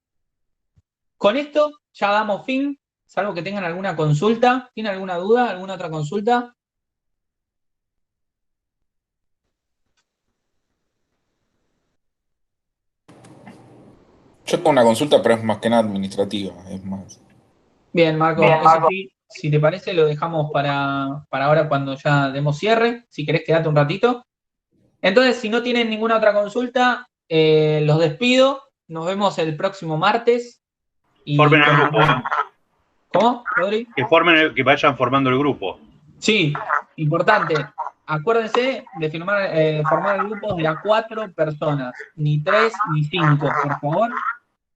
con esto ya damos fin, salvo que tengan alguna consulta. ¿Tienen alguna duda? ¿Alguna otra consulta? Yo tengo una consulta, pero es más que nada administrativa. Es más. Bien, Marco, eso sí, si te parece, lo dejamos para ahora cuando ya demos cierre. Si querés, quedate un ratito. Entonces, si no tienen ninguna otra consulta, los despido. Nos vemos el próximo martes. Formen el grupo. ¿Cómo, Rodri? Que vayan formando el grupo. Sí, importante. Acuérdense de formar el grupo de a 4 personas, ni 3 ni 5, por favor.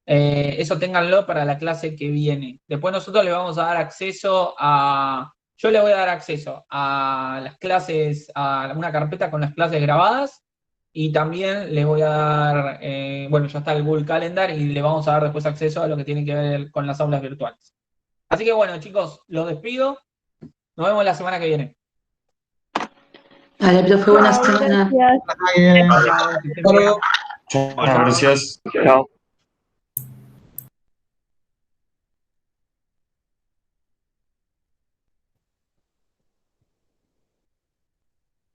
Eso ténganlo para la clase que viene. Después nosotros le vamos a dar acceso yo le voy a dar acceso a las clases, a una carpeta con las clases grabadas, y también les voy a dar, bueno, ya está el Google Calendar, y le vamos a dar después acceso a lo que tiene que ver con las aulas virtuales. Así que bueno, chicos, los despido. Nos vemos la semana que viene. Dale, profe, buena semana. Gracias. Chao. Gracias. Chao.